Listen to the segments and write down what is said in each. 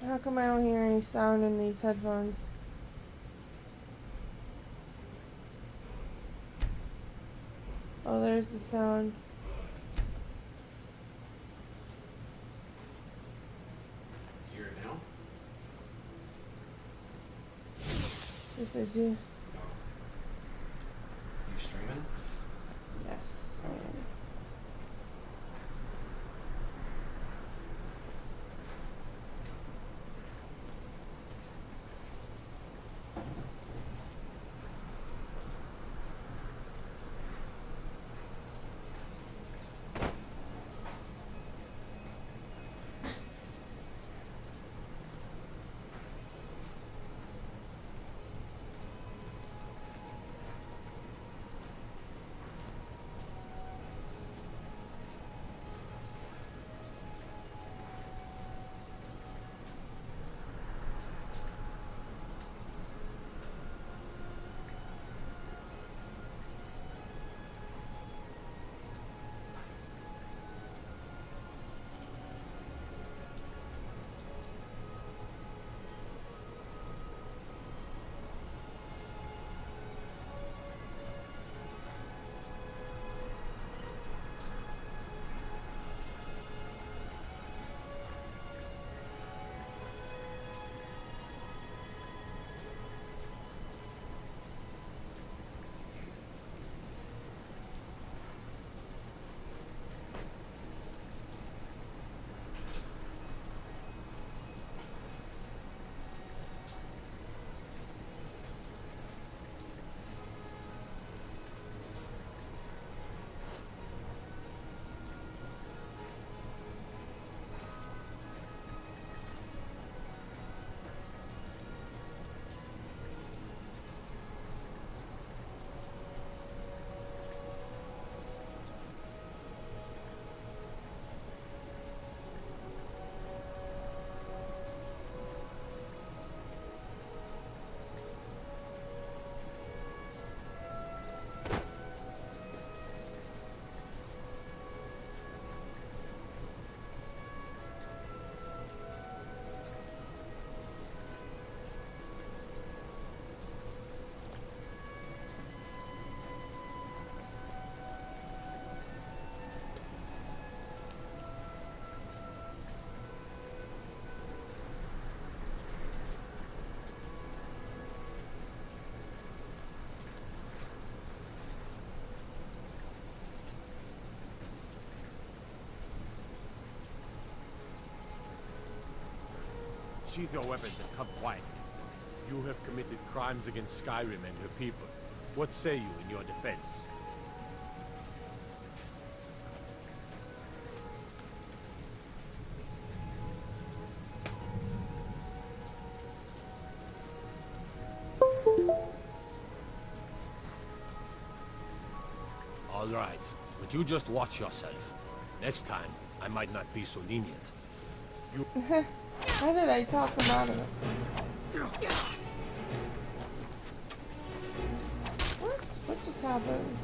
How come I don't hear any sound in these headphones? Oh, there's the sound. Do you hear it now? Yes, I do. You streaming? Yes, I am. Sheath your weapons and come quietly. You have committed crimes against Skyrim and her people. What say you in your defense? All right, but you just watch yourself. Next time, I might not be so lenient. How did I talk him out of it? What? What just happened?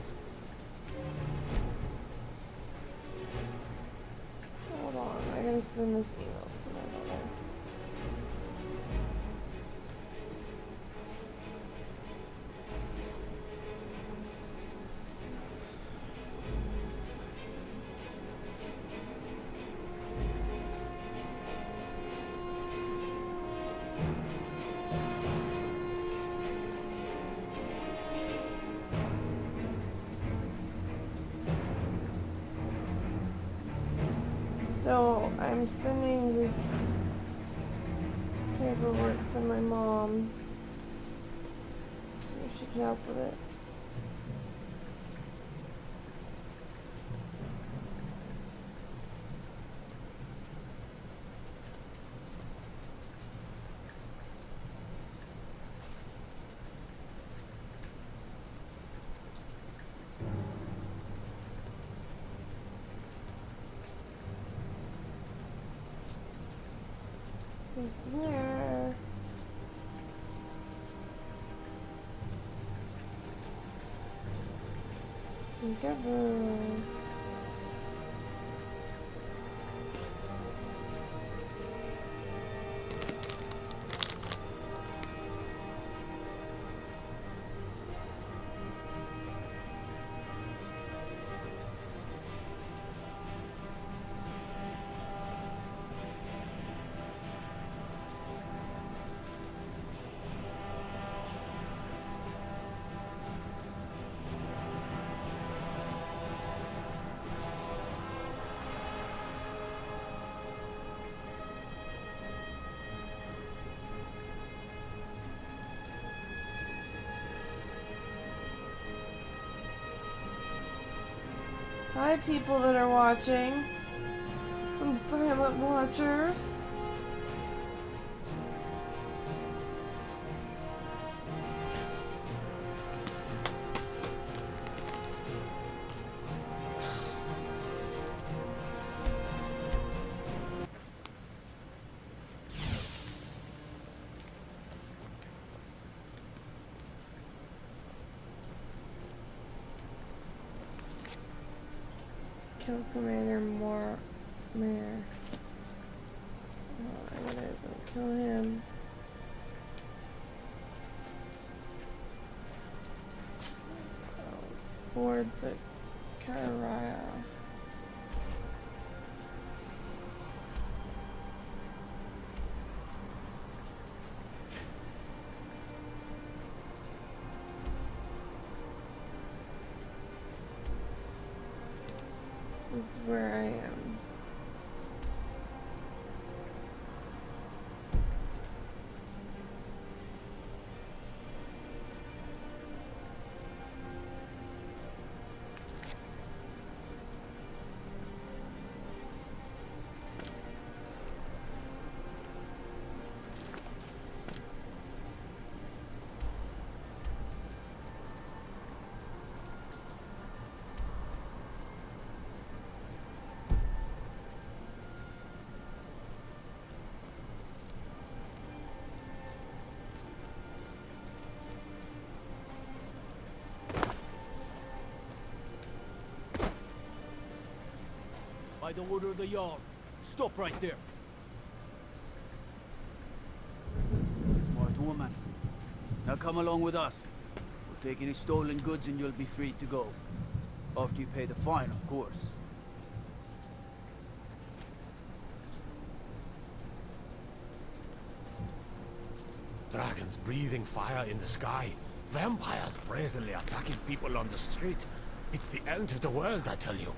Hold on, I gotta send this email to my mother. So I'm sending this paperwork to my mom. See if she can help with it. There's there. Peekaboo. Hi, people that are watching. Some silent watchers. Kill Commander Mayor. Oh, I gotta go kill him. Board the Karaya. This is where I am. By the order of the Jarl. Stop right there. Smart woman. Now come along with us. We'll take any stolen goods and you'll be free to go. After you pay the fine, of course. Dragons breathing fire in the sky. Vampires brazenly attacking people on the street. It's the end of the world, I tell you.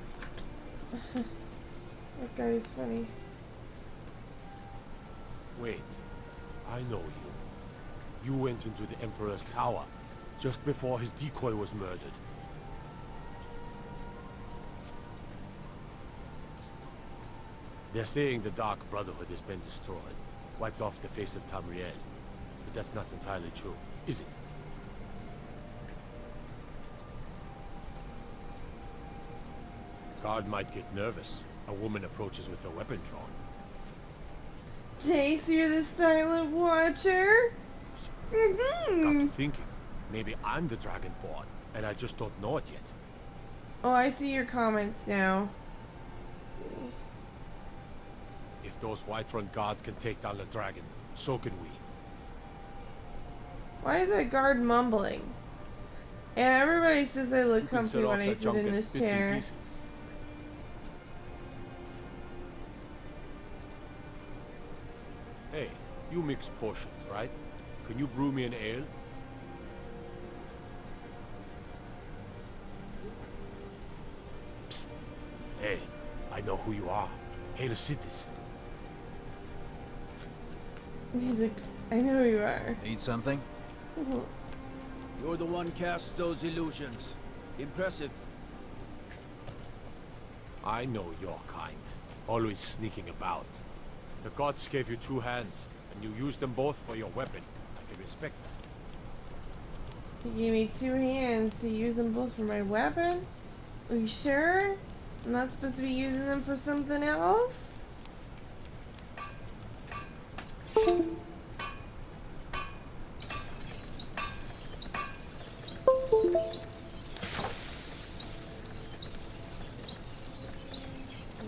That guy is funny. Wait, I know you. You went into the Emperor's tower just before his decoy was murdered. They're saying the Dark Brotherhood has been destroyed, wiped off the face of Tamriel. But that's not entirely true, is it? Guard might get nervous. A woman approaches with her weapon drawn. Jace, you're the silent watcher? Got to thinking. Maybe I'm the Dragonborn, and I just don't know it yet. Oh, I see your comments now. Let's see. If those Whiterun guards can take down the dragon, so can we. Why is that guard mumbling? And everybody says I look You can set comfy off when I that sit junk in in this bits and chair. pieces. Hey, you mix potions, right? Can you brew me an ale? Psst. Hey, I know who you are. Hail Cities. He's like, I know who you are. Need something? You're the one cast those illusions. Impressive. I know your kind. Always sneaking about. The gods gave you two hands, and you used them both for your weapon. I can respect that. He gave me two hands to use them both for my weapon? Are you sure? I'm not supposed to be using them for something else?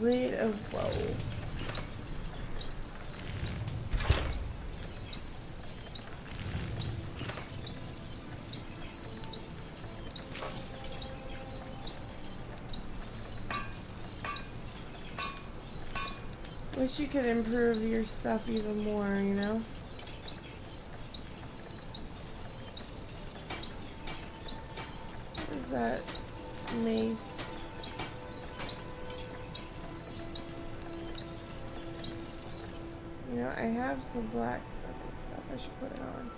Blade of woe. Wish you could improve your stuff even more, you know? What is that? Mace. You know, I have some blacksmithing stuff. I should put it on.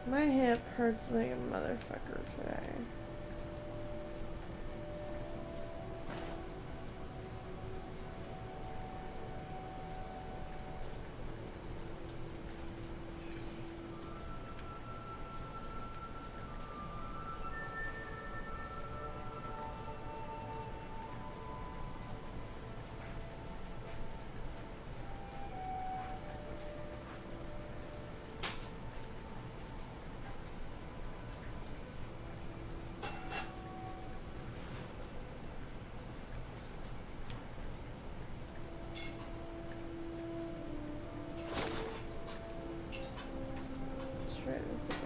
My hip hurts like a motherfucker today. Let's try this again.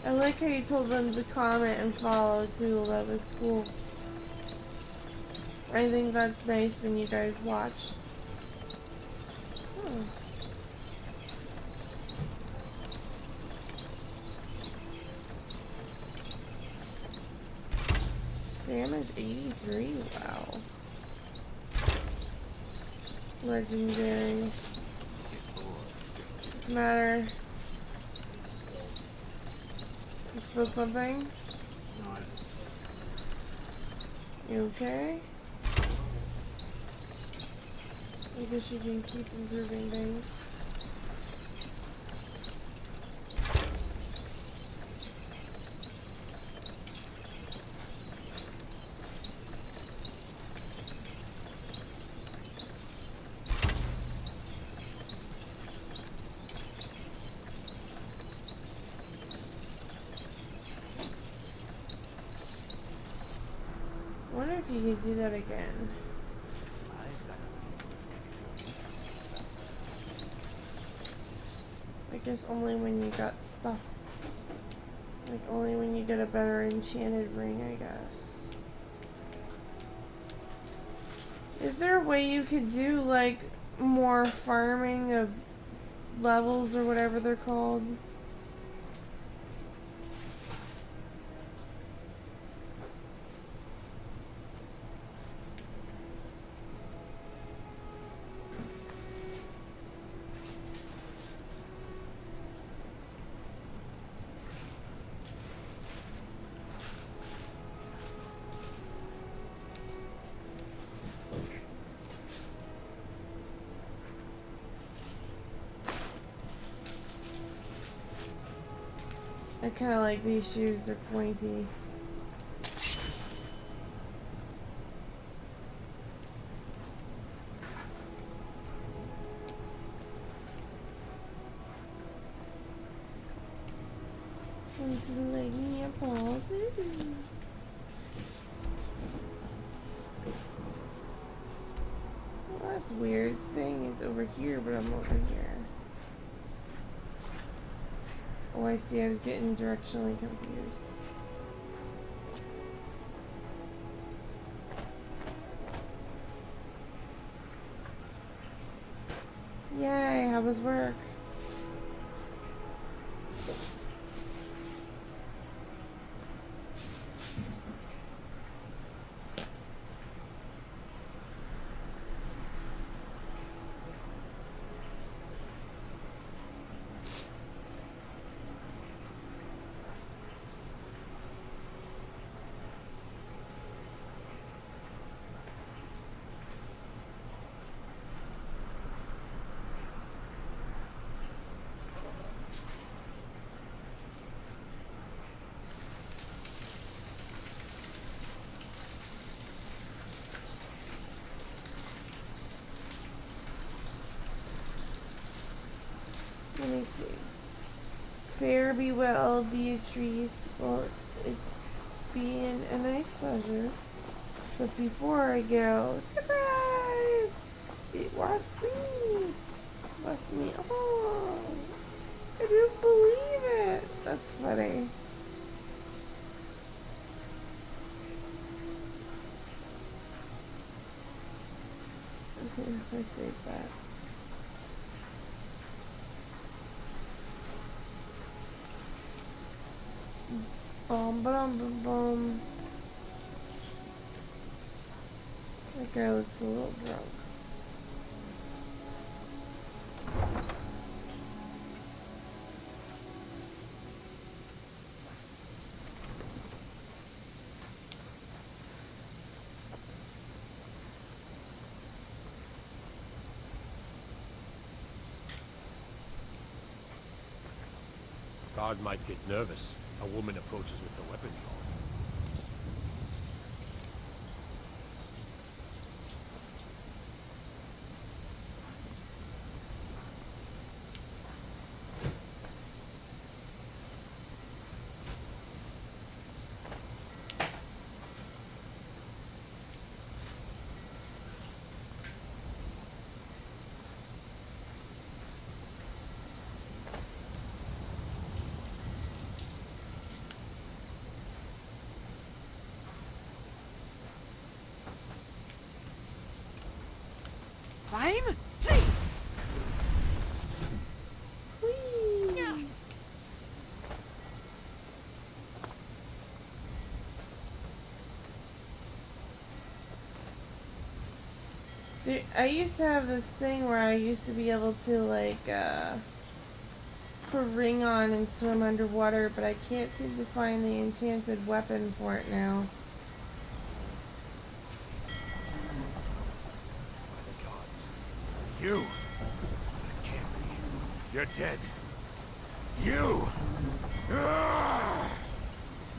I like how you told them to comment and follow too. That was cool. I think that's nice when you guys watch. Oh. Damage 83, wow. Legendary. What's the matter? You spilled something? No, I just. You okay? I guess you can keep improving things. I wonder if you could do that again. I guess only when you got stuff. Like only when you get a better enchanted ring, I guess. Is there a way you could do like more farming of levels or whatever they're called? I kind of like these shoes, they're pointy. Into the legging your paws. Well, that's weird. It's saying it's over here, but I'm over here. Oh, I see. I was getting directionally confused. Yay, how was work? be well, Beatrice. Well, it's been a nice pleasure. But before I go, surprise! It was me. It was me. Oh, I do believe it. That's funny. I saved that. Bum bum bum bum. That guy looks a little drunk. Guard might get nervous. A woman approaches with a weapon drawn. Climb? See! Whee! Yeah. Dude, I used to have this thing where I used to be able to like put a ring on and swim underwater, but I can't seem to find the enchanted weapon for it now. The gods. You! That can't be. You're dead. You! Ah!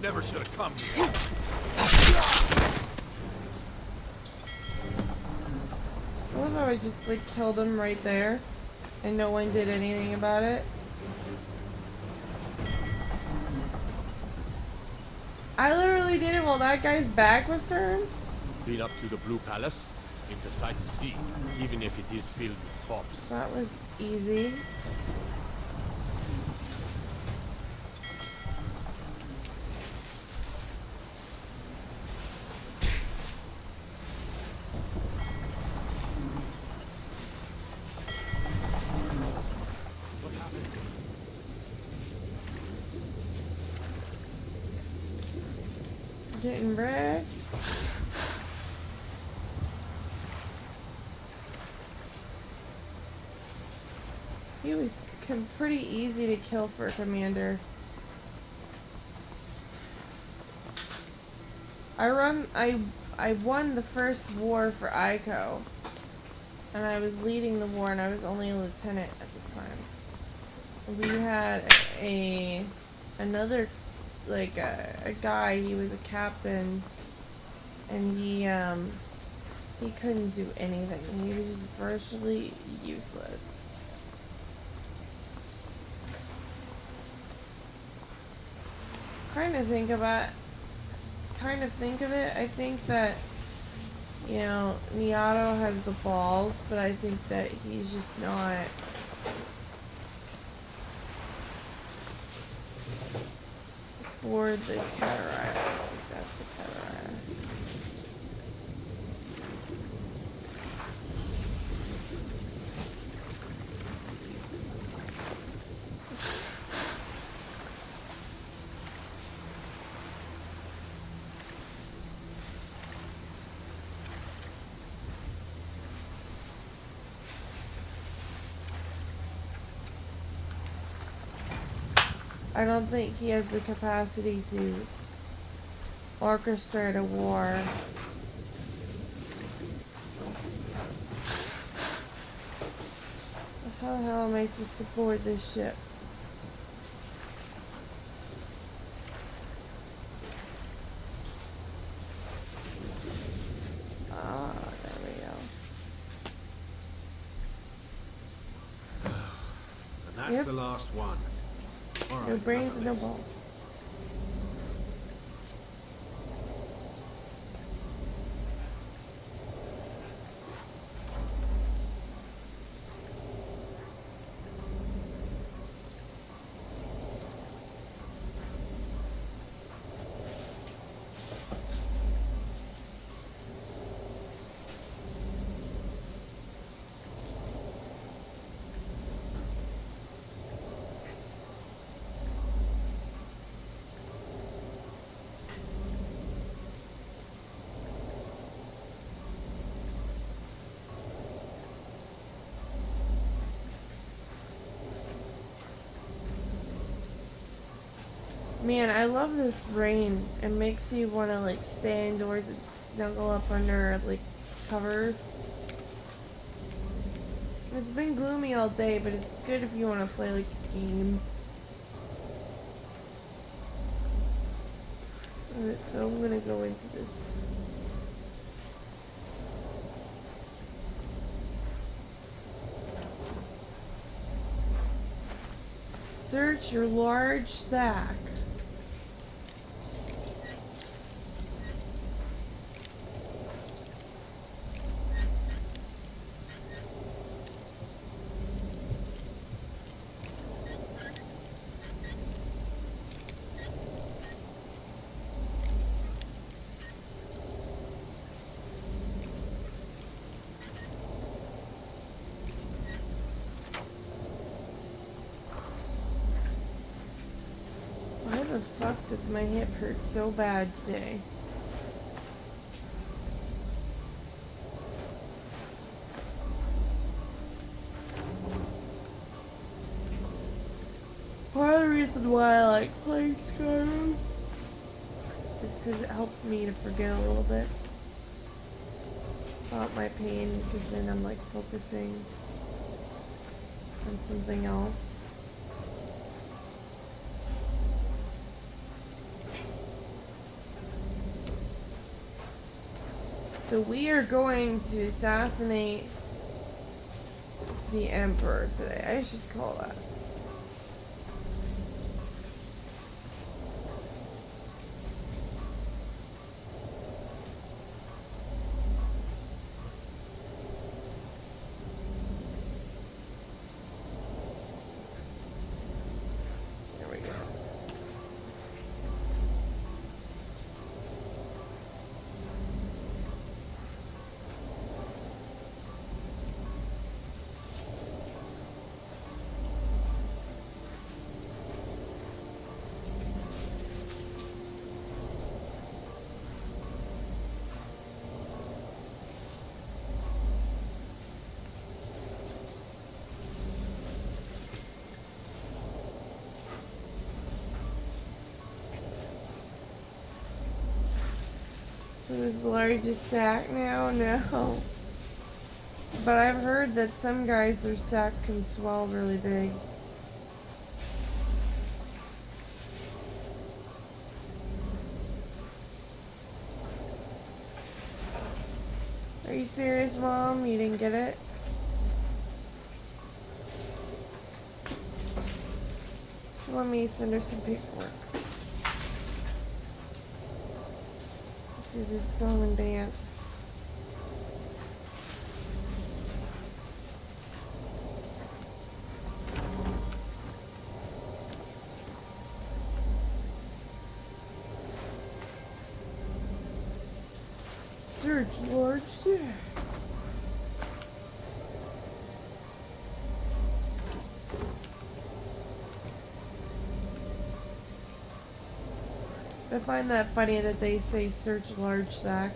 Never should have come here. I love how I just like killed him right there and no one did anything about it. I literally did it while that guy's back was turned. Been up to the Blue Palace? It's a sight to see, even if it is filled with fobs. That was easy. What happened? Getting wrecked. He was pretty easy to kill for a commander. I won the first war for Ico, and I was leading the war, and I was only a lieutenant at the time. We had another like a guy. He was a captain, and he couldn't do anything. He was just virtually useless. Kind of think of it, I think that, you know, Niato has the balls, but I think that he's just not for the cataract. I think that's the cataract. I don't think he has the capacity to orchestrate a war. How the hell am I supposed to board this ship? Ah, there we go. And that's Yep. the last one. Alright, No enough brains of and no this. balls. Man, I love this rain. It makes you want to like stay indoors and snuggle up under like covers. It's been gloomy all day, but it's good if you want to play like a game. Alright, so I'm gonna go into this. Search your large sack. Why the fuck does my hip hurt so bad today? Part of the reason why I like playing Skyrim is because it helps me to forget a little bit about my pain, because then I'm like focusing on something else. So we are going to assassinate the Emperor today. I should call that. There we go. So this is the largest sack now? No. But I've heard that some guys, their sack can swell really big. Are you serious, Mom? You didn't get it? Let me send her some paperwork. Do this song and dance. Search large sack. I find that funny that they say search large sack.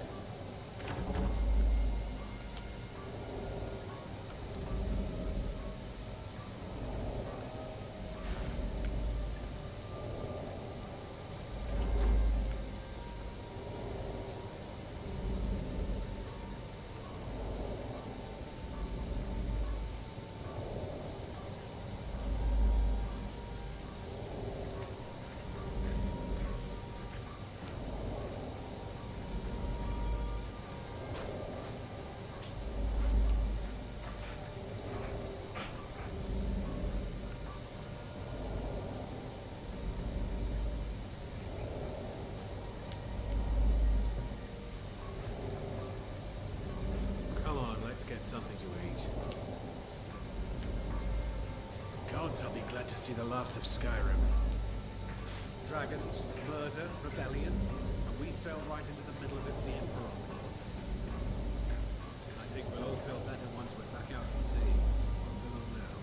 Let's get something to eat. Gods, I'll be glad to see the last of Skyrim. Dragons, murder, rebellion, and we sailed right into the middle of it with the Emperor. I think we'll all feel better once we're back out to sea. Below now.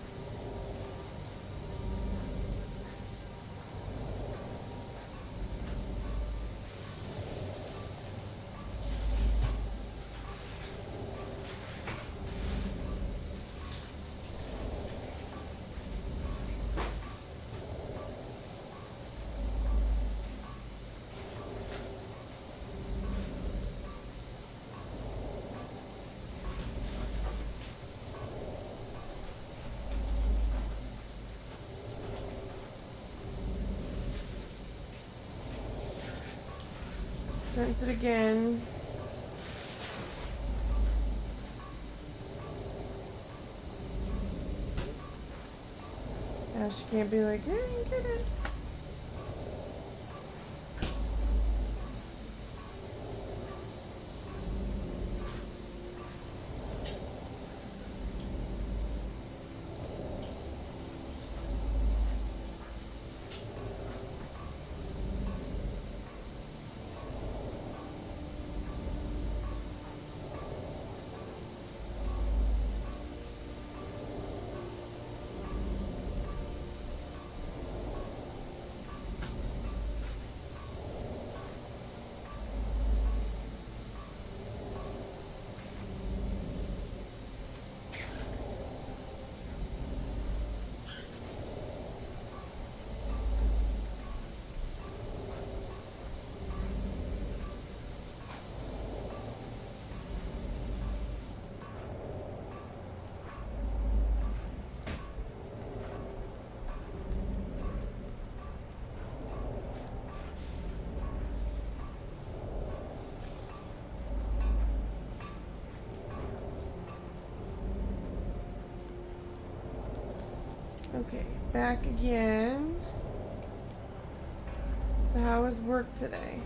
Sense it again. Ash can't be like, hey, get it. Okay, back again. So how was work today?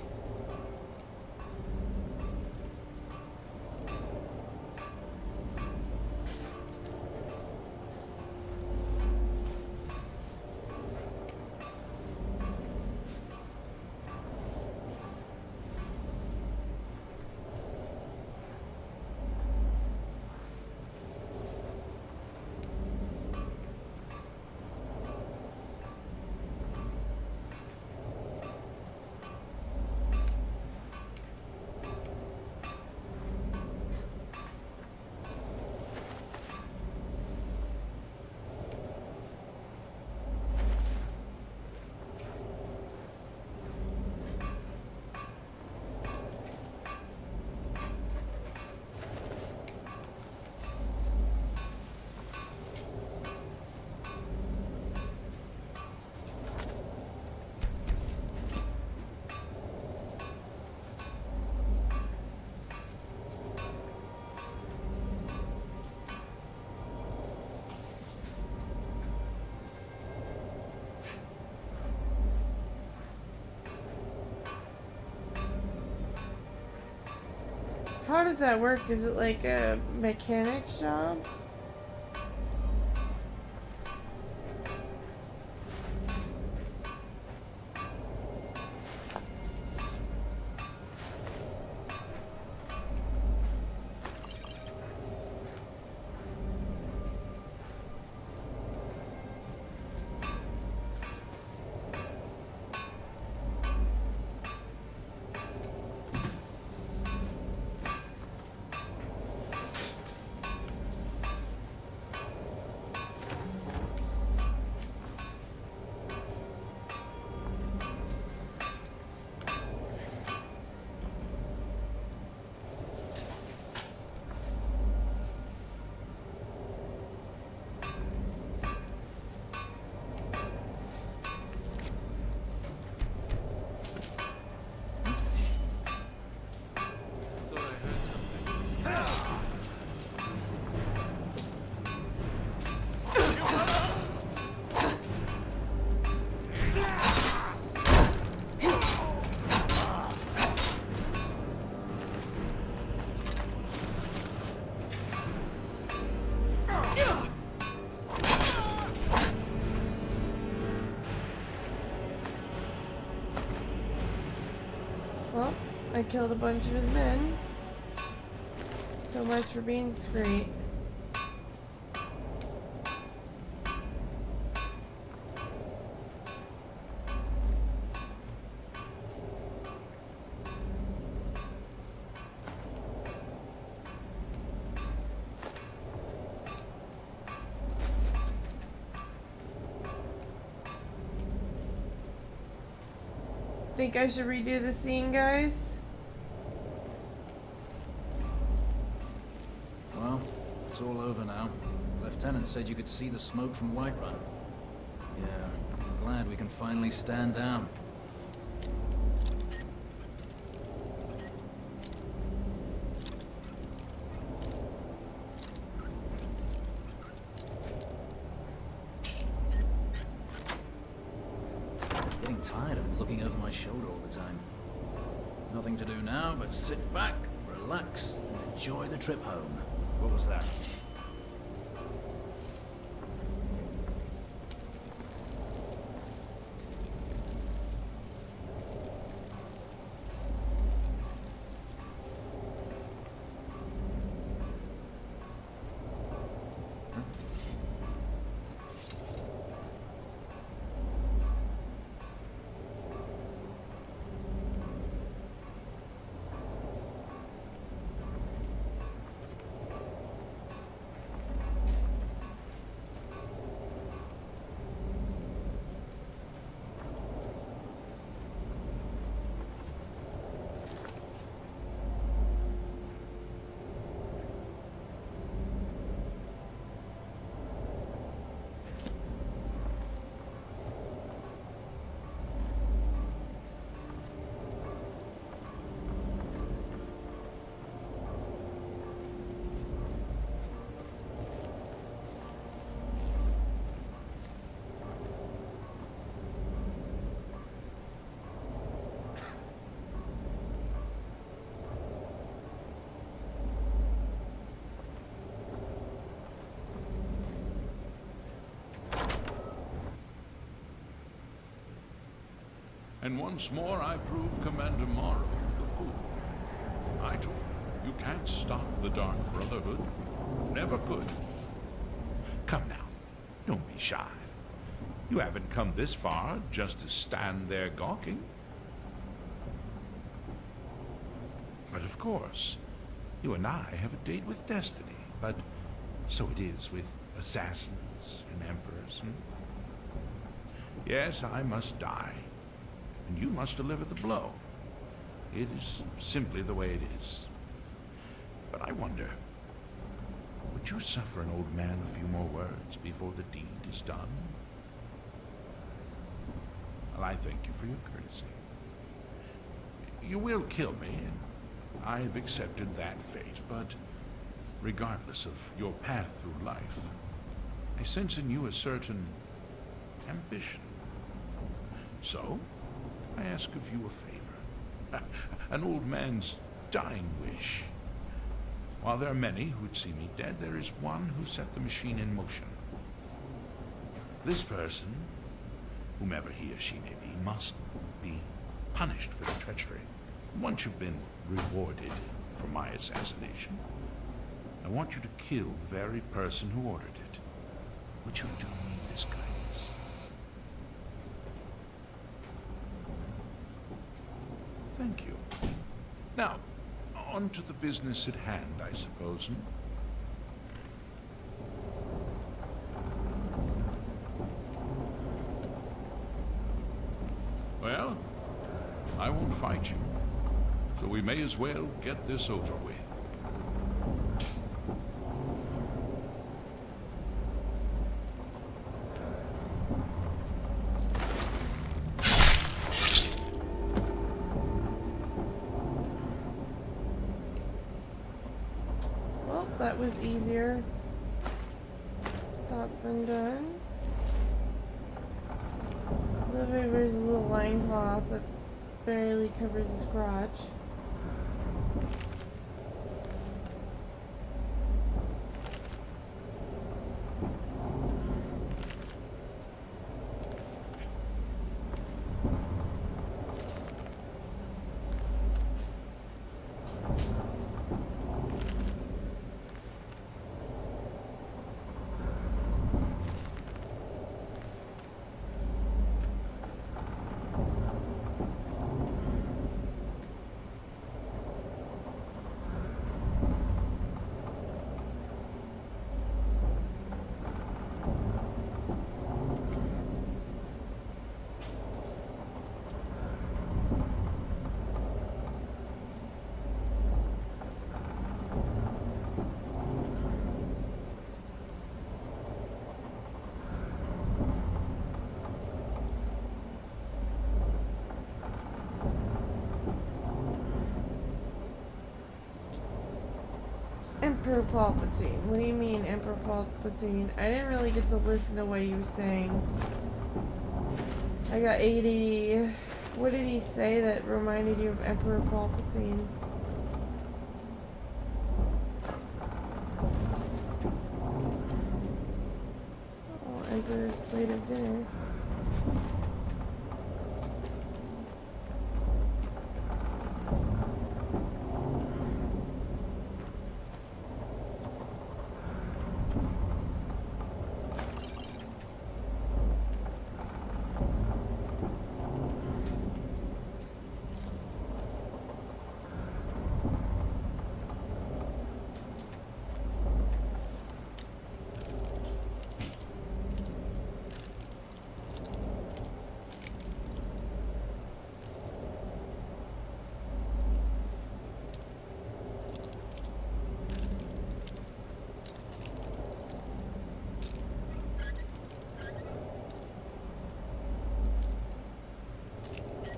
How does that work? Is it like a mechanic's job? Well, I killed a bunch of his men. So much for being discreet. Think I should redo the scene, guys? Well, it's all over now. Lieutenant said you could see the smoke from Whiterun. Yeah, I'm glad we can finally stand down. Getting tired of looking over my shoulder all the time. Nothing to do now but sit back, relax, and enjoy the trip home. What was that? And once more I prove Commander Morrow the fool. I told you, you can't stop the Dark Brotherhood. Never could. Come now, don't be shy. You haven't come this far just to stand there gawking. But of course, you and I have a date with destiny, but so it is with assassins and emperors. Yes, I must die. And you must deliver the blow. It is simply the way it is. But I wonder, would you suffer an old man a few more words before the deed is done? Well, I thank you for your courtesy. You will kill me, and I have accepted that fate, but regardless of your path through life, I sense in you a certain ambition. So, I ask of you a favor. An old man's dying wish. While there are many who'd see me dead, there is one who set the machine in motion. This person, whomever he or she may be, must be punished for their treachery. Once you've been rewarded for my assassination, I want you to kill the very person who ordered it. Would you do me this kindness? Thank you. Now, on to the business at hand, I suppose. Well, I won't fight you, so we may as well get this over with. That was easier thought than done. Love it, there's a little loincloth that barely covers his crotch. Emperor Palpatine. What do you mean, Emperor Palpatine? I didn't really get to listen to what you were saying. I got 80. What did he say that reminded you of Emperor Palpatine? Oh, Emperor's plate of dinner.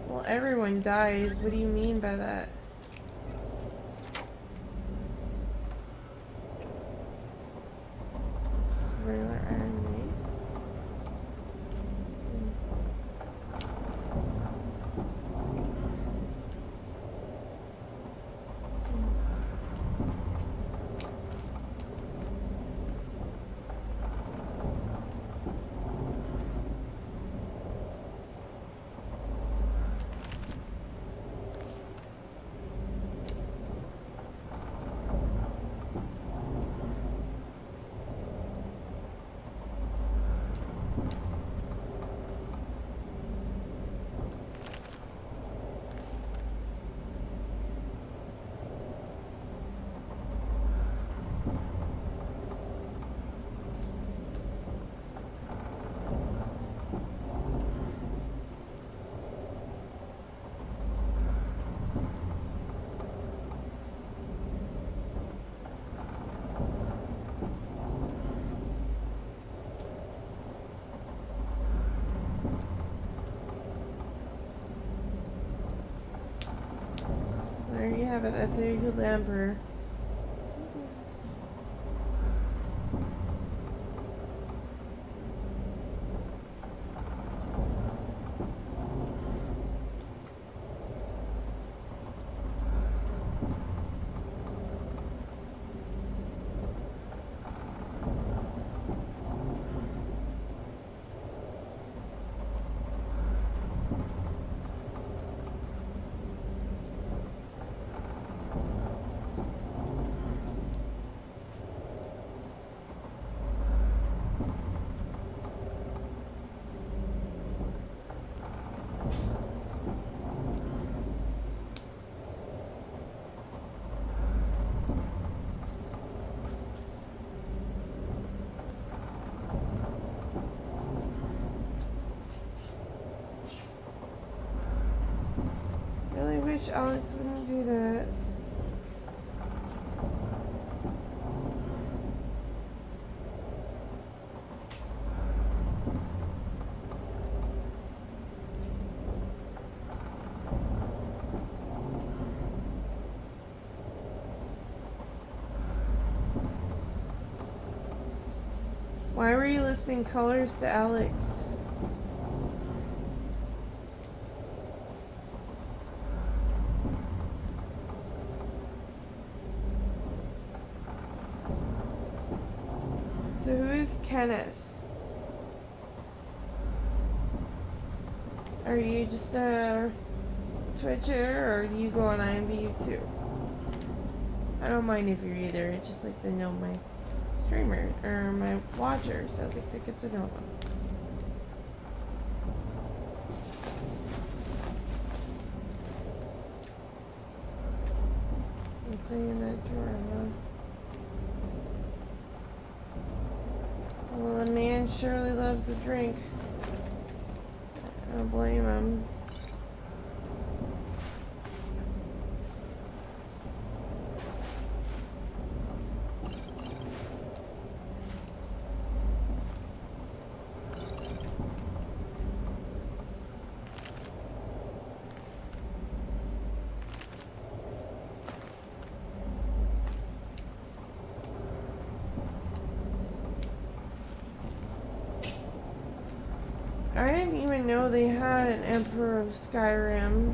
Well, everyone dies. What do you mean by that? Just regular iron mace. There you have it. That's how you kill the Emperor. Really wish Alex wouldn't do that. Why were you listing colors to Alex? So who is Kenneth? Are you just a Twitcher or do you go on IMVU too? I don't mind if you're either. I just like to know my streamer or my watchers. I like to get to know them. Anything in that drawer, huh? Well, the man surely loves a drink. I don't blame him. I didn't even know they had an Emperor of Skyrim.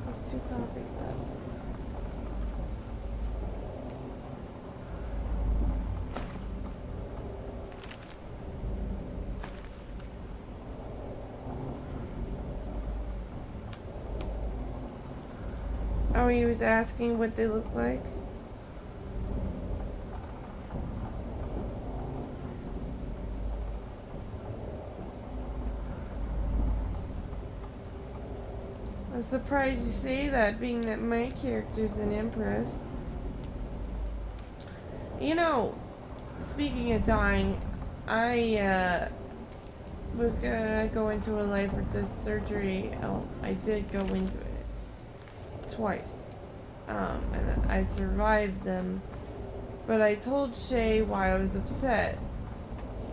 There's 2 copies left. Oh, he was asking what they look like? I'm surprised you say that, being that my character's an empress. You know, speaking of dying, I was gonna go into a life or death surgery. Oh, I did go into it twice. And I survived them. But I told Shay why I was upset.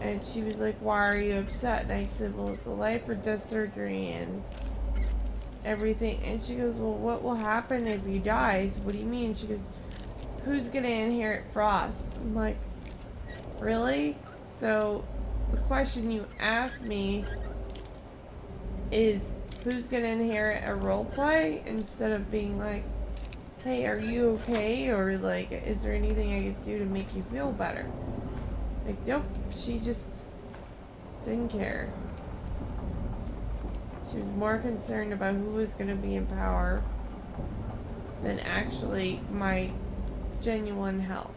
And she was like, why are you upset? And I said, well, it's a life or death surgery and everything. And she goes, well, what will happen if you die? I said, what do you mean? She goes, who's gonna inherit Frost? I'm like, really? So the question you asked me is, who's gonna inherit a roleplay, instead of being like, hey, are you okay? Or like, is there anything I could do to make you feel better? Like, nope, she just didn't care. She was more concerned about who was gonna be in power than actually my genuine health.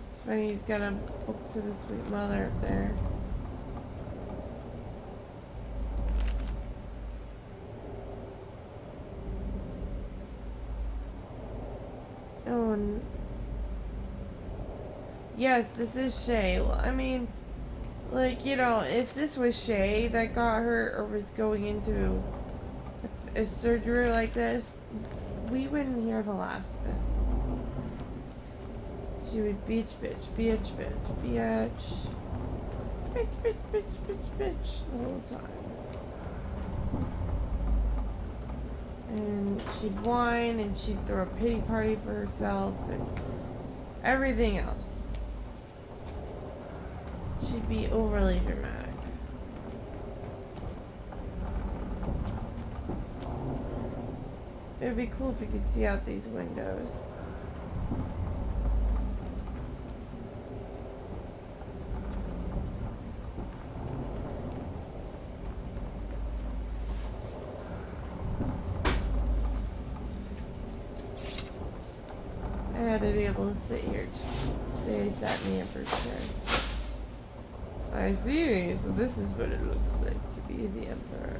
It's funny, he's got a book to the sweet mother up there. Oh, yes, this is Shay. Well, I mean, like, you know, if this was Shay that got hurt or was going into a surgery like this, we wouldn't hear the last of it. She would bitch, bitch, bitch, bitch, bitch. Bitch, bitch, bitch, bitch, bitch the whole time. And she'd whine and she'd throw a pity party for herself and everything else. She'd be overly dramatic. It would be cool if you could see out these windows. I had to be able to sit here, just say I sat in the Emperor's chair. I see, so this is what it looks like to be the Emperor.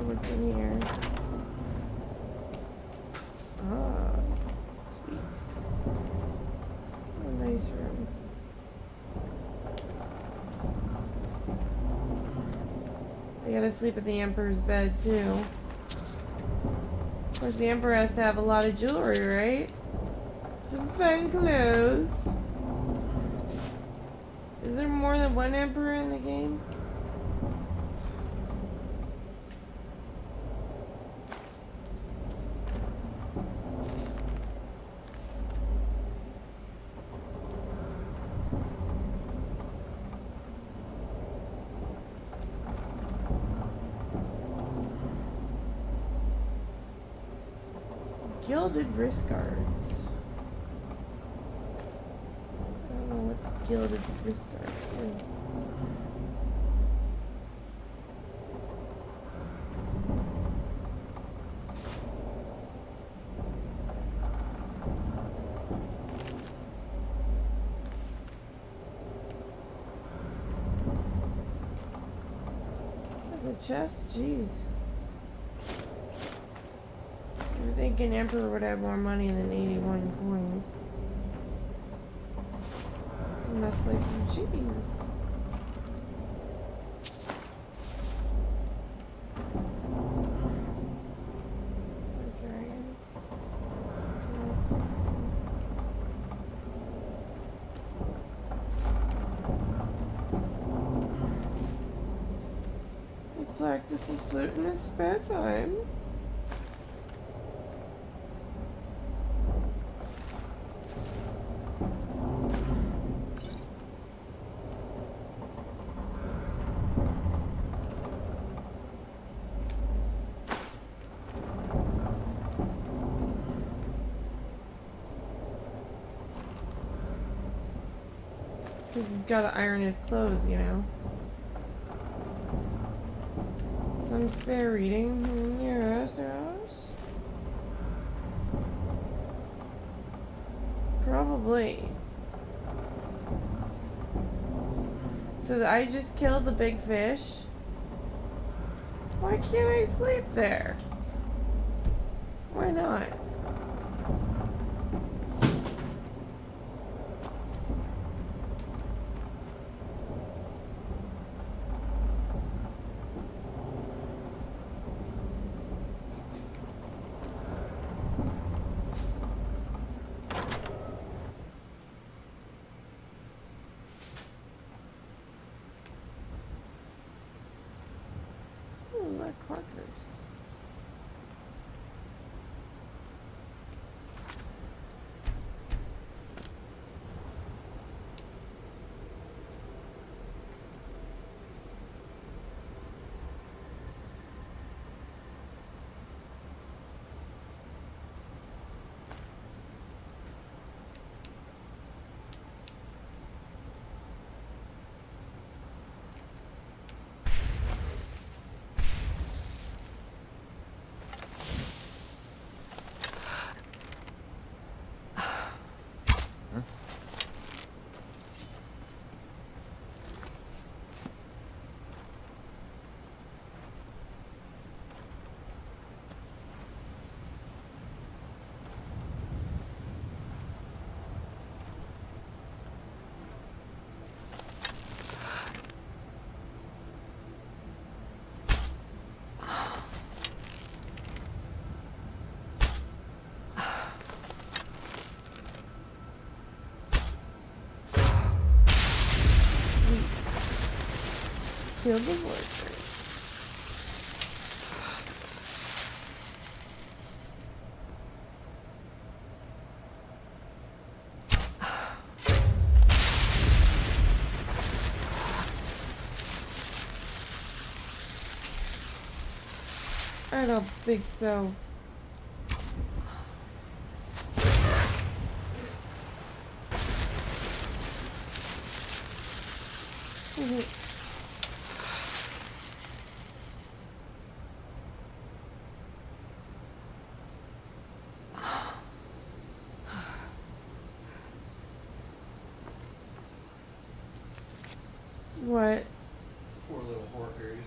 What's in here? Ah, sweet. What a nice room. I gotta sleep in the Emperor's bed too. Of course, the Emperor has to have a lot of jewelry, right? Some fun clothes. Is there more than one Emperor in the game? Gilded wrist guards. I don't know what the gilded wrist guards do. There's a chest? Jeez. You're thinking Emperor would have more money than 81 coins. He must like some cheese. A dragon. He practices flute in his spare time. Because he's got to iron his clothes, you know. Some spare reading? Yes, yes. Probably. So I just killed the big fish? Why can't I sleep there? Why not? Like Quakers. Kill the worker. I don't think so. What? Poor little horkers.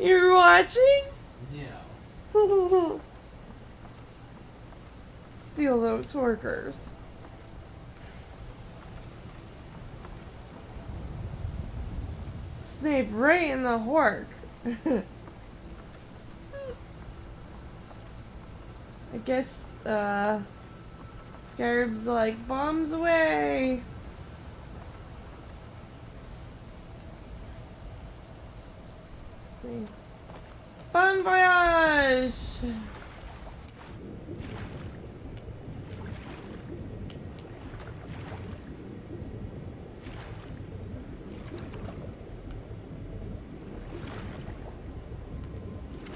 You're watching? Yeah. Steal those workers. Snape right in the hork. I guess, Skyrim's like, bombs away! Let's see. Bon voyage!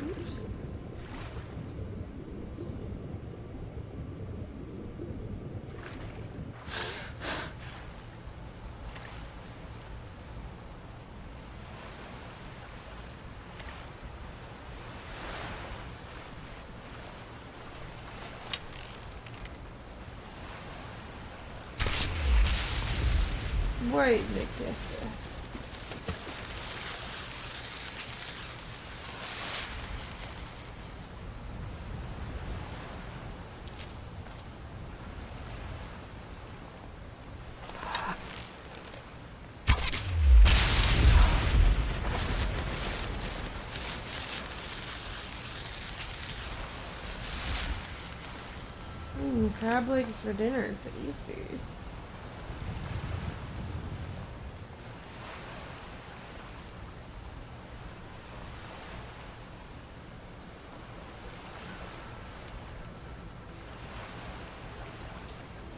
Oops. Wait, Nick, yes. Crab legs for dinner. It's easy.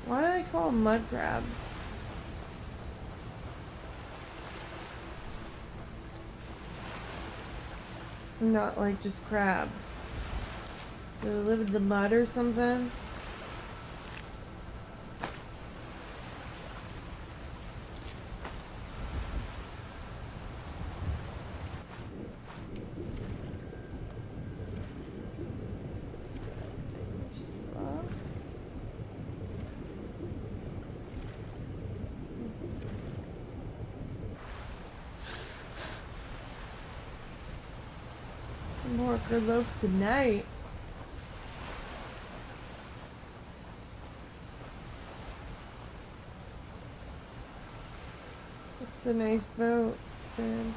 Why do they call them mud crabs? Not like just crab. Do they live in the mud or something? Some more good loaf tonight. It's a nice boat. And,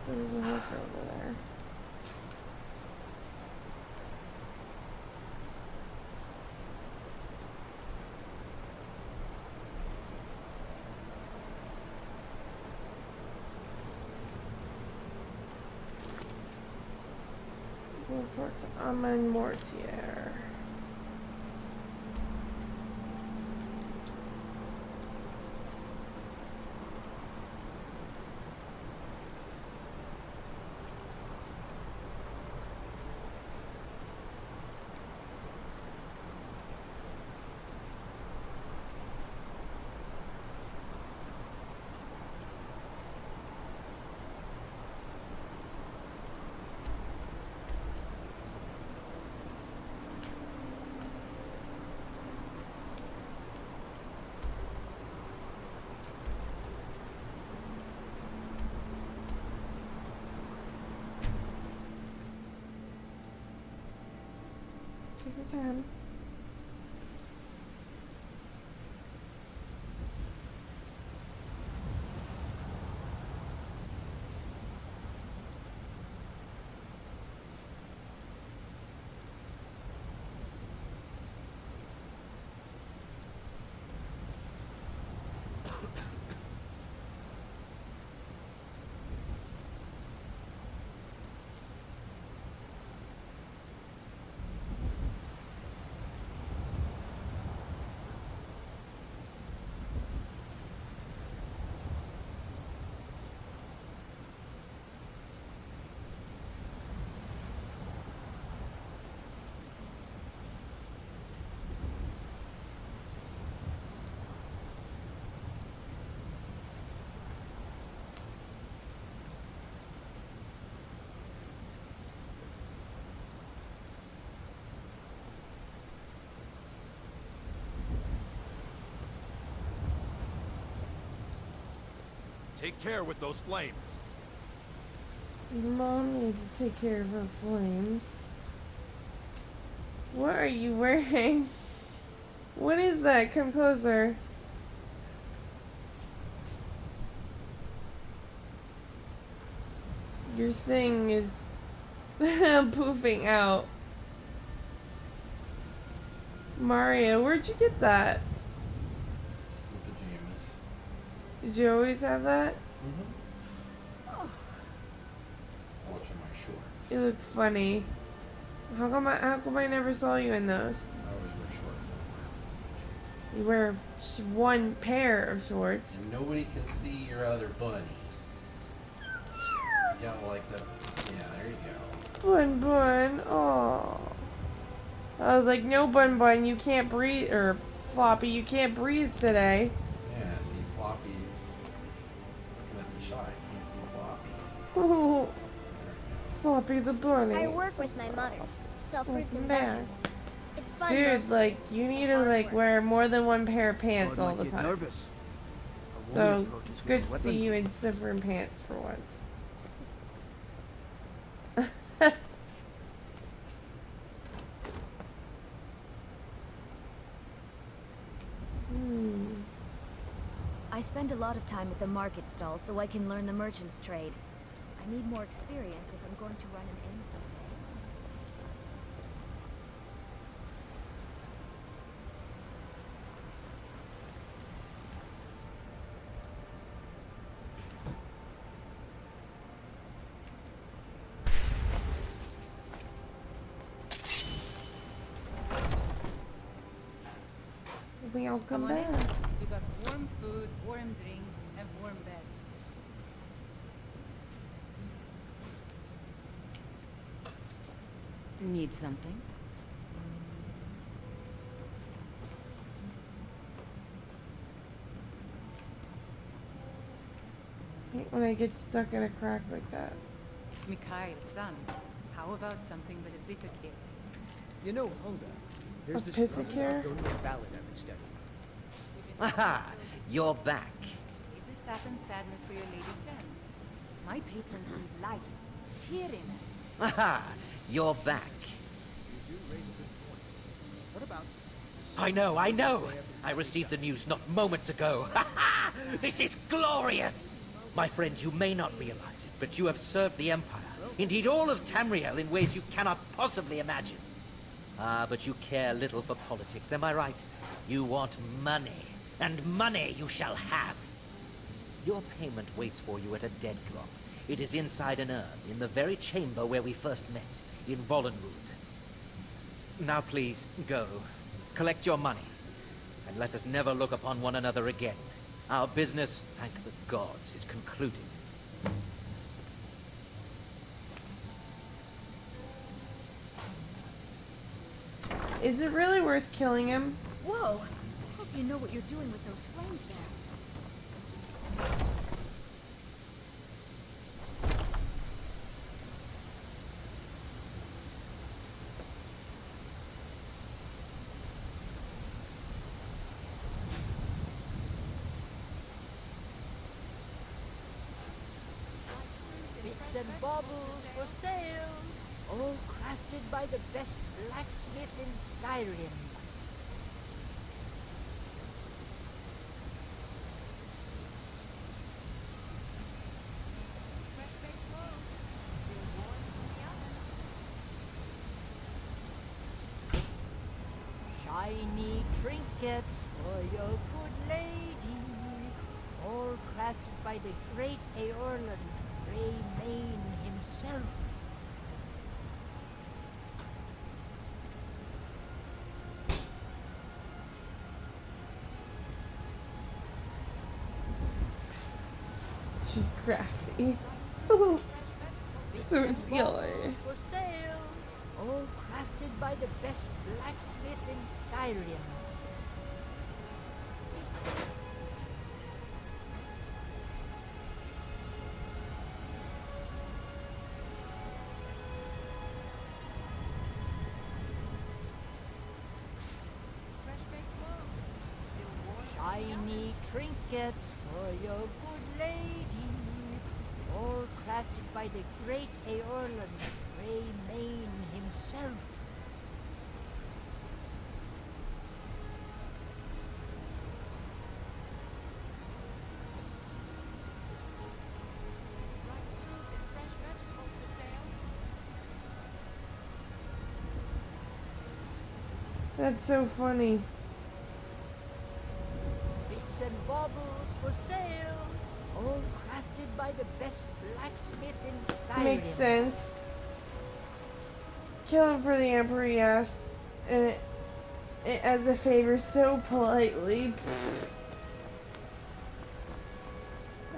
there's a hooker over there. Report to Amon Mortier. Take your time. Take care with those flames. Mom needs to take care of her flames. What are you wearing? What is that? Come closer. Your thing is poofing out. Mario, where'd you get that? Just the pajamas. Did you always have that? Mm-hmm. Watching my shorts. You look funny. How come I never saw you in those? I always wear shorts. You wear one pair of shorts. And nobody can see your other bunny. You got like the, yeah, there you go. Bun Bun. Oh. I was like, no Bun Bun, you can't breathe, or Floppy, you can't breathe today. Yeah, see, Floppy's looking at the shot. You can't see Floppy. Floppy the bunny. I work with my mother. Sell fruits and Man. vegetables. It's fun. Dude, mostly. like, you need to, like, wear more than one pair of pants God all might the get time. nervous. A woman So, approaches it's with good a to weapon. see you in different pants for once. I spend a lot of time at the market stall so I can learn the merchant's trade. I need more experience if I'm going to run an inn someday. Welcome Come on in. back. You got warm food, warm drinks, and warm beds. Need something? I hate when I get stuck in a crack like that. Mikhail, son, how about something with a bitter kick? You know, Hulda, there's A this pithy lovely care? Argonian ballad I've been studying. Aha! You're back. Save the satin sadness for your lady friends. My patrons need life, cheeriness. Aha! You're back. You do raise a good point. What about... I know! I received the news not moments ago. This is glorious! My friend, you may not realize it, but you have served the Empire, indeed all of Tamriel, in ways you cannot possibly imagine. Ah, but you care little for politics, am I right? You want money, and money you shall have. Your payment waits for you at a dead drop. It is inside an urn, in the very chamber where we first met, in Vollenwood. Now please, go. Collect your money, and let us never look upon one another again. Our business, thank the gods, is concluded. Is it really worth killing him? Whoa! Hope you know what you're doing with those flames there. Bits and baubles for sale, all crafted by the best blacksmith in Skyrim. Shiny trinkets for your good lady, all crafted by the great Eorlan, Greymane himself. She's crafty. So silly. Baubles for sale, all crafted by the best blacksmith in Skyrim. Shiny trinkets for your good lady, all crafted by the great Eorlan, Greymane himself. That's so funny. Bits and baubles for sale, all crafted by the best blacksmith in Skyrim. Makes sense. Kill him for the Emperor, yes. And as a favor so politely.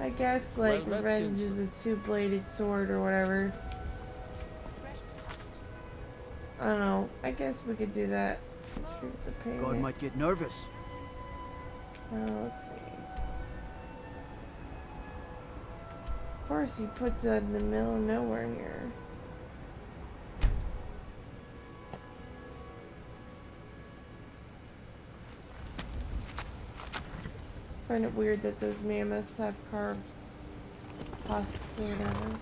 I guess, like, Well met, revenge is a two-bladed sword or whatever. I don't know. I guess we could do that. Treat the God payment. might get nervous. Let's see. Of course, he puts it in the middle of nowhere here. I find it weird that those mammoths have carved husks or whatever.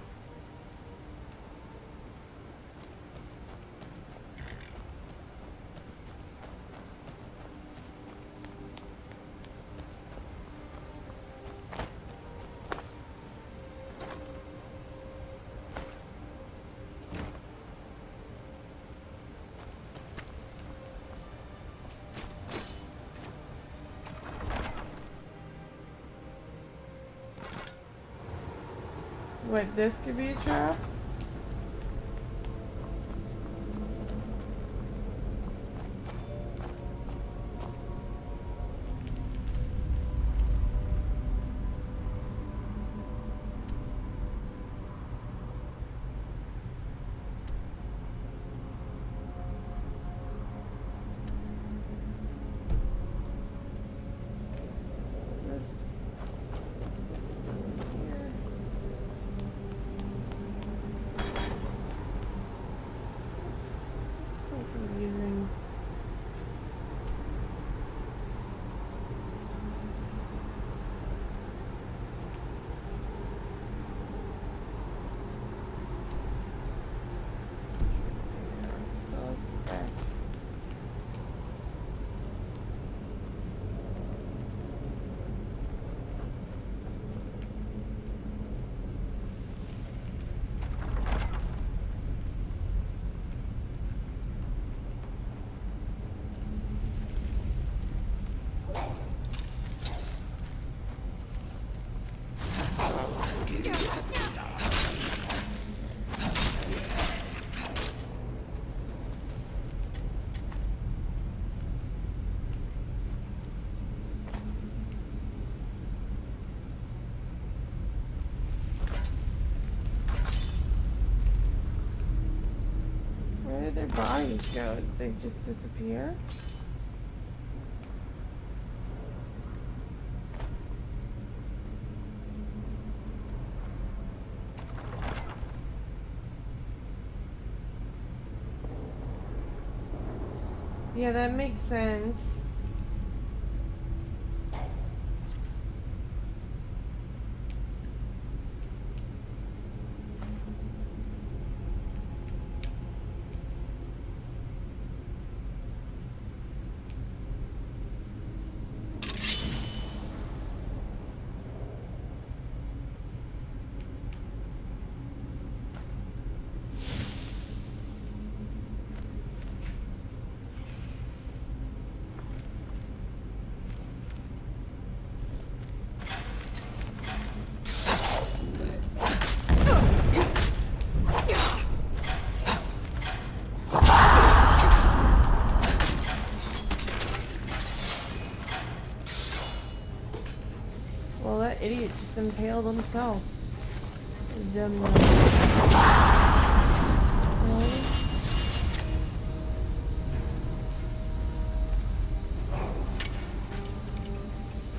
What, this could be a trap? Where did their bodies go? Did they just disappear? Yeah, that makes sense. Well, that idiot just impaled himself. Dumb. Really?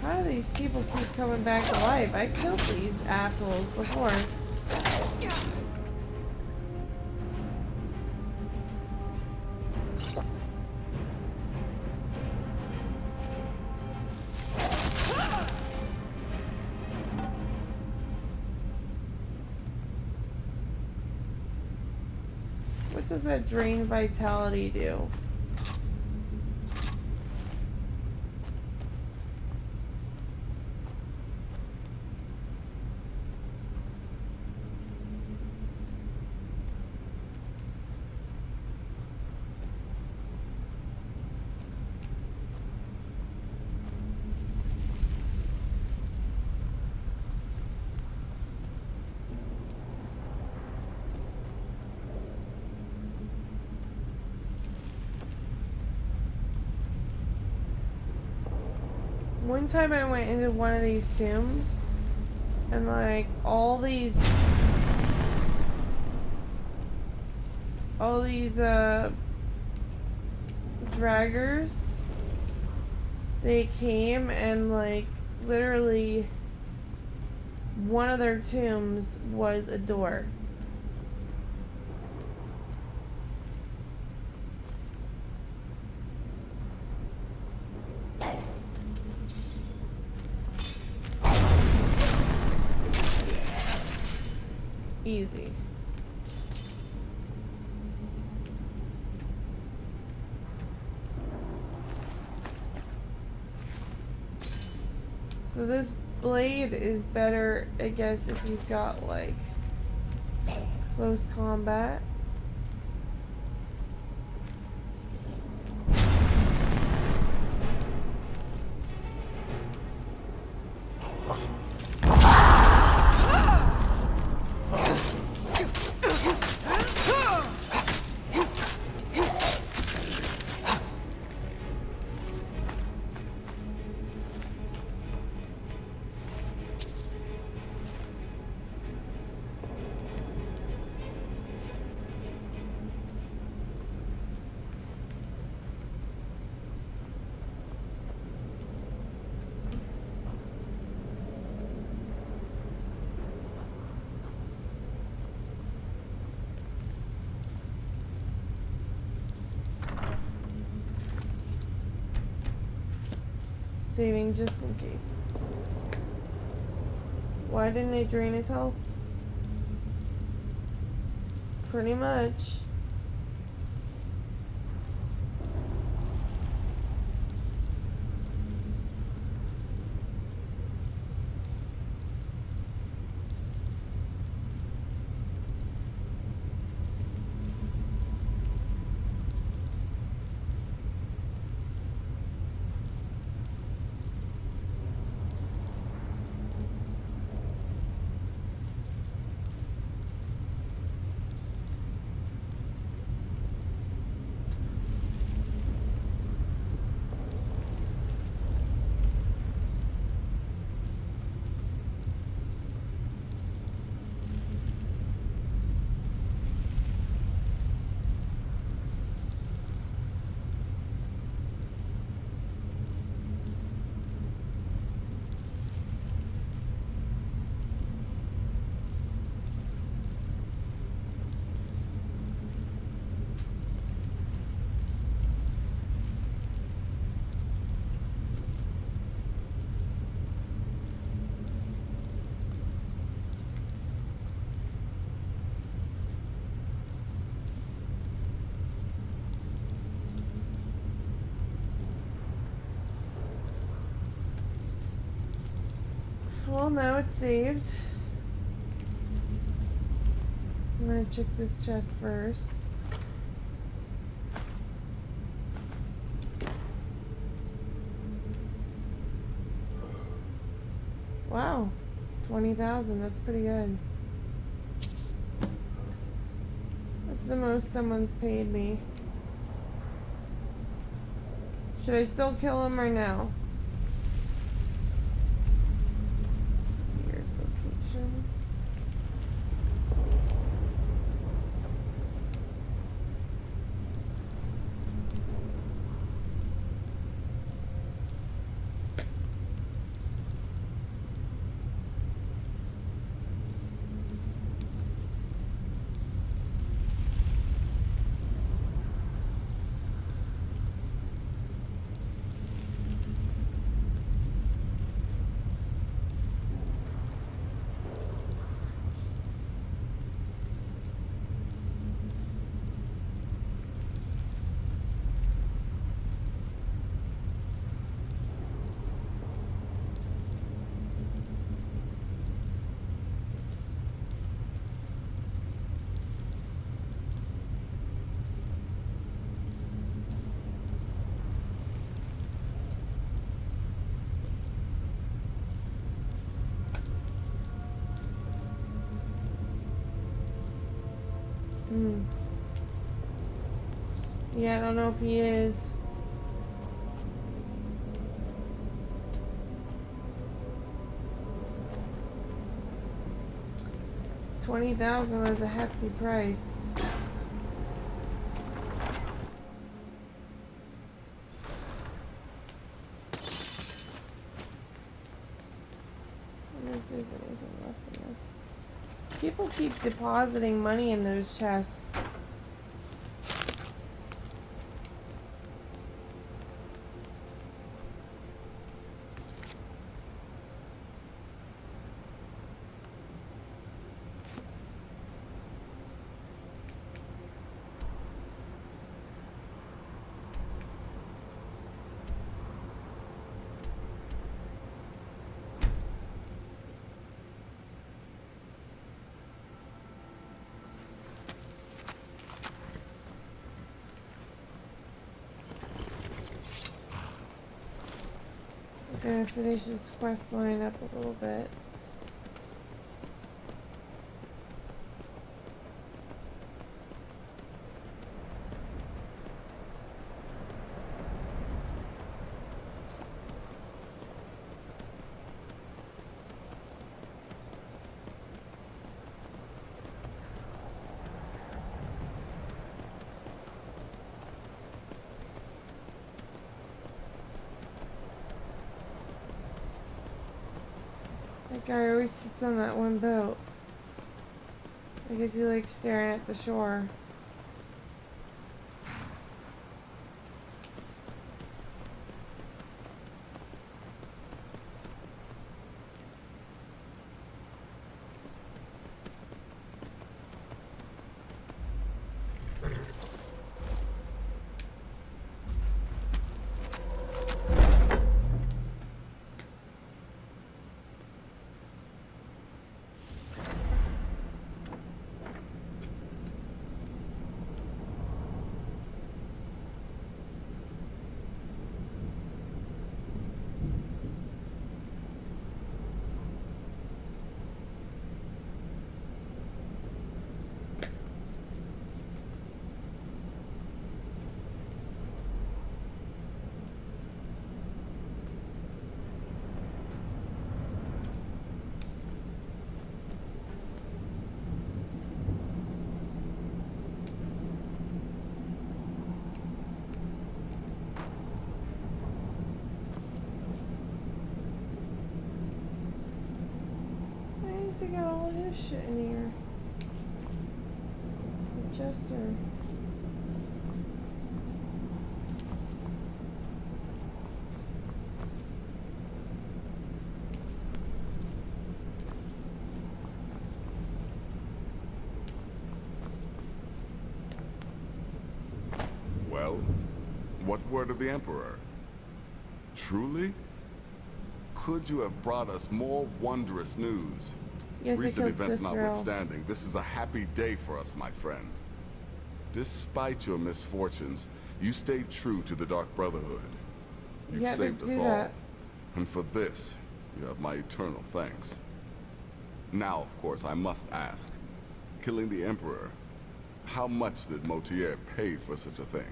How do these people keep coming back to life? I killed these assholes before. What does that drain vitality do? one time I went into one of these tombs, and like all these draggers, they came and like literally one of their tombs was a door. Easy. So this blade is better, I guess, if you've got like close combat. Saving just in case. Why didn't it drain his health? Pretty much. Well, now it's saved. I'm gonna check this chest first. Wow, 20,000, that's pretty good. That's the most someone's paid me. Should I still kill him or no? Weird location. Yeah, I don't know if he is. 20,000 was a hefty price. I wonder if there's anything left in this. People keep depositing money in those chests. Gonna finish this quest line up a little bit. That guy always sits on that one boat. I guess he likes staring at the shore. He got all his shit in here. The Chester. Well, what word of the Emperor? Truly? Could you have brought us more wondrous news? Yes, Recent events Cicero. notwithstanding, this is a happy day for us, my friend. Despite your misfortunes, you stayed true to the Dark Brotherhood. You You've had to saved us do all. that. And for this, you have my eternal thanks. Now, of course, I must ask, killing the Emperor, how much did Motier pay for such a thing?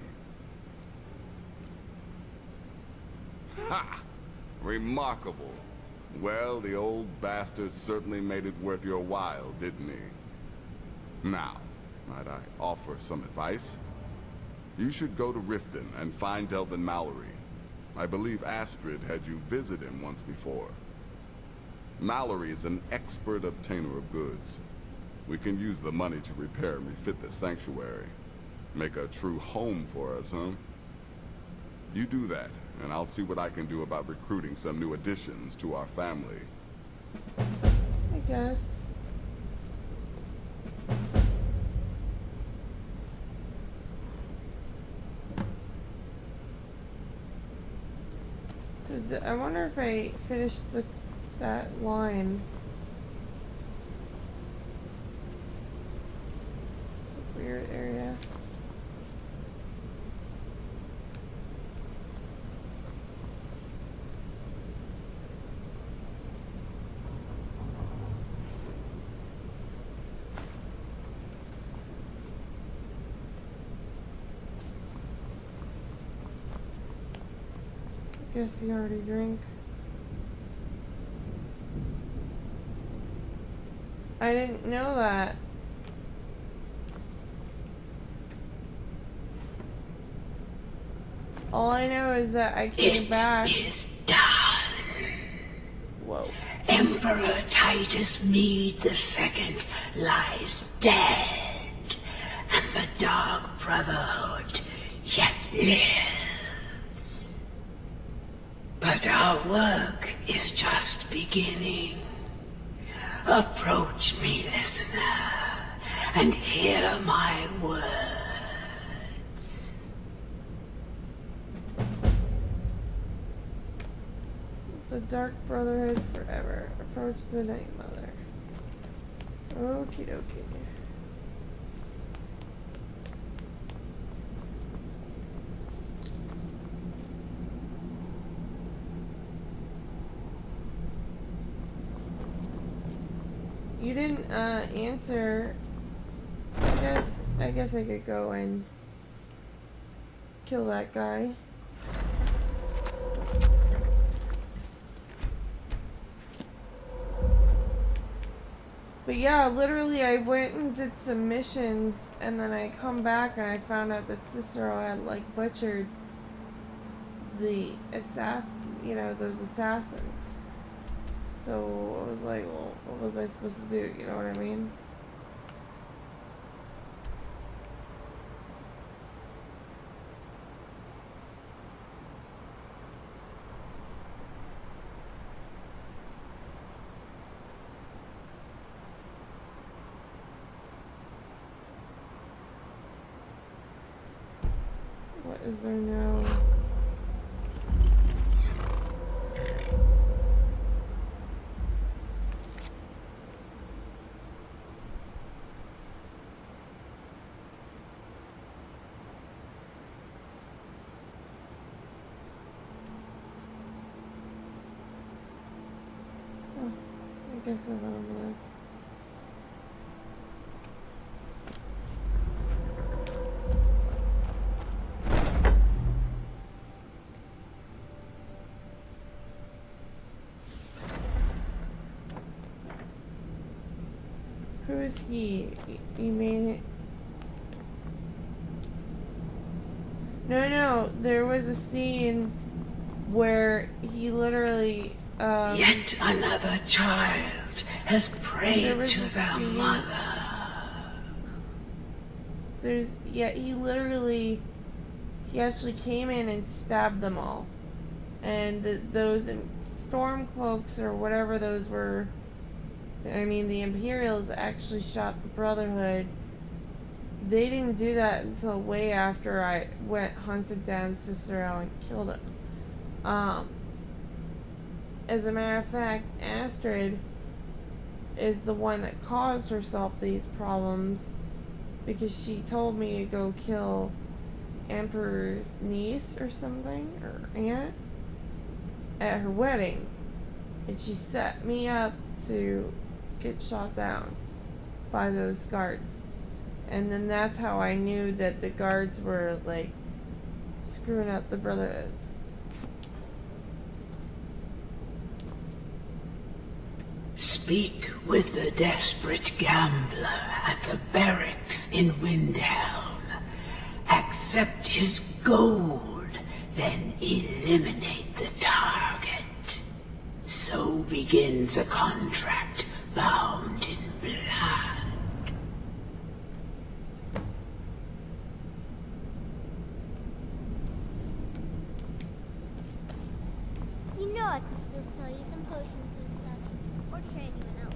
Ha! Remarkable. Well, the old bastard certainly made it worth your while, didn't he? Now, might I offer some advice? You should go to Riften and find Delvin Mallory. I believe Astrid had you visit him once before. Mallory is an expert obtainer of goods. We can use the money to repair and refit the sanctuary. Make a true home for us, huh? You do that, and I'll see what I can do about recruiting some new additions to our family. I guess. So I wonder if I finish that line. It's a weird area. Guess you already drink. I didn't know that. All I know is that I came back. It is done. Whoa. Emperor Titus Mede II lies dead, and the Dark Brotherhood yet lives. But our work is just beginning. Approach me, listener, and hear my words. The Dark Brotherhood forever. Approach the Night Mother. Okie dokie. You didn't answer. I guess I could go and kill that guy. But yeah, literally I went and did some missions and then I come back and I found out that Cicero had like butchered the those assassins. So I was like, well, what was I supposed to do? You know what I mean? What is there now? I guess I let him live. Who is he? You made it. No, there was a scene where he literally Yet another child has prayed to their mother. He actually came in and stabbed them all. And those Stormcloaks or whatever those were, I mean, the Imperials actually shot the Brotherhood. They didn't do that until way after I hunted down Cicero and killed him. As a matter of fact, Astrid is the one that caused herself these problems because she told me to go kill Emperor's niece or something, or aunt, at her wedding. And she set me up to get shot down by those guards. And then that's how I knew that the guards were, like, screwing up the Brotherhood. Speak with the desperate gambler at the barracks in Windhelm. Accept his gold, then eliminate the target. So begins a contract bound in blood. You know I can still sell you some potions and such, or train you an elf.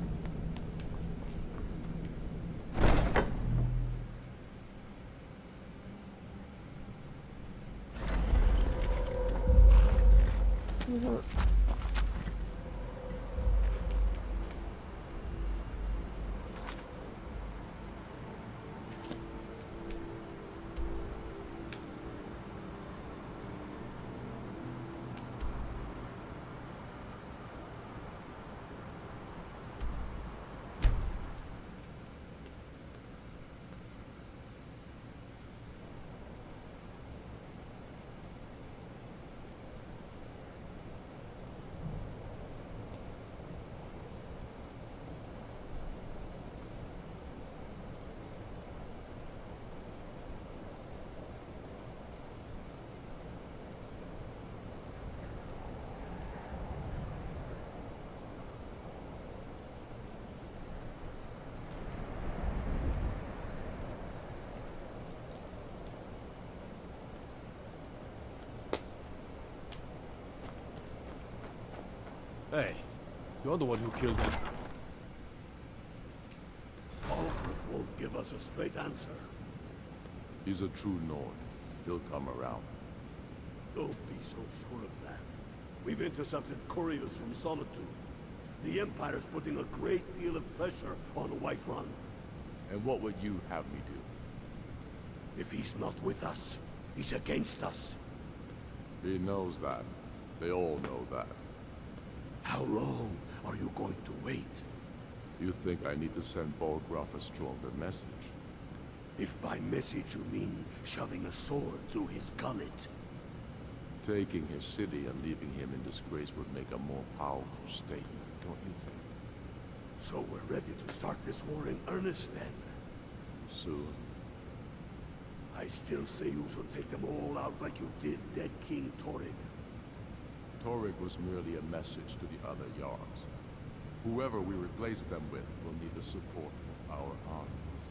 You're the one who killed him. Algrith won't give us a straight answer. He's a true Nord. He'll come around. Don't be so sure of that. We've intercepted couriers from Solitude. The Empire's putting a great deal of pressure on Whiterun. And what would you have me do? If he's not with us, he's against us. He knows that. They all know that. How long are you going to wait? You think I need to send Bolgraf a stronger message? If by message you mean shoving a sword through his gullet. Taking his city and leaving him in disgrace would make a more powerful statement, don't you think? So we're ready to start this war in earnest then? Soon. I still say you should take them all out like you did dead King Torrig. Torrig was merely a message to the other Jarls. Whoever we replace them with will need the support of our armies.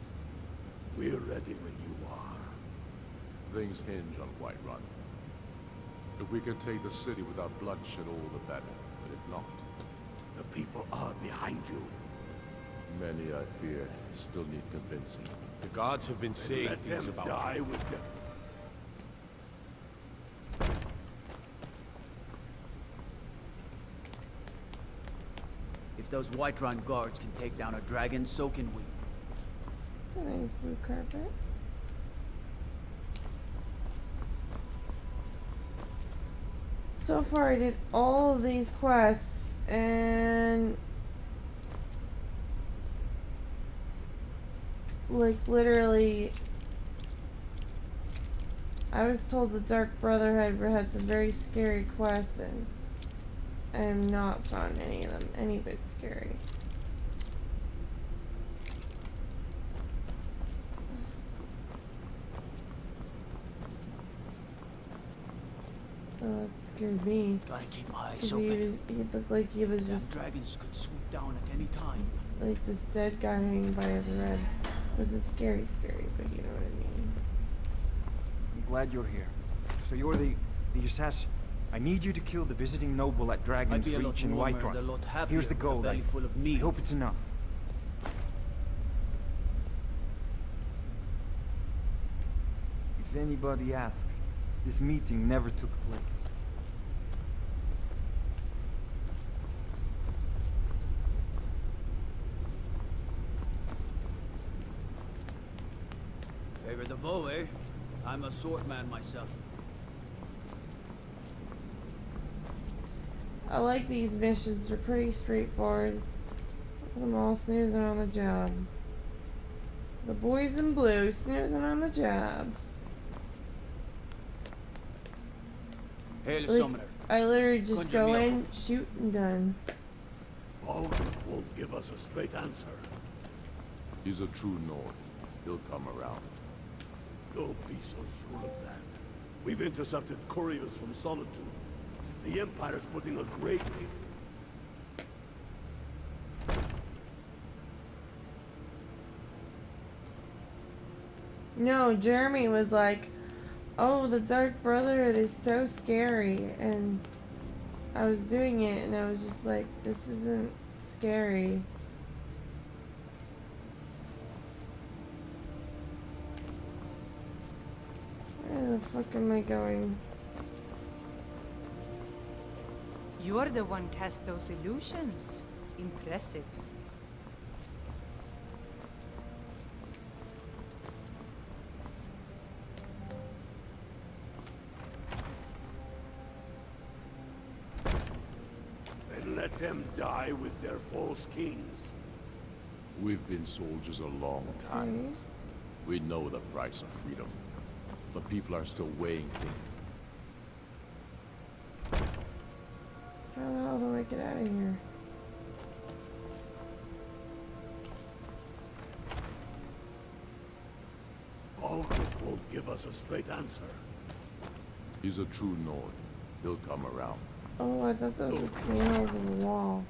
We're ready when you are. Things hinge on Whiterun. If we can take the city without bloodshed, all the better. But if not... The people are behind you. Many, I fear, still need convincing. The gods have been saying Let things them about die you. with them. If those Whiterun guards can take down a dragon, so can we. It's a nice blue carpet. So far I did all of these quests and like literally I was told the Dark Brotherhood had some very scary quests and I have not found any of them any bit scary. Oh, that scared me. Gotta keep my eyes 'Cause open. he looked like he was Them just dragons could swoop down at any time. like this dead guy hanging by a thread. Wasn't scary, but you know what I mean. I'm glad you're here. So you're the assassin. I need you to kill the visiting noble at I'd Dragon's be a lot Reach in warmer and a Whiterun. lot happier Here's the with a gold. belly full of meat. I hope it's enough. If anybody asks, this meeting never took place. Favor the bow, eh? I'm a sword man myself. I like these missions. They're pretty straightforward. Look at them all snoozing on the job. The boys in blue snoozing on the job. Hail, Like, Summoner. I literally just Conjure go me up. in, shoot, and done. Algrith won't give us a straight answer. He's a true Nord. He'll come around. Don't be so sure of that. We've intercepted couriers from Solitude. The Empire's putting a great deal... No, Jeremy was like, oh, the Dark Brotherhood is so scary, and I was doing it, and I was just like, this isn't scary. Where the fuck am I going? You're the one cast those illusions. Impressive. And let them die with their false kings. We've been soldiers a long time. We know the price of freedom. But people are still weighing things. How the hell do I get out of here? Algrith won't give us a straight answer. He's a true Nord. He'll come around. Oh, I thought those were panels on the wall.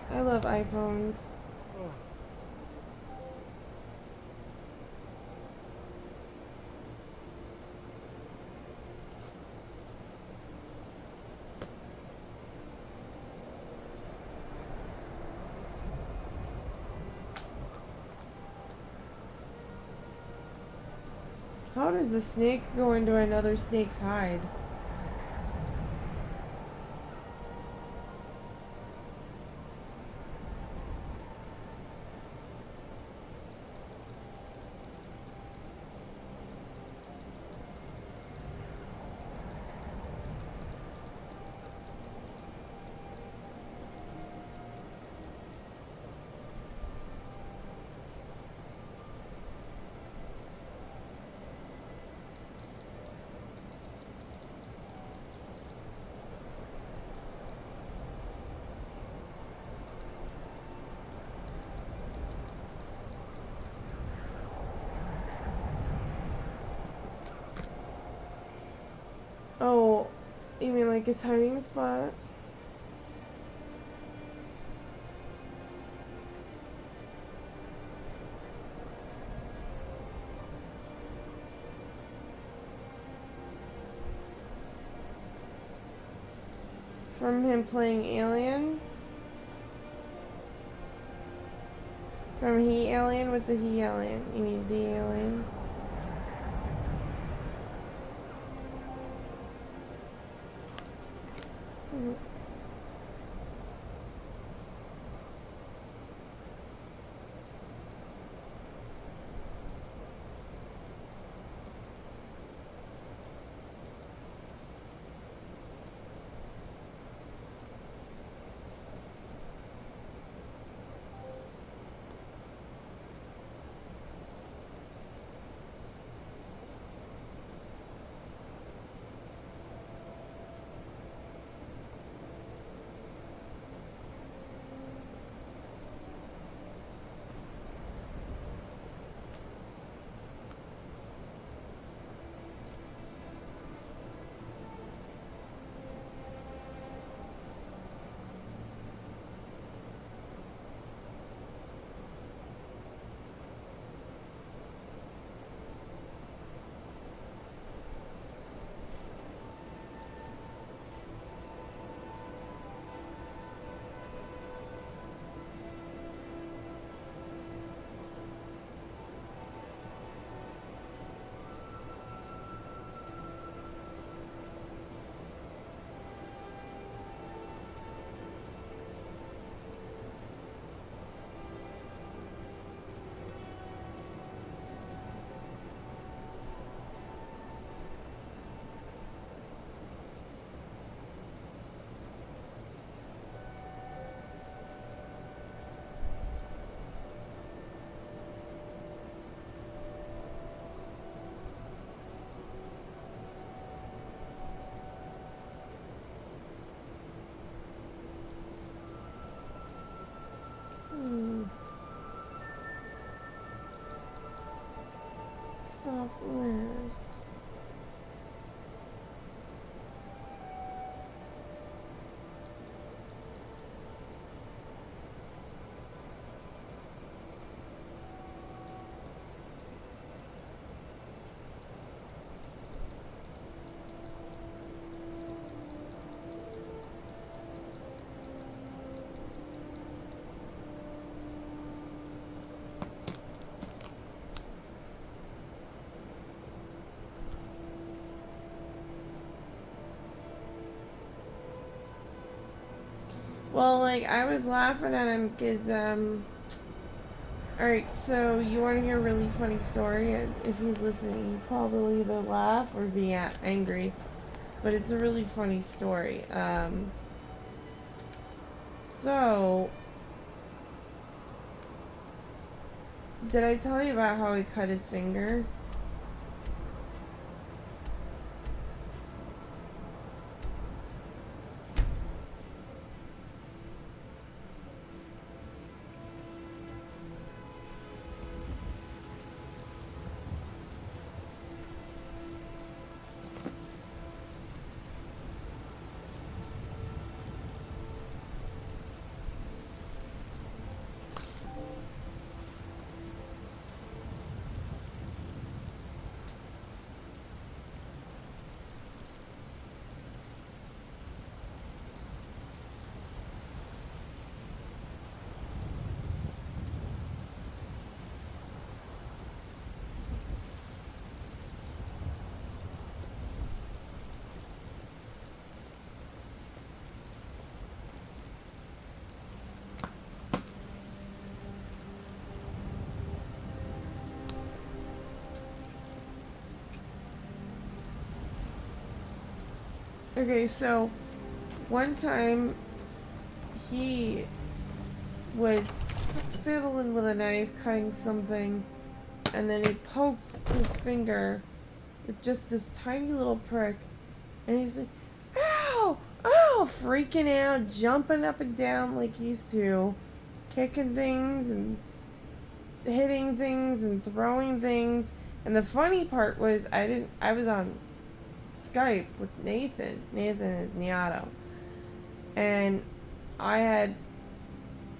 I love iPhones. How does a snake go into another snake's hide? Oh, you mean like its hiding spot? From him playing Alien? From He Alien? What's a He Alien? You mean the Alien? Soft layers. Well, like, I was laughing at him because, Alright, so you want to hear a really funny story? If he's listening, he'd probably either laugh or be angry. But it's a really funny story. So, did I tell you about how he cut his finger? Okay, so one time he was fiddling with a knife, cutting something, and then he poked his finger with just this tiny little prick, and he's like, ow, ow, freaking out, jumping up and down like he used to, kicking things and hitting things and throwing things. And the funny part was I was on Skype with Nathan. Nathan is Niato. And I had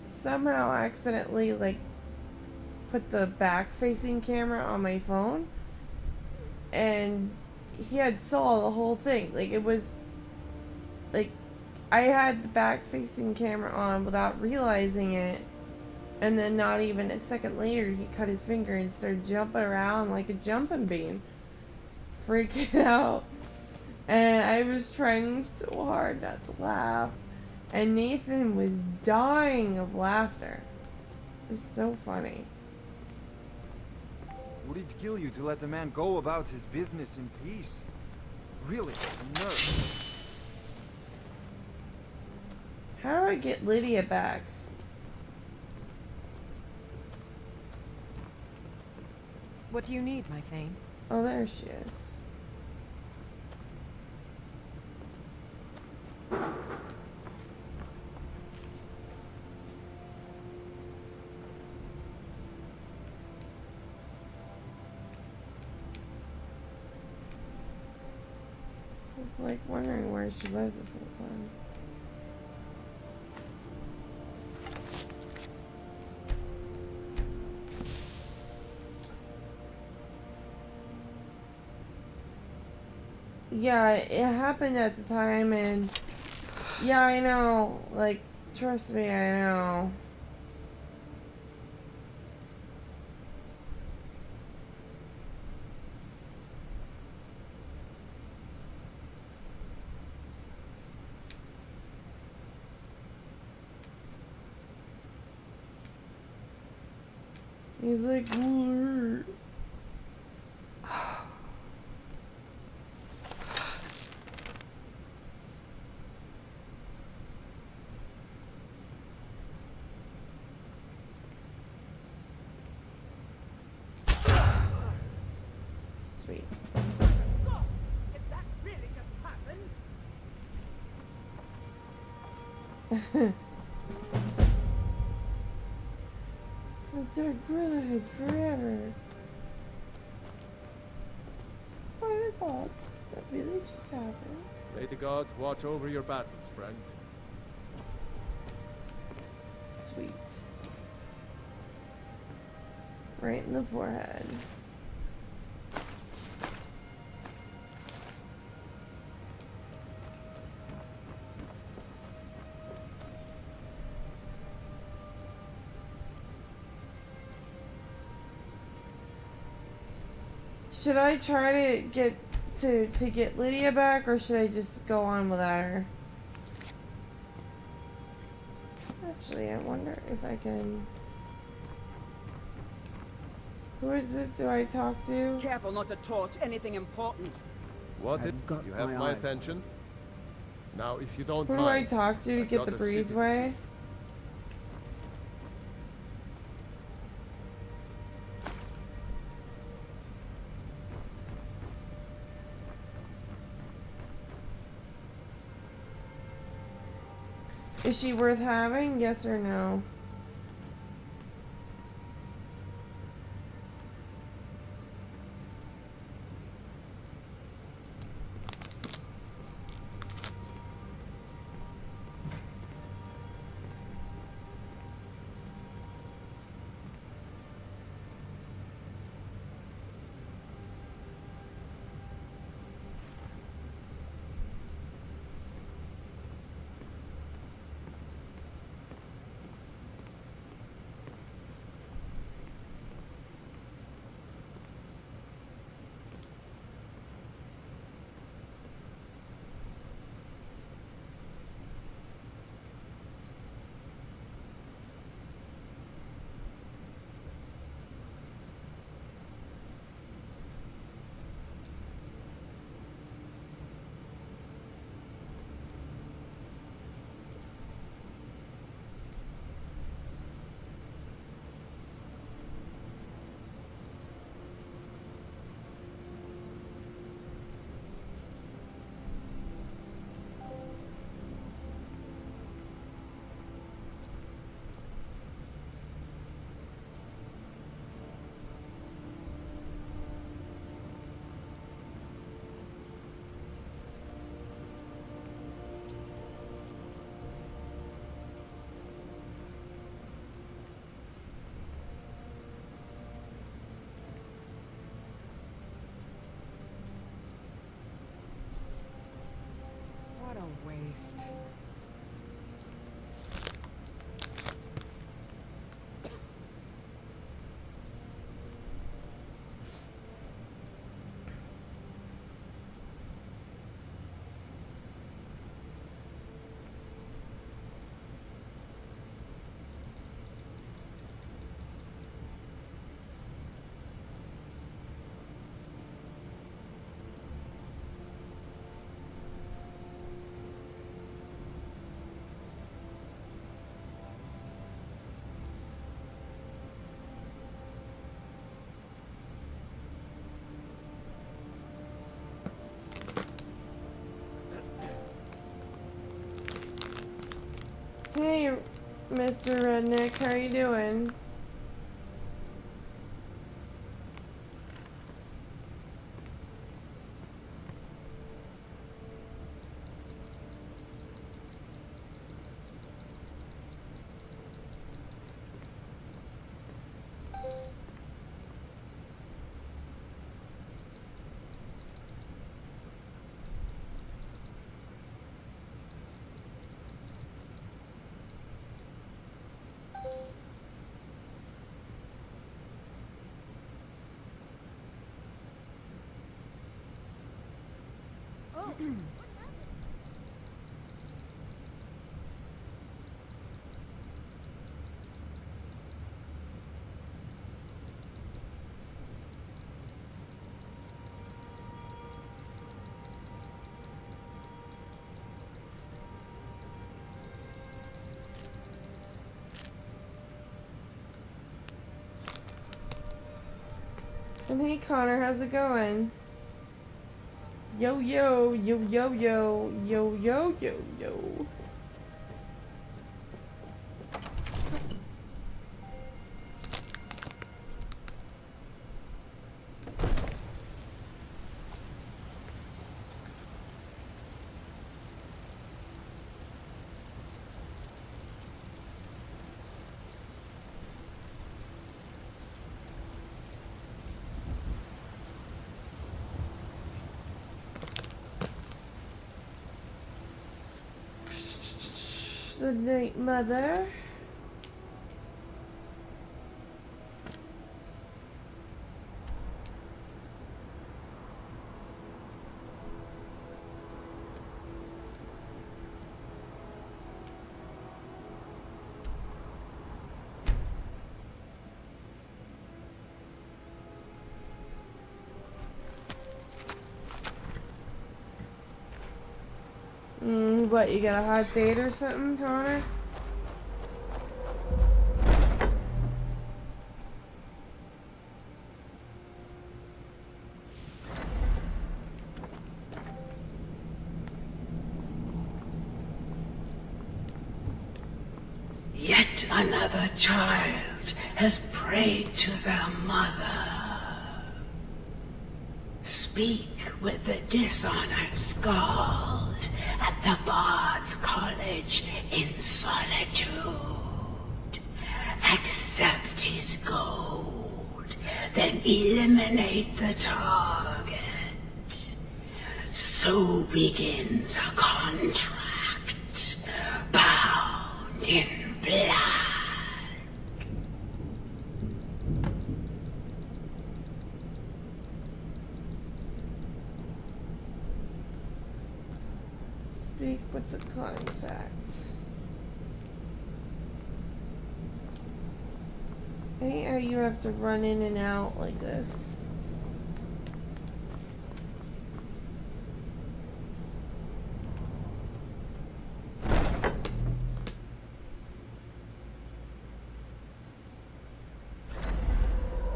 somehow accidentally like put the back facing camera on my phone, and he had saw the whole thing. Like, it was like I had the back facing camera on without realizing it, and then not even a second later he cut his finger and started jumping around like a jumping bean, freaking out. And I was trying so hard not to laugh, and Nathan was dying of laughter. It was so funny. Would it kill you to let the man go about his business in peace? Really, the nerve. How do I get Lydia back? What do you need, my Thane? Oh, there she is. I was like wondering where she was this whole time. Yeah, it happened at the time, and yeah, I know, like, trust me, I know. He's like, "Word." Sweet. God, did that really just happen? The Dark Brotherhood forever. By the gods, that really just happened. May the gods watch over your battles, friend. Sweet. Right in the forehead. Should I try to get Lydia back, or should I just go on without her? Actually, I wonder if I can. Who is it do I talk to? Careful not to torch anything important. What? I've got You have my my eyes on attention? Now, if you don't Who do I mind, talk to I've get got the a city to breezeway? Is she worth having? Yes or no? What a waste. Hey, Mr. Redneck, how you doing? And hey Connor, how's it going? Yo yo, yo yo yo, yo yo yo yo. Good night, mother. What, you got a hot date or something, Connor? Yet another child has prayed to their mother. Speak with the dishonored Skald at the Bard's College in Solitude. Accept his gold, then eliminate the target. So begins a contract, bound in blood. Speak with the contact. I hate how you have to run in and out like this.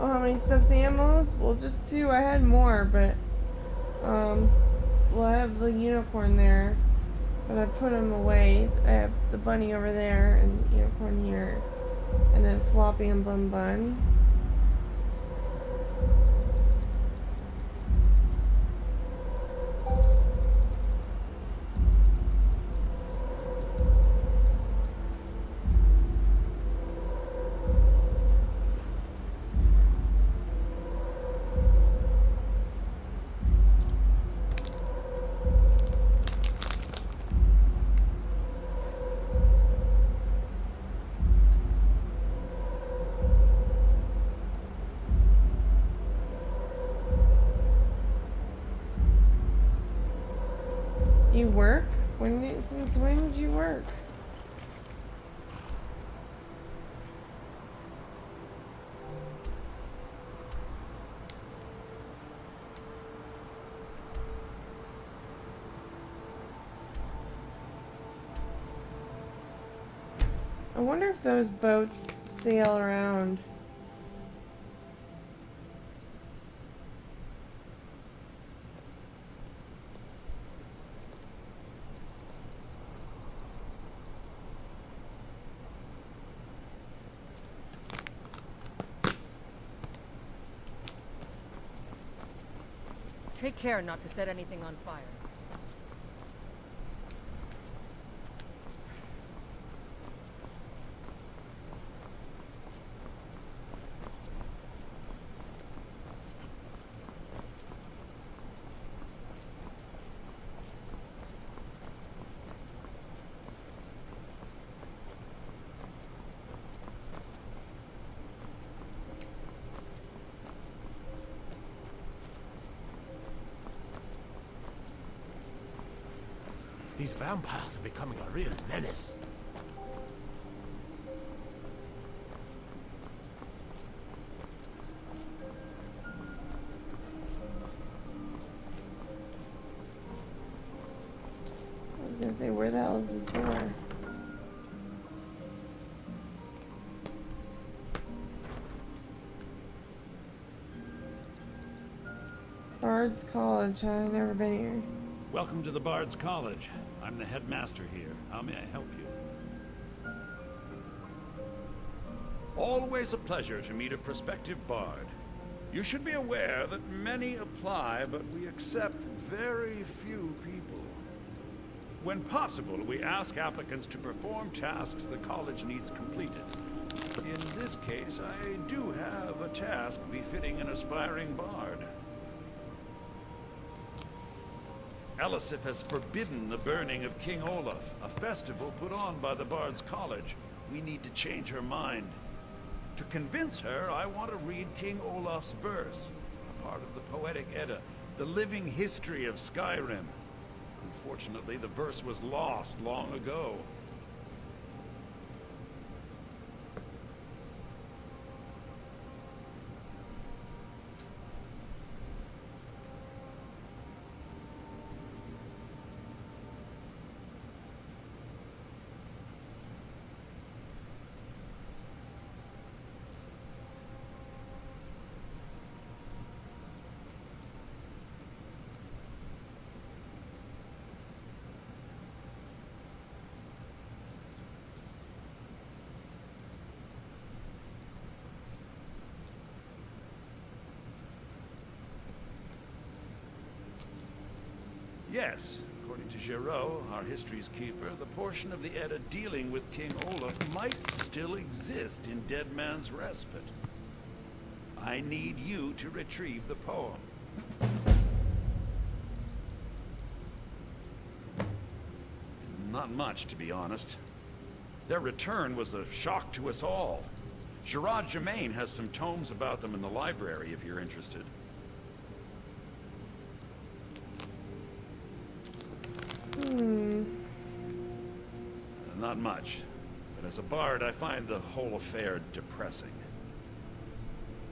Oh, how many stuffed animals? Well, just 2. I had more, but well, I have the unicorn there, but I put him away. I have the bunny over there and the unicorn here, and then Floppy and Bun Bun. You work? Since when did you work? I wonder if those boats sail around. Take care not to set anything on fire. These vampires are becoming a real menace. I was gonna say, where the hell is this door? Bard's College. I've never been here. Welcome to the Bard's College. I'm the headmaster here. How may I help you? Always a pleasure to meet a prospective bard. You should be aware that many apply, but we accept very few people. When possible, we ask applicants to perform tasks the college needs completed. In this case, I do have a task befitting an aspiring bard. Elisif has forbidden the burning of King Olaf, a festival put on by the Bard's College. We need to change her mind. To convince her, I want to read King Olaf's verse, a part of the Poetic Edda, the living history of Skyrim. Unfortunately, the verse was lost long ago. Yes, according to Giraud, our history's keeper, the portion of the Edda dealing with King Olaf might still exist in Dead Man's Respite. I need you to retrieve the poem. Not much, to be honest. Their return was a shock to us all. Gerard Germain has some tomes about them in the library, if you're interested. Not much. But as a bard, I find the whole affair depressing.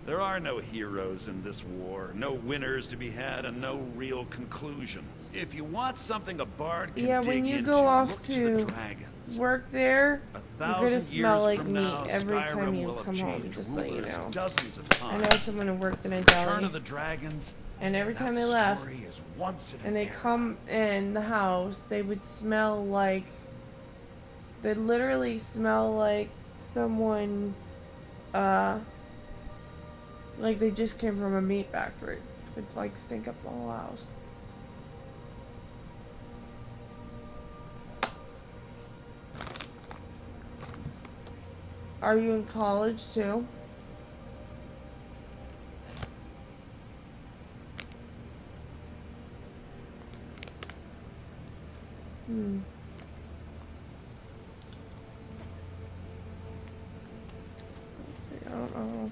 There are no heroes in this war, no winners to be had, and no real conclusion. If you want something a bard can Yeah, dig when you into, go off look to the dragons. work there, you're gonna smell like meat now, every Skyrim time you will have come home, changed just so you rulers know. dozens of I times. know someone who worked in a Return deli, of the Dragons, and every time that they left, story is once in and an they era. come in the house, they would smell like, they literally smell like someone, like they just came from a meat factory. It'd like stink up the whole house. Are you in college too? I don't know.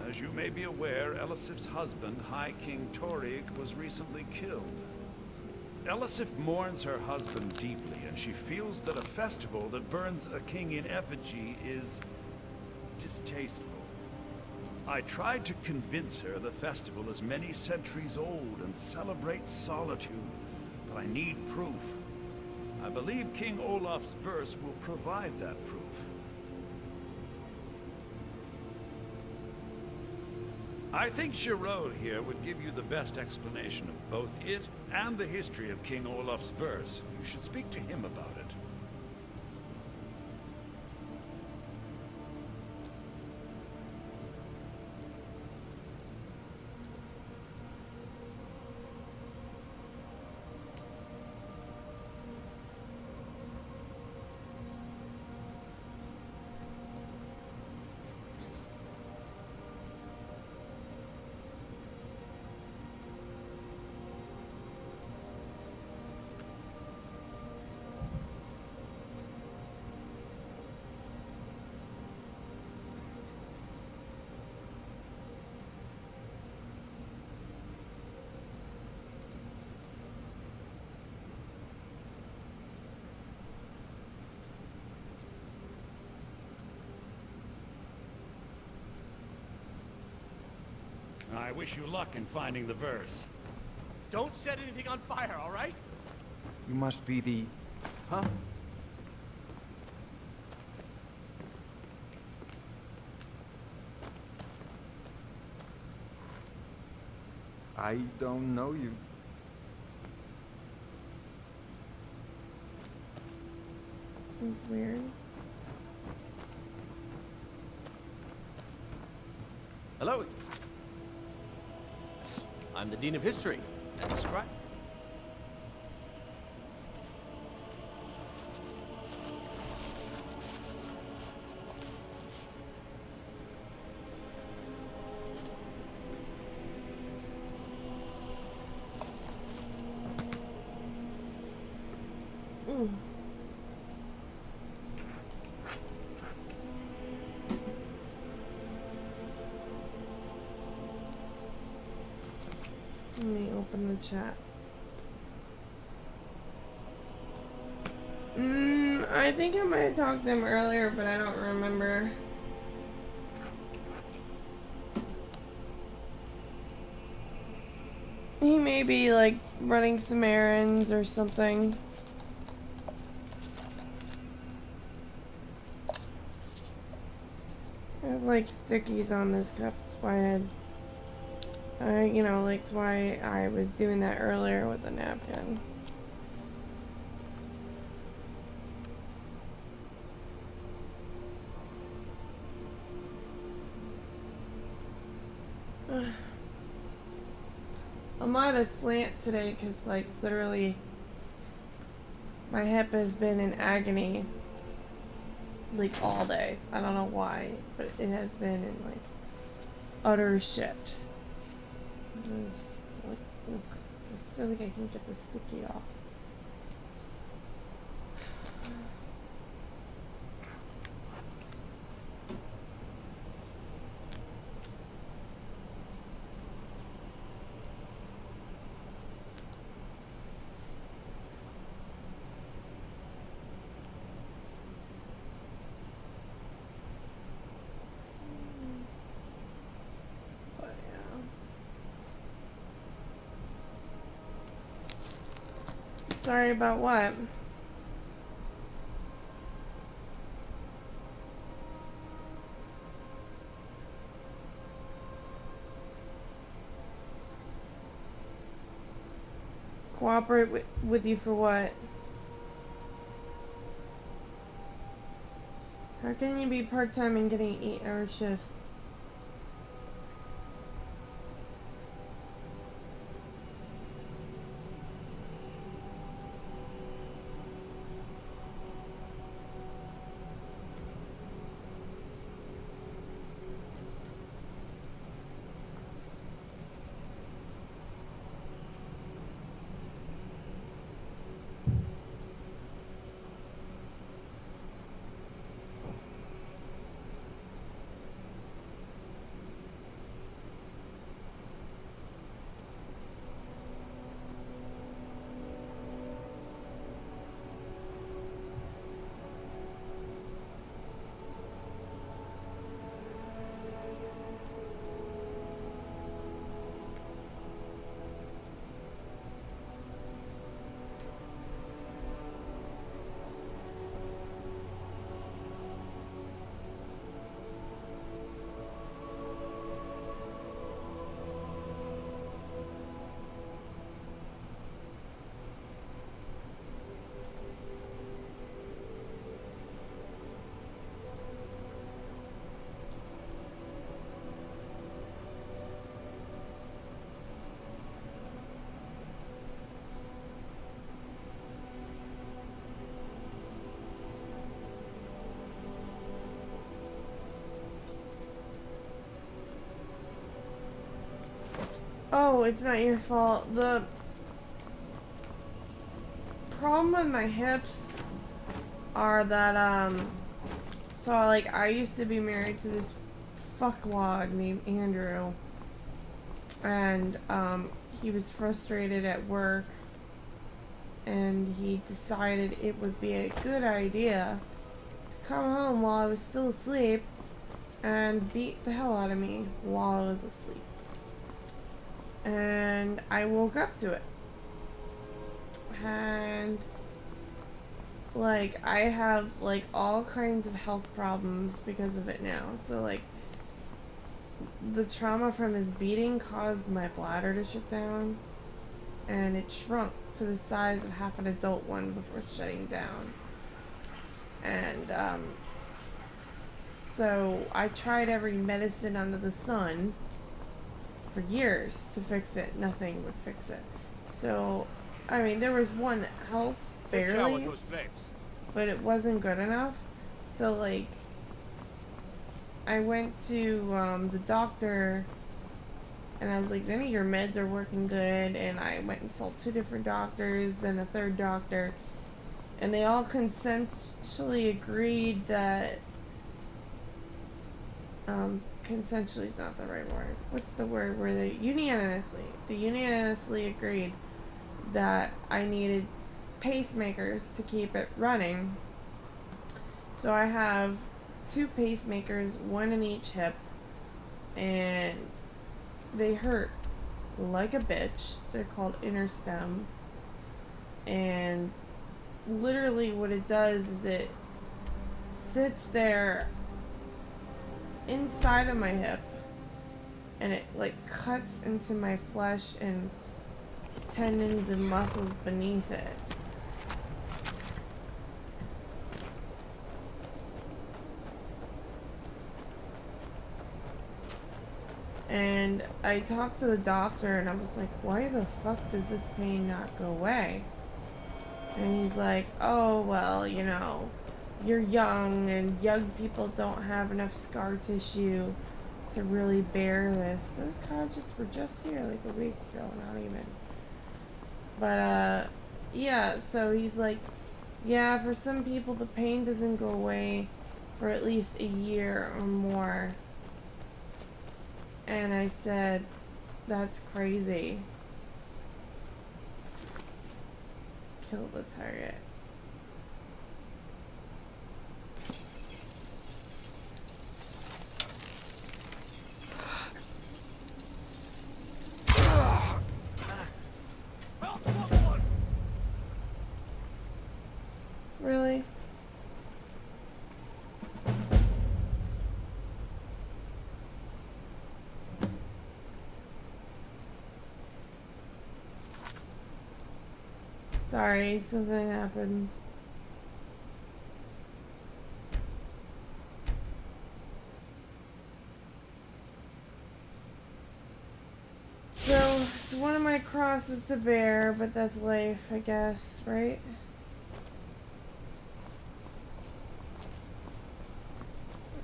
As you may be aware, Elisif's husband, High King Torig, was recently killed. Elisif mourns her husband deeply, and she feels that a festival that burns a king in effigy is distasteful. I tried to convince her the festival is many centuries old and celebrates solitude, but I need proof. I believe King Olaf's verse will provide that proof. I think Giraud here would give you the best explanation of both it and the history of King Olaf's verse. You should speak to him about it. I wish you luck in finding the verse. Don't set anything on fire, all right? You must be the... Huh? I don't know you. That's weird. Hello. I'm the Dean of History and Scribe. Let me open the chat. I think I might have talked to him earlier, but I don't remember. He may be like running some errands or something. I have like stickies on this cup, that's why I had You know, like, that's why I was doing that earlier with the napkin. I'm at a slant today because, like, literally my hip has been in agony, like, all day. I don't know why, but it has been in, like, utter shit. I feel like I can get the sticky off. But yeah. Sorry about what? Cooperate with you for what? How can you be part-time and getting 8-hour shifts? Oh, it's not your fault. The problem with my hips are that, so, like, I used to be married to this fuckwad named Andrew. And, he was frustrated at work. And he decided it would be a good idea to come home while I was still asleep and beat the hell out of me while I was asleep. And I woke up to it. And, like, I have, like, all kinds of health problems because of it now. So, like, the trauma from his beating caused my bladder to shut down. And it shrunk to the size of half an adult one before shutting down. And, so I tried every medicine under the sun for years to fix it. Nothing would fix it. So, I mean, there was one that helped barely, but it wasn't good enough. So, like, I went to the doctor and I was like, none of your meds are working good. And I went and saw 2 different doctors and a 3rd doctor, and they all consensually agreed that consensually is not the right word. What's the word where they unanimously agreed that I needed pacemakers to keep it running. So I have 2 pacemakers, 1 in each hip, and they hurt like a bitch. They're called interstem. And literally what it does is it sits there inside of my hip and it like cuts into my flesh and tendons and muscles beneath it. And I talked to the doctor and I was like, why the fuck does this pain not go away? And he's like, oh, well, you know, you're young and young people don't have enough scar tissue to really bear this. Those cartridges were just here like a week ago, not even. But, yeah, so he's like, yeah, for some people the pain doesn't go away for at least a year or more. And I said, that's crazy. Kill the target. Really? Sorry, something happened. So, it's one of my crosses to bear, but that's life, I guess, right?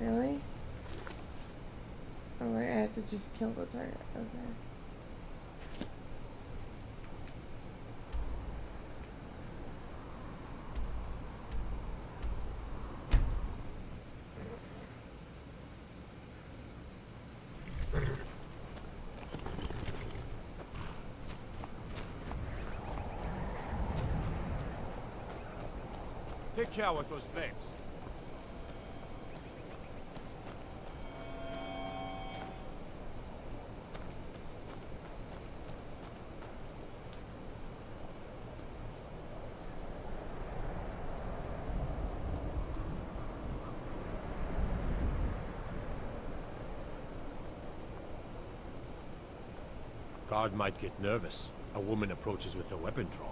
Really? Oh, wait, I have to just kill the target. Okay. Take care with those flames. Guard might get nervous. A woman approaches with a weapon drawn.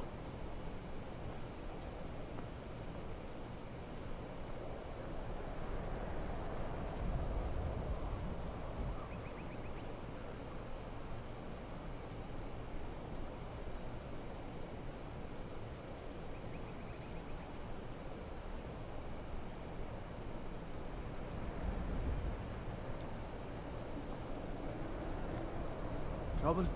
Trouble?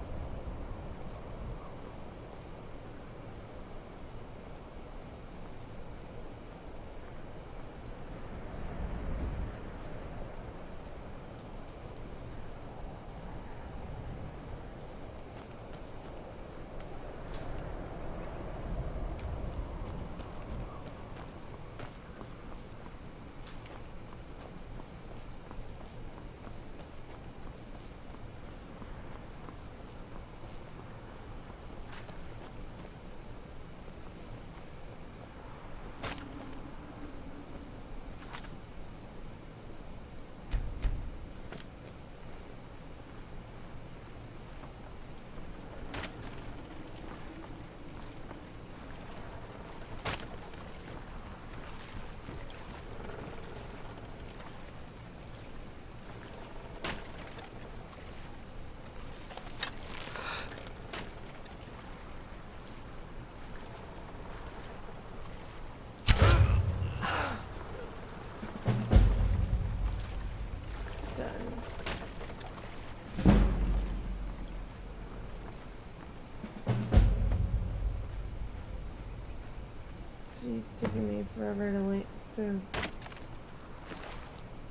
It's taking me forever to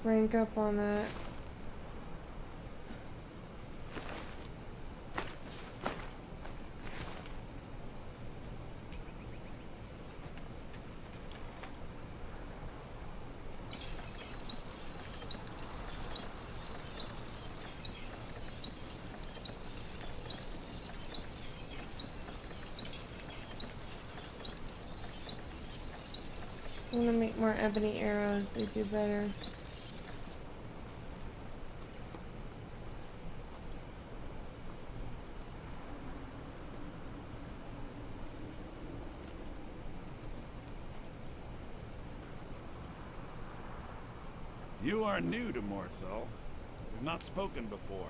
rank up on that. I want to make more ebony arrows, they do better. You are new to Morthal. We've not spoken before.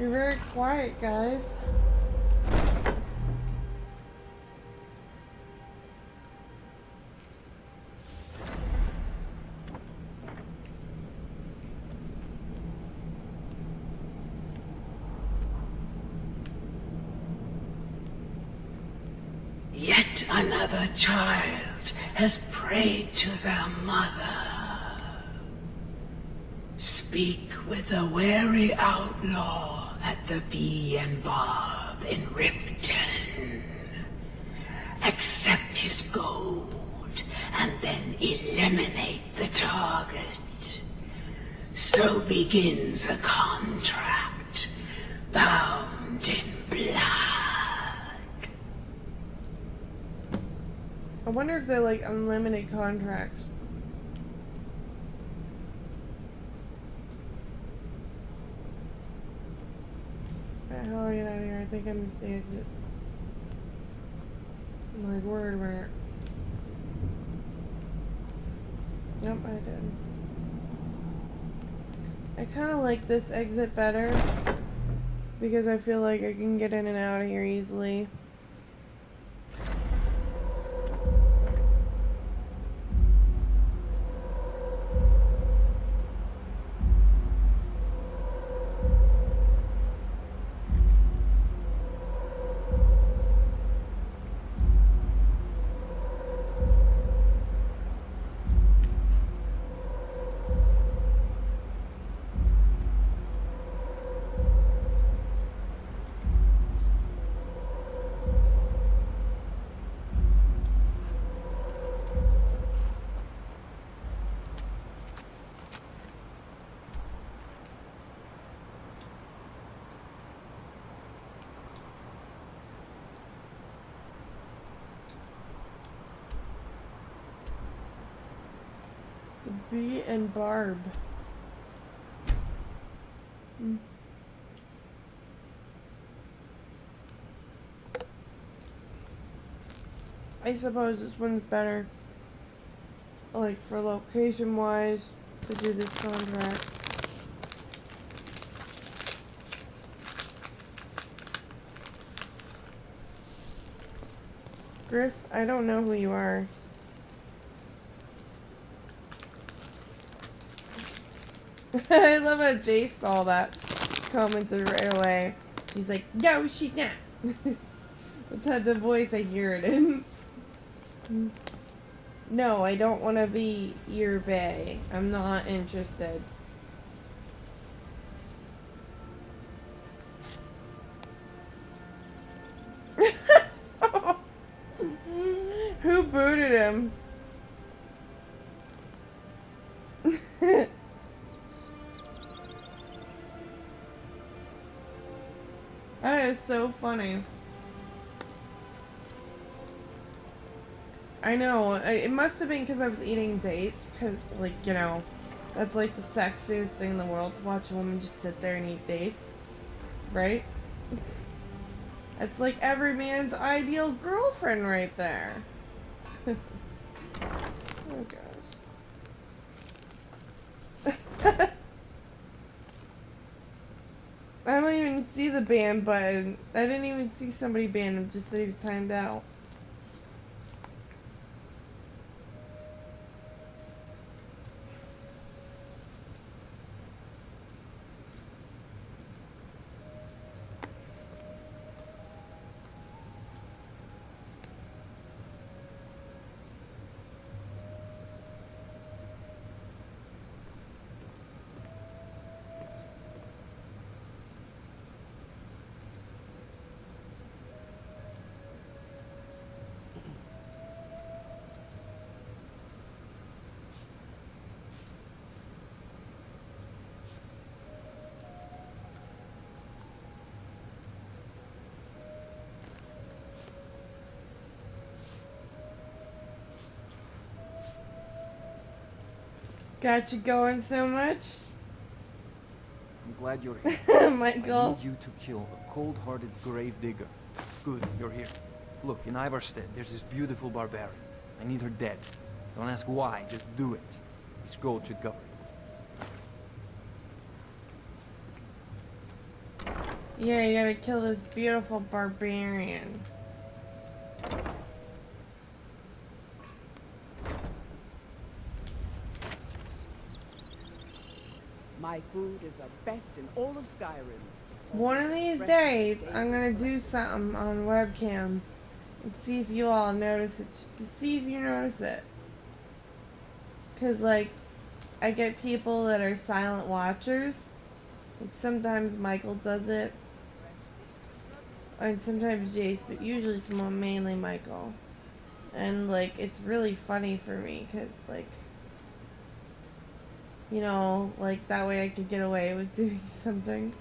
You're very quiet, guys. Yet another child has prayed to their mother. Speak with the wary outlaw at the Bee and Bob in Ripton. Accept his gold and then eliminate the target. So begins a contract bound in blood. I wonder if they're like unlimited contracts. Alright, how do I get out of here? I think I missed the exit. I'm like, where? Yep, I did. I kind of like this exit better because I feel like I can get in and out of here easily. Bee and Barb. I suppose this one's better, like, for location wise, to do this contract. Griff, I don't know who you are. I love how Jace saw that, commented right away. He's like, no, she not. That's how the voice I hear it in. No, I don't want to be your bae. I'm not interested. Who booted him? That is so funny. I know. It must have been because I was eating dates. Because, like, you know, that's like the sexiest thing in the world to watch a woman just sit there and eat dates. Right? That's like every man's ideal girlfriend right there. Oh, gosh. I don't even see the ban button. I didn't even see somebody ban him, just said he was timed out. Got you going so much? I'm glad you're here. Michael. I need you to kill a cold-hearted grave digger. Good, you're here. Look, in Ivarstead, there's this beautiful barbarian. I need her dead. Don't ask why, just do it. This gold should cover it. Yeah, you gotta kill this beautiful barbarian. My food is the best in all of Skyrim. One of these days, I'm gonna do something on webcam and see if you all notice it, just to see if you notice it. Cause like, I get people that are silent watchers. Like sometimes Michael does it, and sometimes Jace, but usually it's more mainly Michael. And like, it's really funny for me, cause like, you know, like that way I could get away with doing something.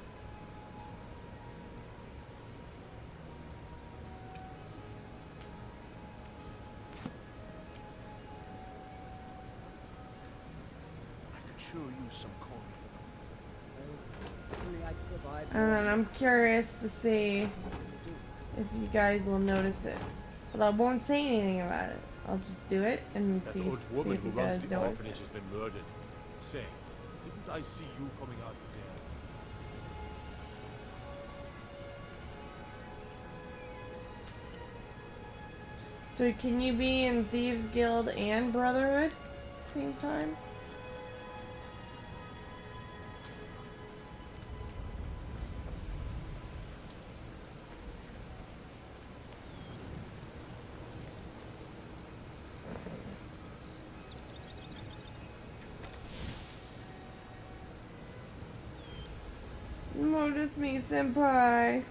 Sure use some coin. And then I'm curious to see if you guys will notice it. But I won't say anything about it. I'll just do it and That see old if woman you who guys runs the notice orphanage it. has been murdered. Say, didn't I see you coming out of there? So can you be in Thieves Guild and Brotherhood at the same time? Notice me, senpai.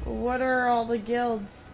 What are all the guilds?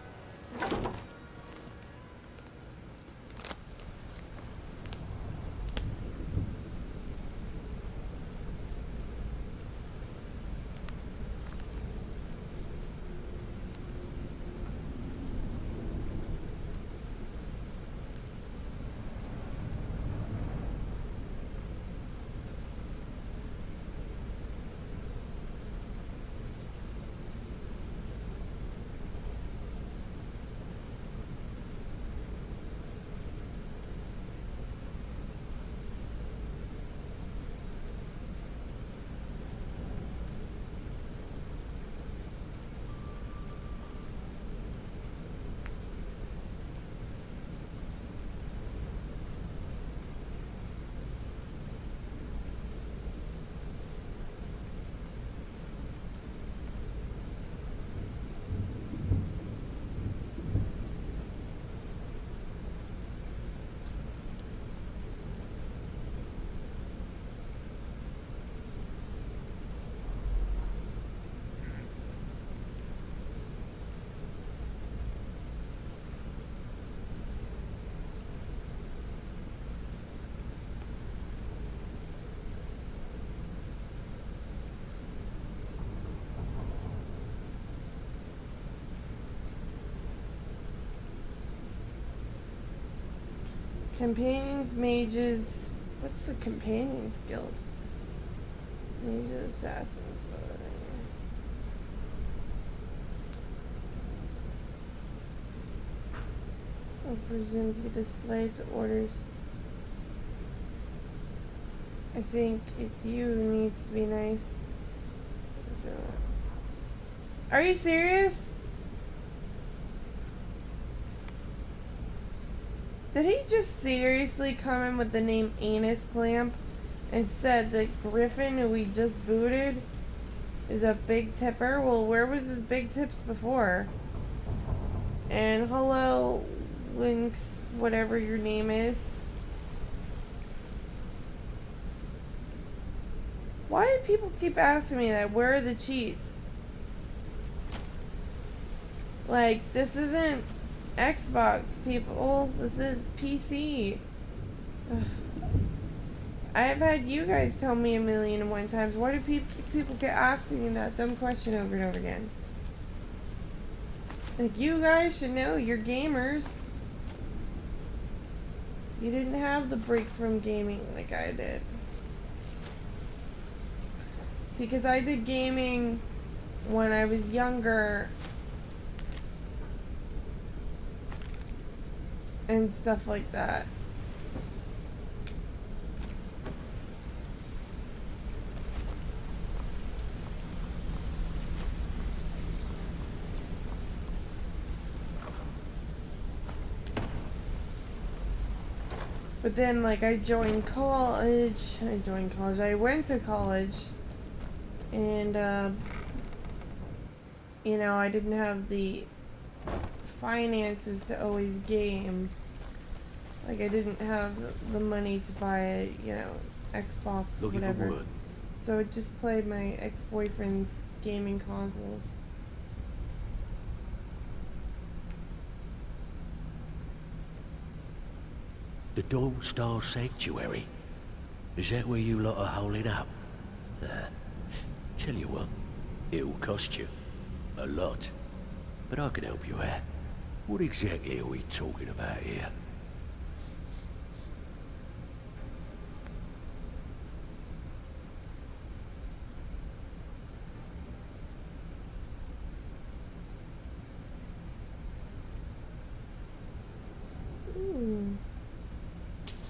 Companions, mages. What's the companions guild? Mages, assassins. I presume to get the slaves orders. I think it's you who needs to be nice. Are you serious? Did he just seriously come in with the name Anus Clamp and said that Griffin, who we just booted, is a big tipper? Well, where was his big tips before? And hello, Lynx, whatever your name is. Why do people keep asking me that? Where are the cheats? Like, this isn't Xbox, people. This is PC. Ugh. I've had you guys tell me 1,000,001 times. Why do people keep asking me that dumb question over and over again? Like, you guys should know, you're gamers. You didn't have the break from gaming like I did. See, because I did gaming when I was younger and stuff like that. But then, like, I went to college, and, you know, I didn't have the finances to always game. Like, I didn't have the money to buy a, you know, Xbox, Looking for whatever. work? So I just played my ex-boyfriend's gaming consoles. The Dawn Star Sanctuary? Is that where you lot are holding up? Tell you what, it'll cost you. A lot. But I can help you out. What exactly are we talking about here?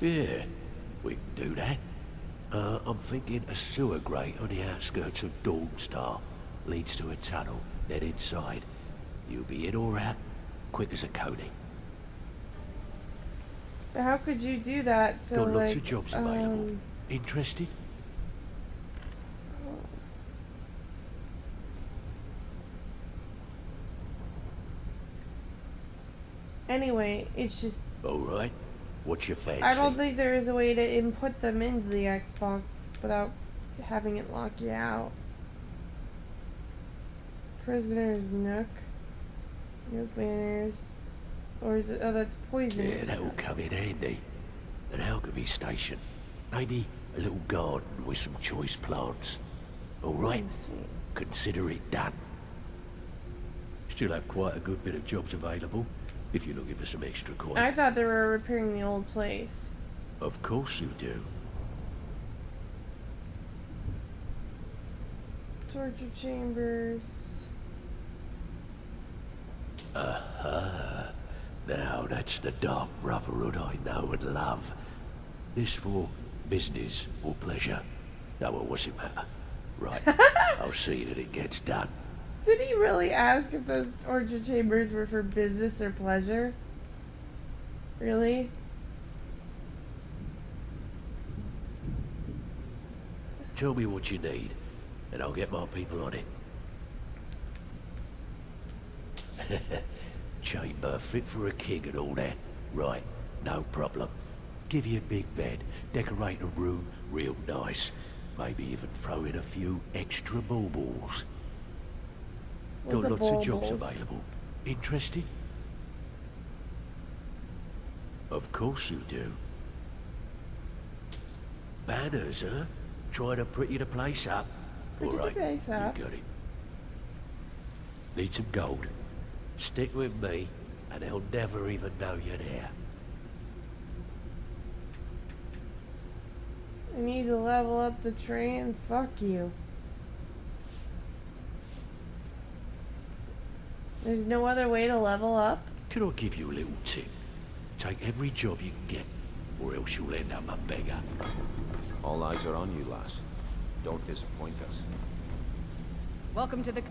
Yeah, we can do that. I'm thinking a sewer grate on the outskirts of Dawnstar leads to a tunnel, then inside. You'll be in or out, quick as a coney. But how could you do that to, Got lots like, of jobs available. Interested? Anyway, it's just... Alright. What's your fancy? I don't think there is a way to input them into the Xbox without having it lock you out. Prisoner's Nook. No banners. Or is it... Oh, that's poison. Yeah, that'll come in handy. An alchemy station. Maybe a little garden with some choice plants. Alright? Consider it done. Still have quite a good bit of jobs available, if you're looking for some extra coin. I thought they were repairing the old place. Of course you do. Torture chambers. Aha. Now that's the dark brotherhood I know and love. This for business or pleasure? No, well, what's it matter? Right, I'll see that it gets done. Did he really ask if those torture chambers were for business or pleasure? Really? Tell me what you need, and I'll get my people on it. Chamber fit for a king and all that. Right, no problem. Give you a big bed, decorate a room real nice. Maybe even throw in a few extra baubles. Got What's a lots of jobs baubles? available. Interested? Of course you do. Banners, huh? Trying to pretty the place up. Pretty the Alright, place up. you got it. Need some gold. Stick with me, and they'll never even know you're there. I need to level up the train. Fuck you. There's no other way to level up? Can I give you a little tip? Take every job you can get, or else you'll end up a beggar. All eyes are on you, lass. Don't disappoint us. Welcome to the...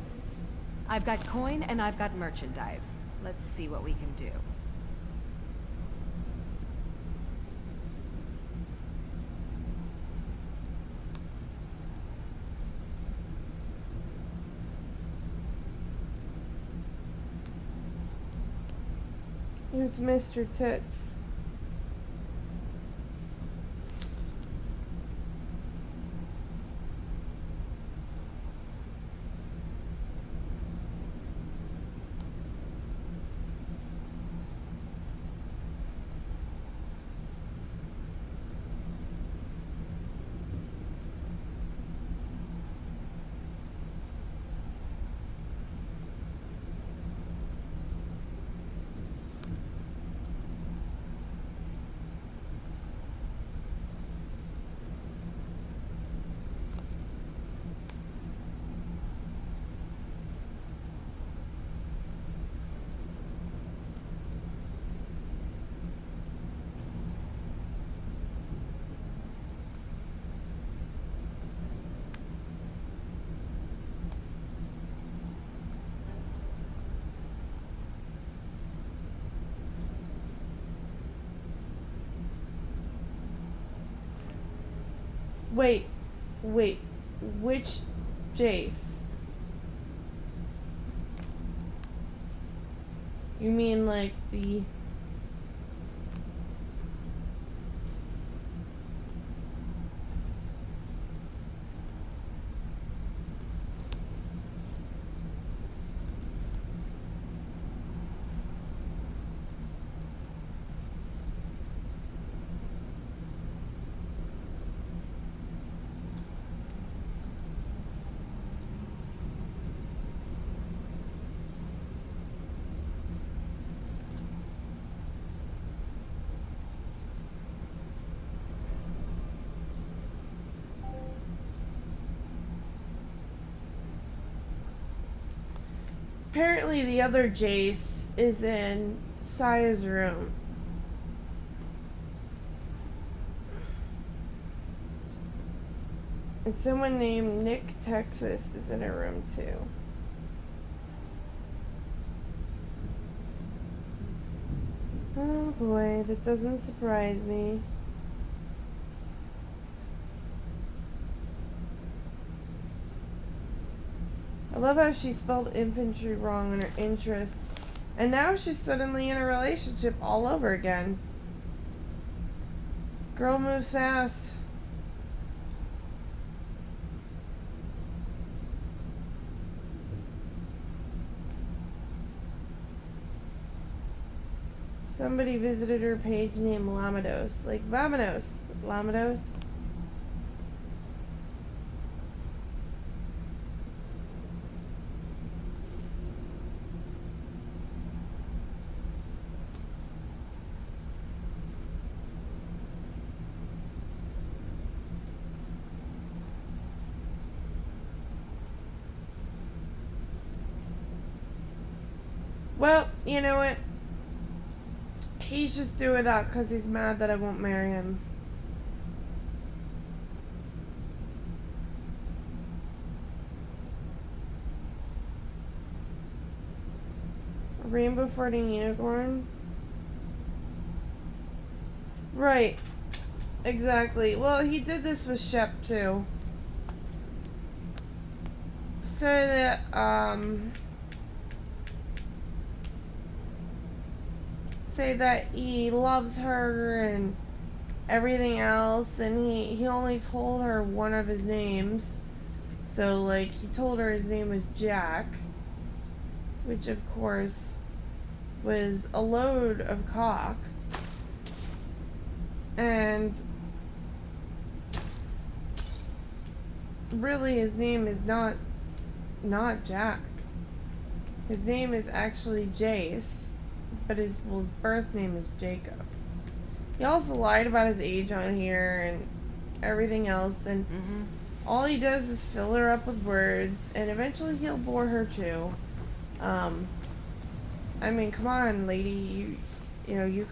I've got coin and I've got merchandise. Let's see what we can do. It's Mr. Tits. Wait. Wait. Which Jace? You mean like the... Apparently the other Jace is in Saya's room. And someone named Nick Texas is in her room too. Oh boy, that doesn't surprise me. I love how she spelled infantry wrong in her interest. And now she's suddenly in a relationship all over again. Girl moves fast. Somebody visited her page named Lamados. Like Vamonos. Lamados. Well, you know what? He's just doing that because he's mad that I won't marry him. A rainbow farting unicorn? Right. Exactly. Well, he did this with Shep too. Said say that he loves her and everything else, and he only told her one of his names. So like he told her his name was Jack, which of course was a load of cock. And really his name is not Jack. His name is actually Jace, but his birth name is Jacob. He also lied about his age on here and everything else, and all he does is fill her up with words, and eventually he'll bore her too. I mean, come on, lady, you know, you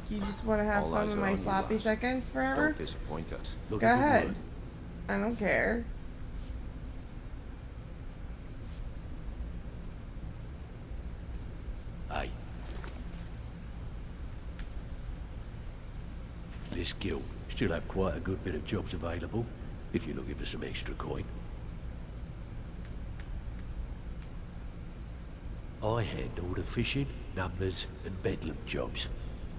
just want to have All fun eyes with are my on you, sloppy lass. seconds forever? Don't disappoint us. Go Looking for ahead. blood? I don't care. Hey. This guild still have quite a good bit of jobs available, if you're looking for some extra coin. I handle the fishing, numbers, and bedlam jobs.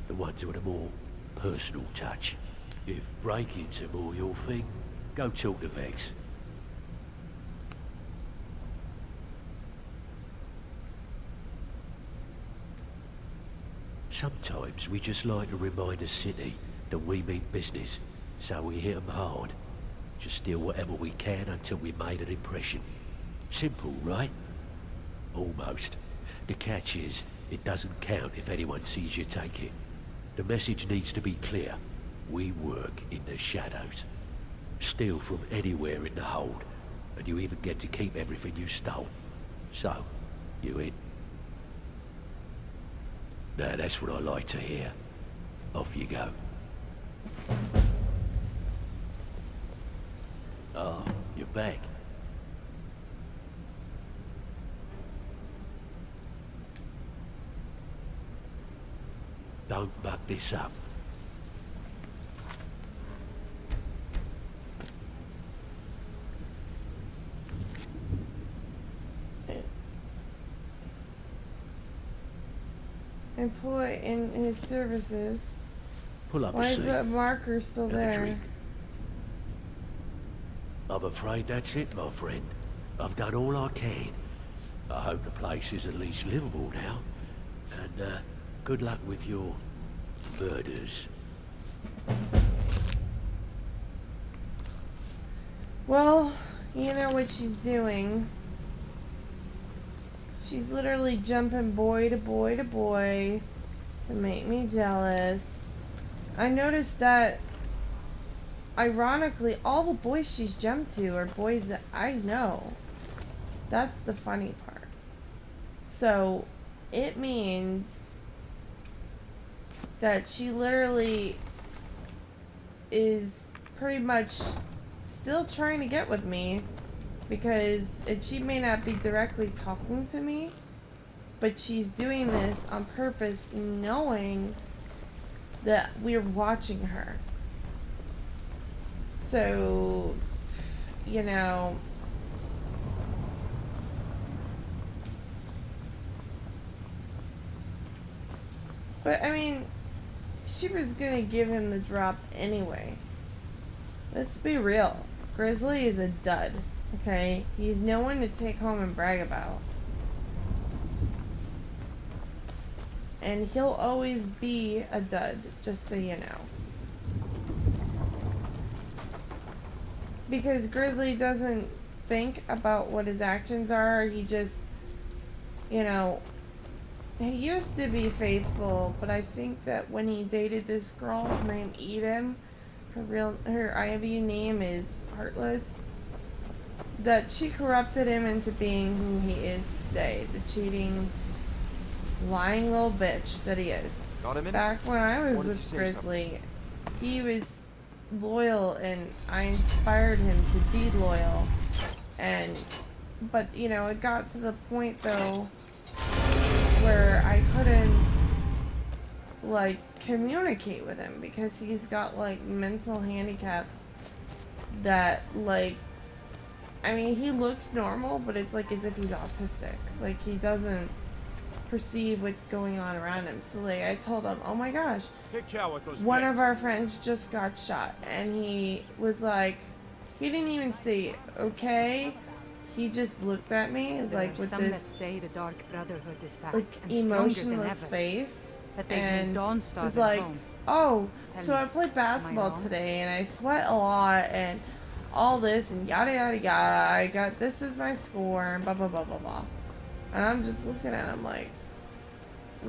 The ones with a more personal touch. If breaking's are more your thing, go talk to Vex. Sometimes we just like to remind the city that we mean business, so we hit 'em hard. Just steal whatever we can until we made an impression. Simple, right? Almost. The catch is, it doesn't count if anyone sees you take it. The message needs to be clear. We work in the shadows. Steal from anywhere in the hold, and you even get to keep everything you stole. So, you in? Now that's what I like to hear. Off you go. Oh, you're back. Don't muck this up. employ in his services. Pull up Why a is seat. that marker still Have a there? drink. I'm afraid that's it, my friend. I've done all I can. I hope the place is at least livable now. And, good luck with your murders. Well, you know what she's doing. She's literally jumping boy to boy to boy to make me jealous. I noticed that, ironically, all the boys she's jumped to are boys that I know. That's the funny part. So, it means that she literally is pretty much still trying to get with me, because she may not be directly talking to me, but she's doing this on purpose, knowing that we're watching her. So, you know, but I mean, she was gonna give him the drop anyway. Let's be real. Grizzly is a dud, okay? He's no one to take home and brag about. And he'll always be a dud, just so you know. Because Grizzly doesn't think about what his actions are, he just, you know, he used to be faithful, but I think that when he dated this girl named Eden, her IV name is Heartless, that she corrupted him into being who he is today, the cheating, lying little bitch that he is. Got him in? Back when I was Or did you with say Grizzly, he was loyal and I inspired him to be loyal. But you know, it got to the point though where I couldn't like communicate with him because he's got like mental handicaps that like, I mean, he looks normal, but it's like as if he's autistic. Like he doesn't perceive what's going on around him. So like I told him, oh my gosh, Take care with those one legs. of our friends just got shot, and he was like, he didn't even say okay, he just looked at me There like are with some that this say the Dark Brotherhood is back like and stronger than emotionless ever. face, That they've made and Dawnstar was their like, home. oh, Tell so me, I played basketball wrong? today and I sweat a lot and all this and yada yada yada, I got this is my score and blah blah blah blah blah. And I'm just looking at him like,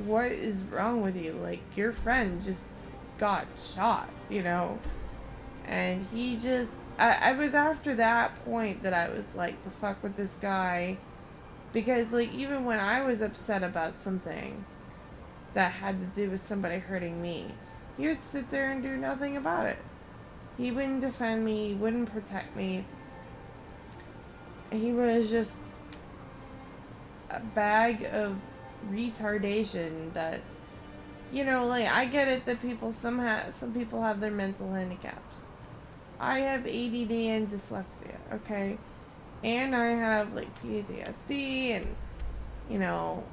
what is wrong with you? Like, your friend just got shot, you know? And he just, I was after that point that I was like, the fuck with this guy. Because, like, even when I was upset about something that had to do with somebody hurting me, he would sit there and do nothing about it. He wouldn't defend me, he wouldn't protect me. He was just a bag of retardation that, you know, like, I get it that some people have their mental handicaps. I have ADD and dyslexia, okay? And I have, like, PTSD and, you know,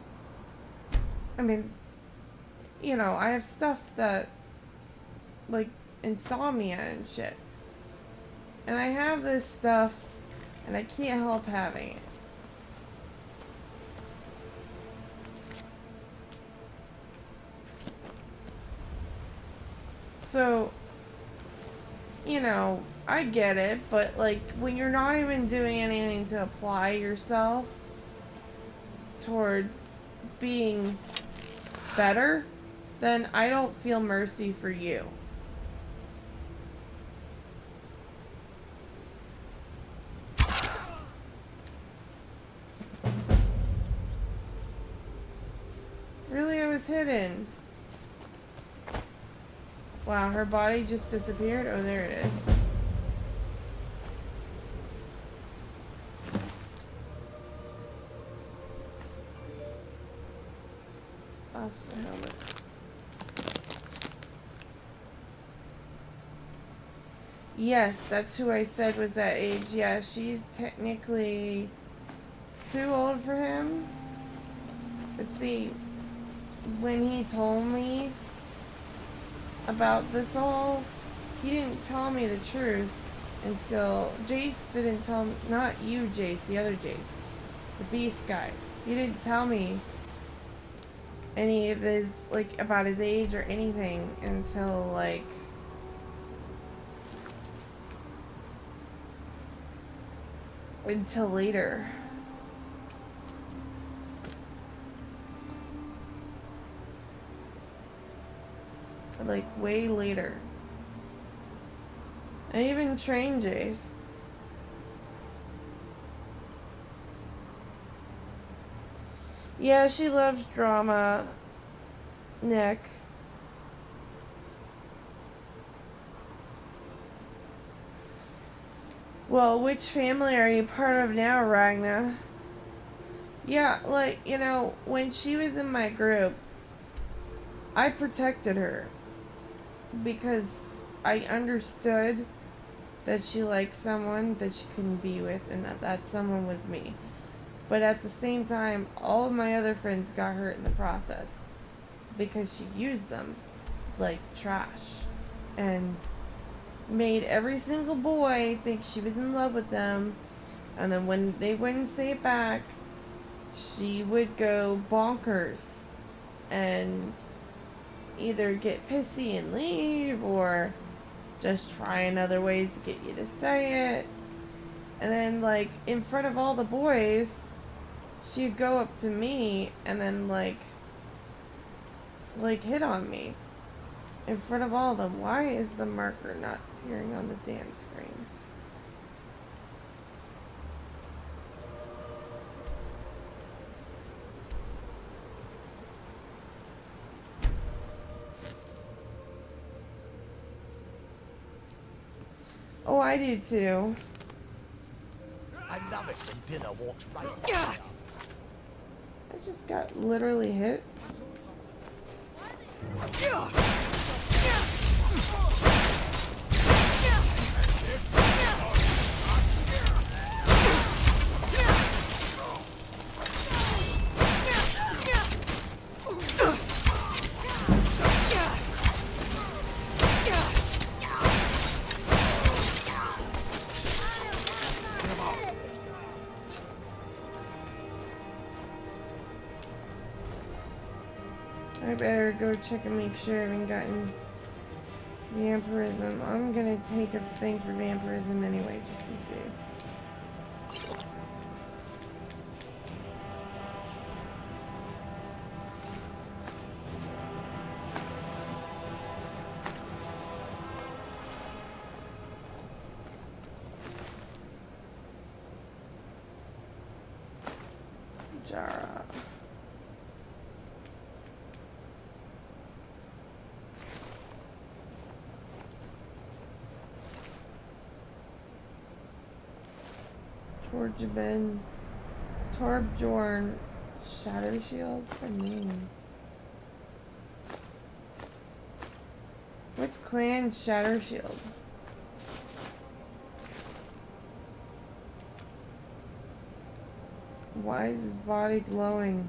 I mean, you know, I have stuff that, like, insomnia and shit. And I have this stuff, and I can't help having it. So, you know, I get it, but like when you're not even doing anything to apply yourself towards being better, then I don't feel mercy for you. Really, I was hidden. Wow, her body just disappeared? Oh, there it is. Officer helmet. Yes, that's who I said was that age. Yeah, she's technically too old for him. Let's see. when he told me about this all, he didn't tell me the truth until Jace didn't tell me, not you, Jace, the other Jace, the Beast guy. He didn't tell me any of his, like, about his age or anything until, like, until later. Like, way later. I even trained Jace. Yeah, she loves drama, Nick. Well, which family are you part of now, Ragna? Yeah, like, you know, when she was in my group, I protected her because I understood that she liked someone that she couldn't be with, and that someone was me. But at the same time, all of my other friends got hurt in the process because she used them like trash and made every single boy think she was in love with them, and then when they wouldn't say it back, she would go bonkers and either get pissy and leave or just trying other ways to get you to say it. And then, like, in front of all the boys, she'd go up to me and then, like hit on me. In front of all of them. Why is the marker not appearing on the damn screen? Oh, I do too. I love it when dinner walks right. I just got literally hit. I better go check and make sure I haven't gotten vampirism. I'm gonna take a thing for vampirism anyway, just to see. Jara. Torjabin, Torbjorn, Shadow Shield, what name? What's Clan Shadow Shield? Why is his body glowing?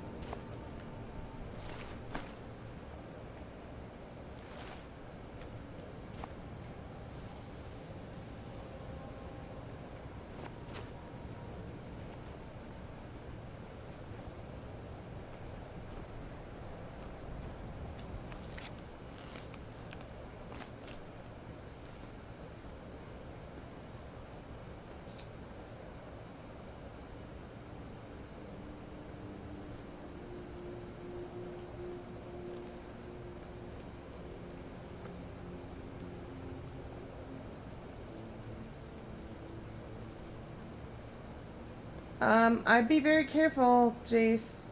I'd be very careful, Jace.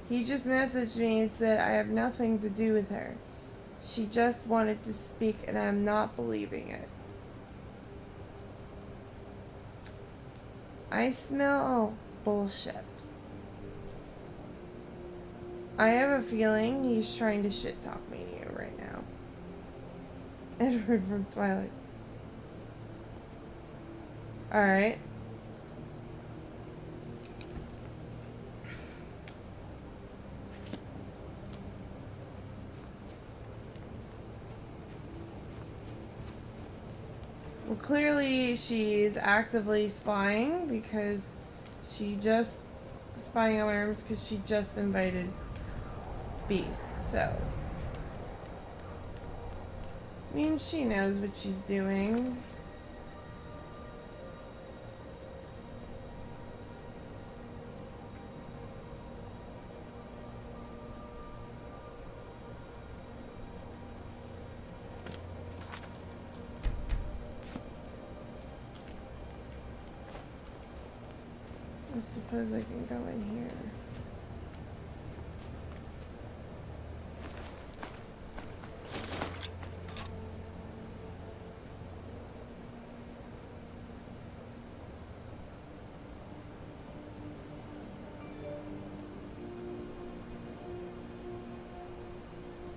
He just messaged me and said I have nothing to do with her. She just wanted to speak and I'm not believing it. I smell bullshit. I have a feeling he's trying to shit talk me to you right now. Edward from Twilight. Alright. clearly she's actively spying because she just spying alarms because she just invited beasts, so I mean she knows what she's doing. I suppose I can go in here.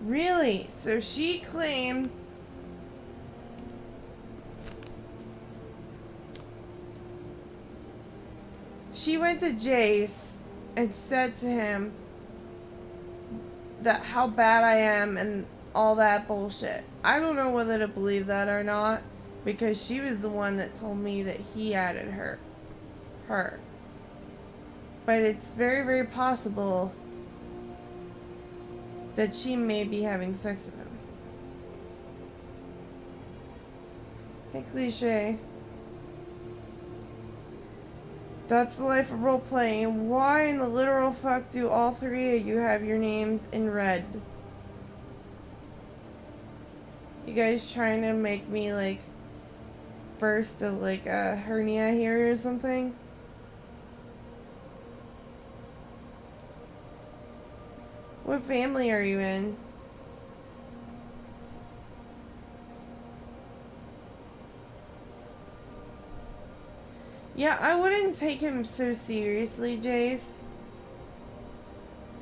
Really? So she claimed she went to Jace and said to him that how bad I am and all that bullshit. I don't know whether to believe that or not because she was the one that told me that he added her. But it's very, very possible that she may be having sex with him. Hey, cliche. That's the life of role-playing. Why in the literal fuck do all three of you have your names in red? You guys trying to make me, like, burst of, like, a hernia here or something? What family are you in? Yeah, I wouldn't take him so seriously, Jace.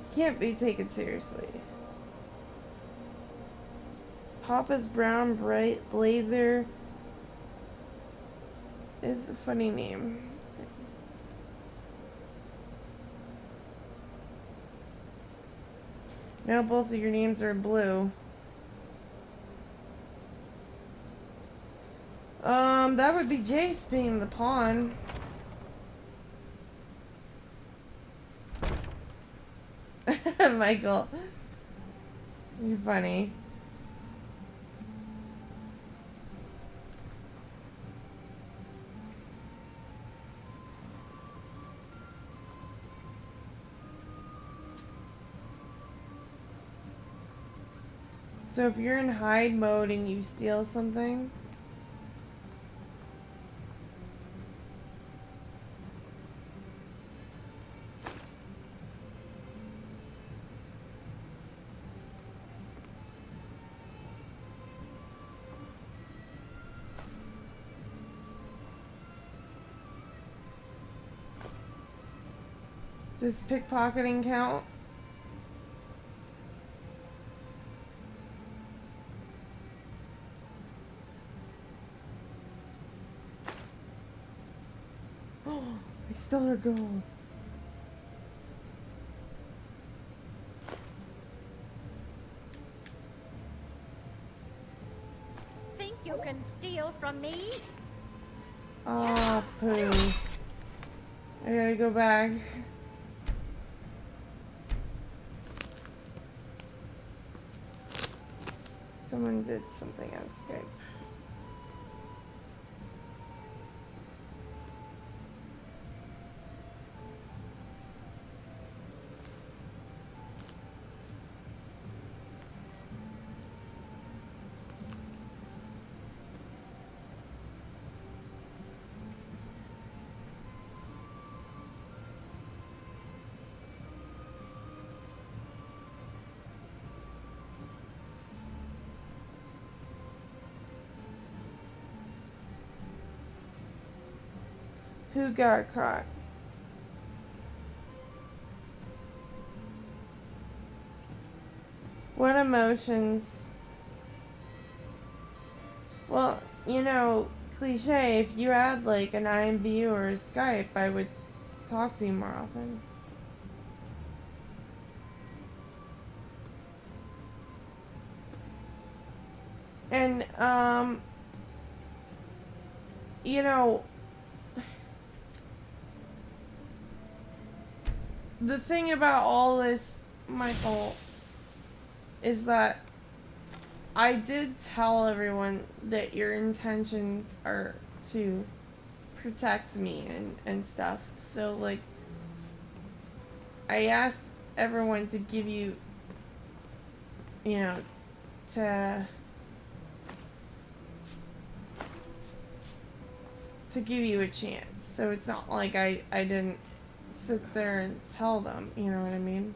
He can't be taken seriously. Papa's brown bright blazer is a funny name. Now both of your names are blue. That would be Jace being the pawn. Michael. You're funny. So if you're in hide mode and you steal something, does pickpocketing count? Oh, I stole her gold. Think you can steal from me? Ah, poo. I gotta go back. Someone did something on Skype. Who got caught? What emotions? Well, you know, cliche, if you had like an IMVU or a Skype, I would talk to you more often. And, you know, the thing about all this, Michael, is that I did tell everyone that your intentions are to protect me and stuff. So, like, I asked everyone to give you, you know, to give you a chance. So it's not like I didn't sit there and tell them, you know what I mean?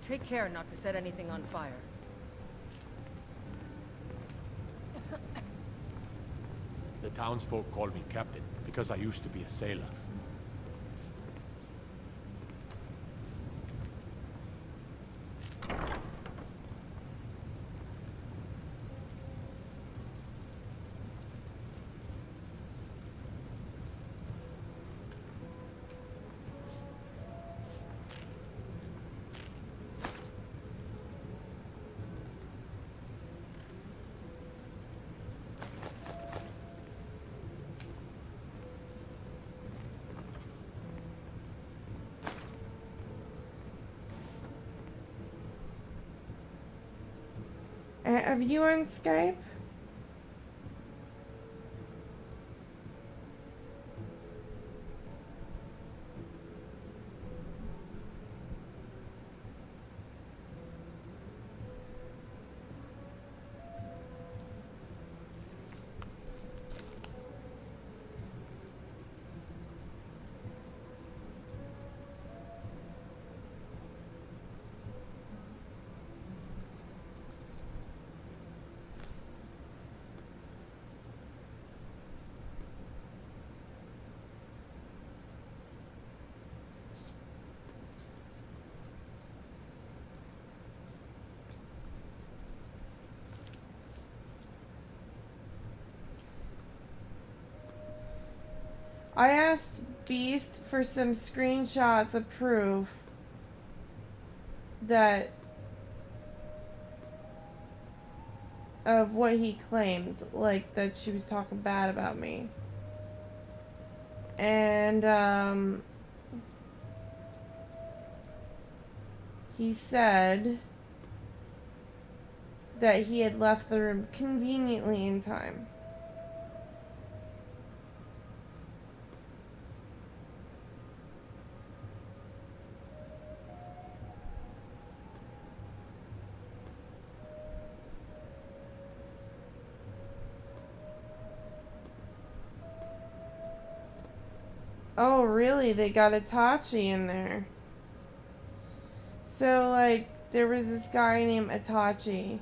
Take care not to set anything on fire. The townsfolk call me captain because I used to be a sailor. Have you on Skype? I asked Beast for some screenshots of proof that of what he claimed, like that she was talking bad about me. And he said that he had left the room conveniently in time. Oh, really? They got Itachi in there. So, like, there was this guy named Itachi.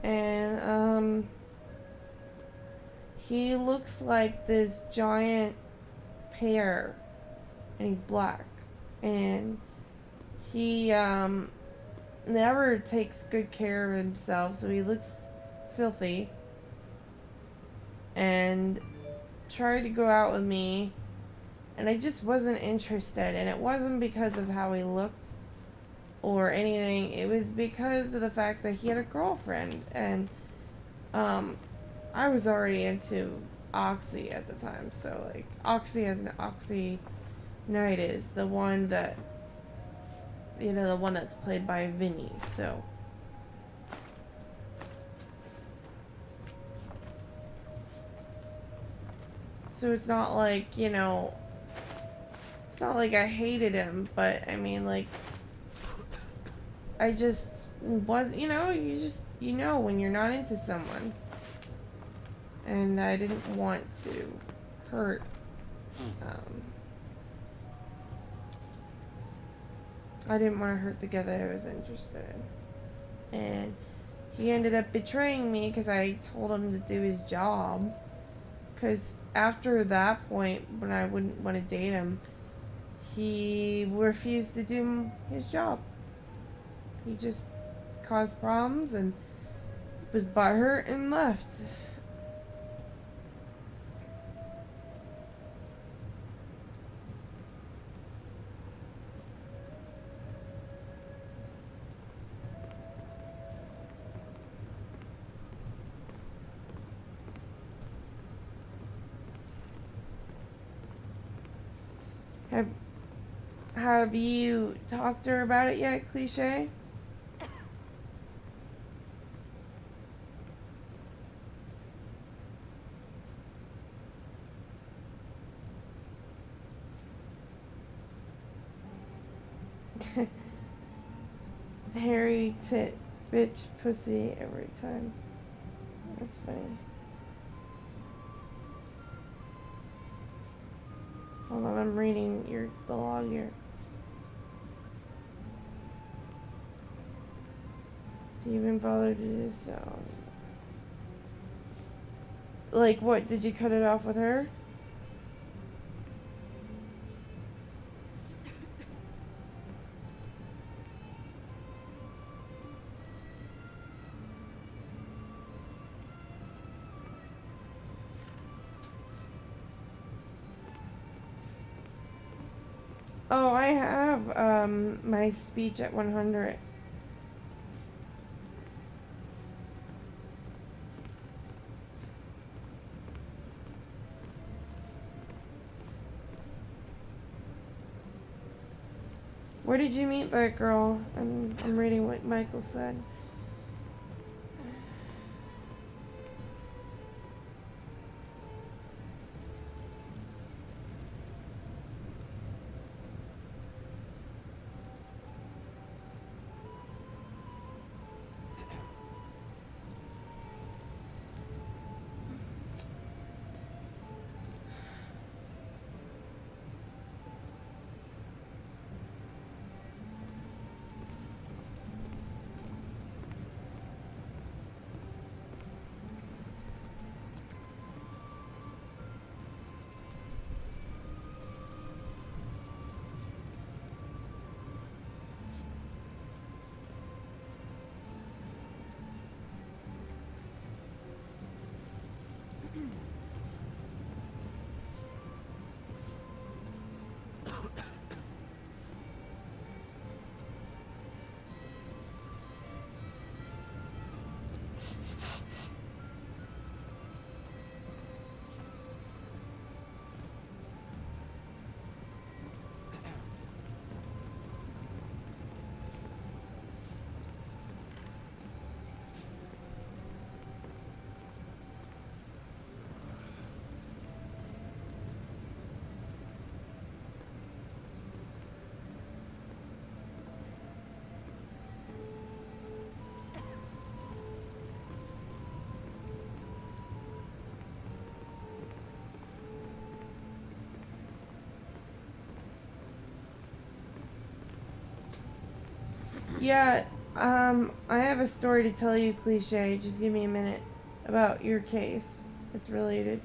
And, he looks like this giant pear. And he's black. And he, never takes good care of himself, so he looks filthy. And tried to go out with me. and I just wasn't interested. And it wasn't because of how he looked or anything. It was because of the fact that he had a girlfriend, and I was already into Oxy at the time. So like Oxy as an Oxy Knight is the one that, you know, the one that's played by Vinny. So it's not like, you know, it's not like I hated him, but I mean, like, I just was, you know, you know when you're not into someone. And I didn't want to hurt, I didn't want to hurt the guy that I was interested in. And he ended up betraying me because I told him to do his job. Because after that point, when I wouldn't want to date him, he refused to do his job. He just caused problems and was butthurt and left. Have you talked to her about it yet, Cliche? Hairy tit bitch pussy every time. That's funny. Hold on, I'm reading the log here. Do you even bother to do so? Like, what? Did you cut it off with her? Oh, I have, my speech at 100. Where did you meet that girl? I'm reading what Michael said. Yeah, I have a story to tell you, Cliche. Just give me a minute about your case. It's related.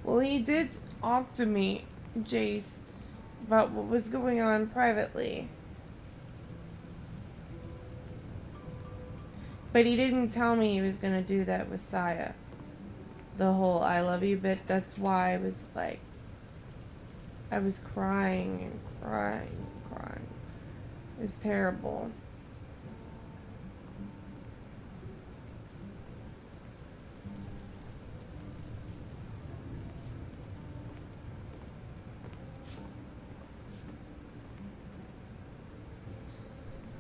Well, he did talk to me, Jace, about what was going on privately. But he didn't tell me he was gonna do that with Saya. The whole I love you bit, that's why I was like, I was crying and crying and crying. It was terrible.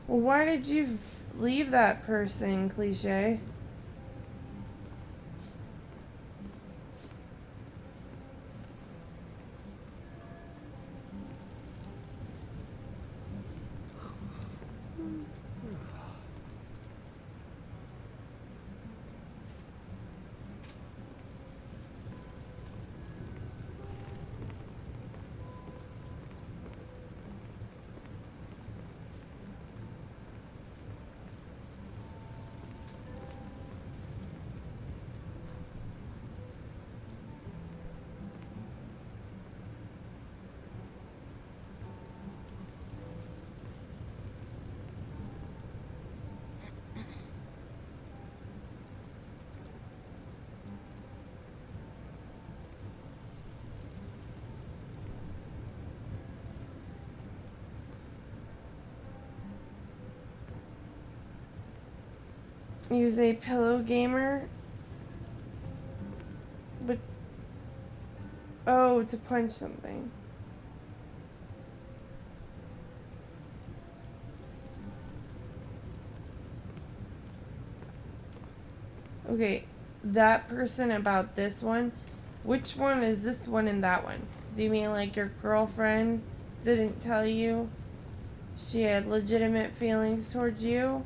Well, why did you leave that person, Cliche? Use a pillow gamer. But oh, to punch something. Okay, that person about this one. Which one is this one and that one? Do you mean like your girlfriend didn't tell you she had legitimate feelings towards you?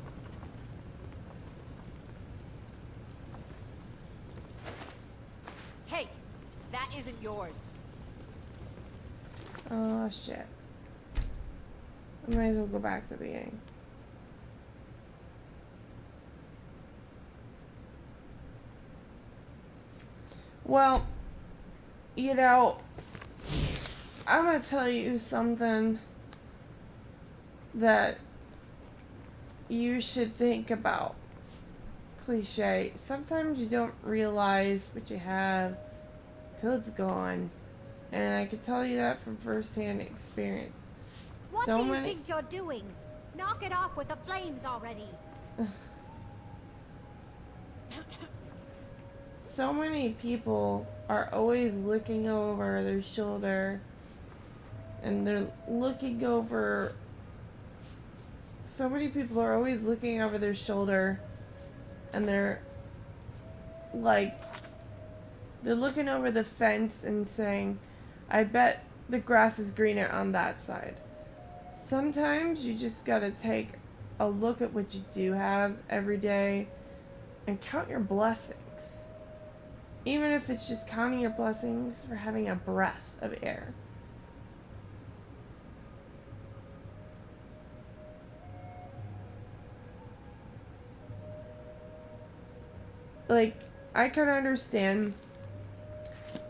Hey, that isn't yours. Oh shit. I might as well go back to the beginning. Well, you know, I'm gonna tell you something that you should think about. Cliche. Sometimes you don't realize what you have till it's gone. And I can tell you that from first-hand experience. What do you think you're doing? Knock it off with the flames already. So many people are always looking over their shoulder, and they're looking over. So many people are always looking over their shoulder, and they're like, they're looking over the fence and saying, I bet the grass is greener on that side. Sometimes you just gotta take a look at what you do have every day and count your blessings. Even if it's just counting your blessings for having a breath of air. Like, I can understand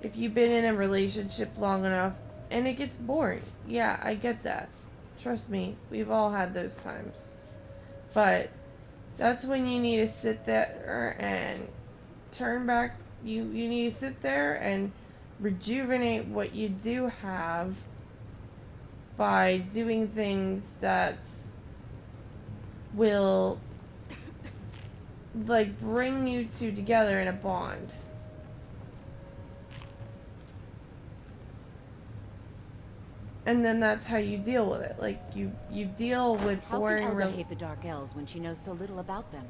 if you've been in a relationship long enough and it gets boring. Yeah, I get that. Trust me, we've all had those times. But that's when you need to sit there and turn back. You need to sit there and rejuvenate what you do have by doing things that will like bring you two together in a bond. And then that's how you deal with it. Like you deal with How boring. can Elda hate the Dark Elves when she knows so little about them?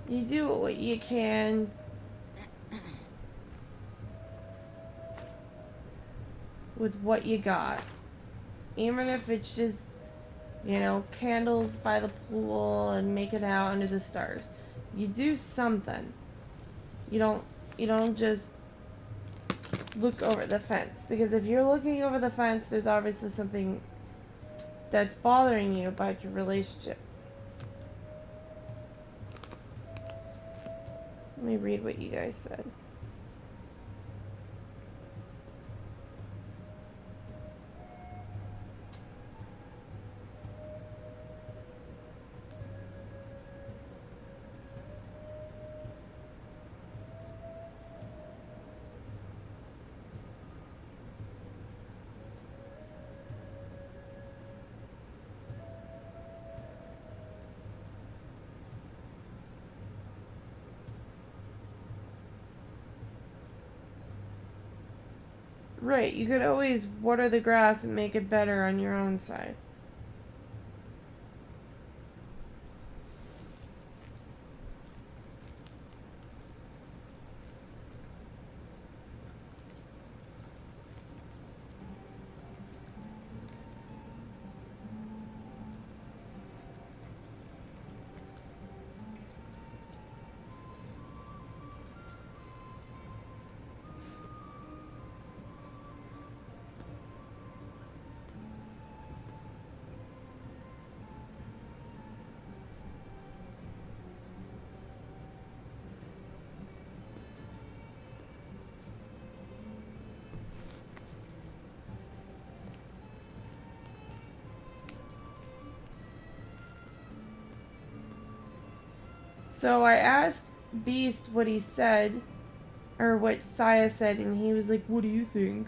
You do what you can. With what you got. Even if it's just, you know, candles by the pool and making out under the stars. You do something. You don't just look over the fence. Because if you're looking over the fence, there's obviously something that's bothering you about your relationship. Let me read what you guys said. Right, you could always water the grass and make it better on your own side. So I asked Beast what he said, or what Saya said, and he was like, "What do you think?"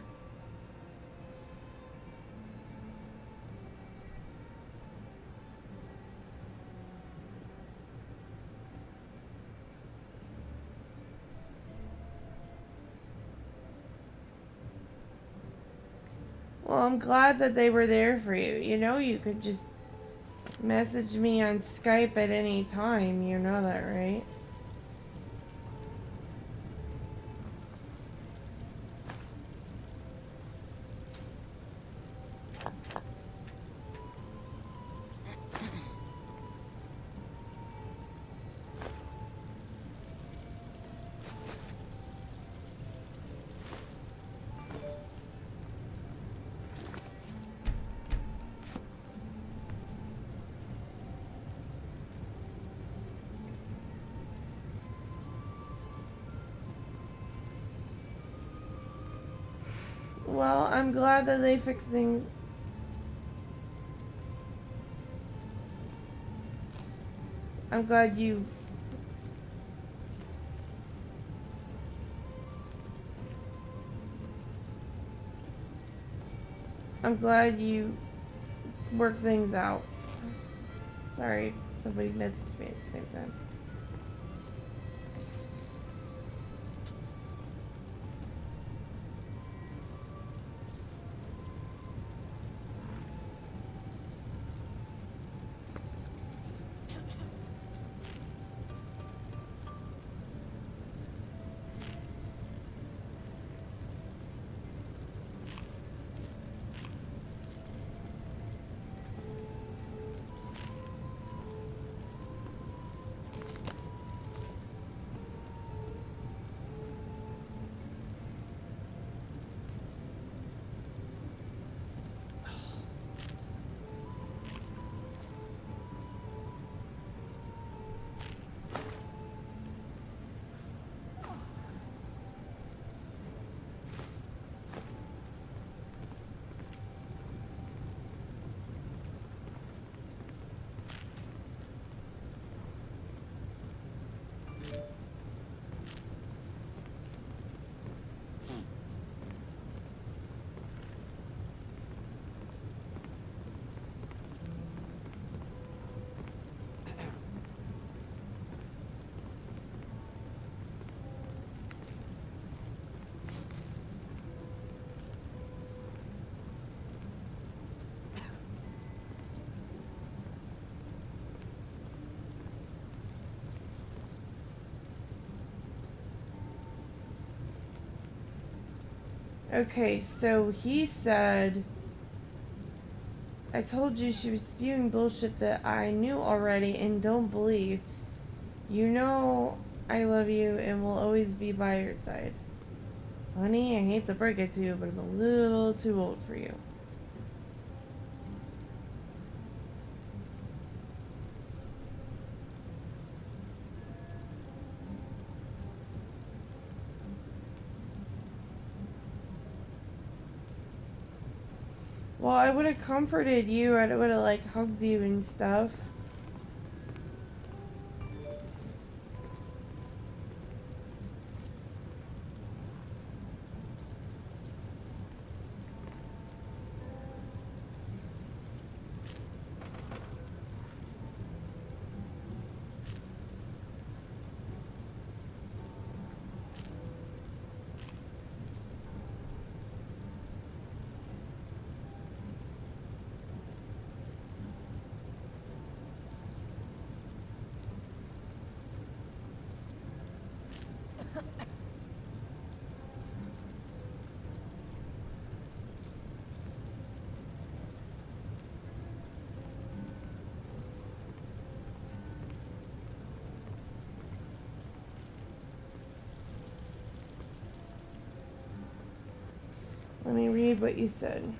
Well, I'm glad that they were there for you. You know, you could just message me on Skype at any time. You know that, right? Well, I'm glad that they fixed things. I'm glad you... I'm glad you worked things out. Sorry, somebody messaged me at the same time. Okay, so he said, I told you she was spewing bullshit that I knew already and don't believe. You know I love you and will always be by your side. Honey, I hate to break it to you, but I'm a little too old for you. Well, I would have comforted you, I would have, like, hugged you and stuff. believe what you said.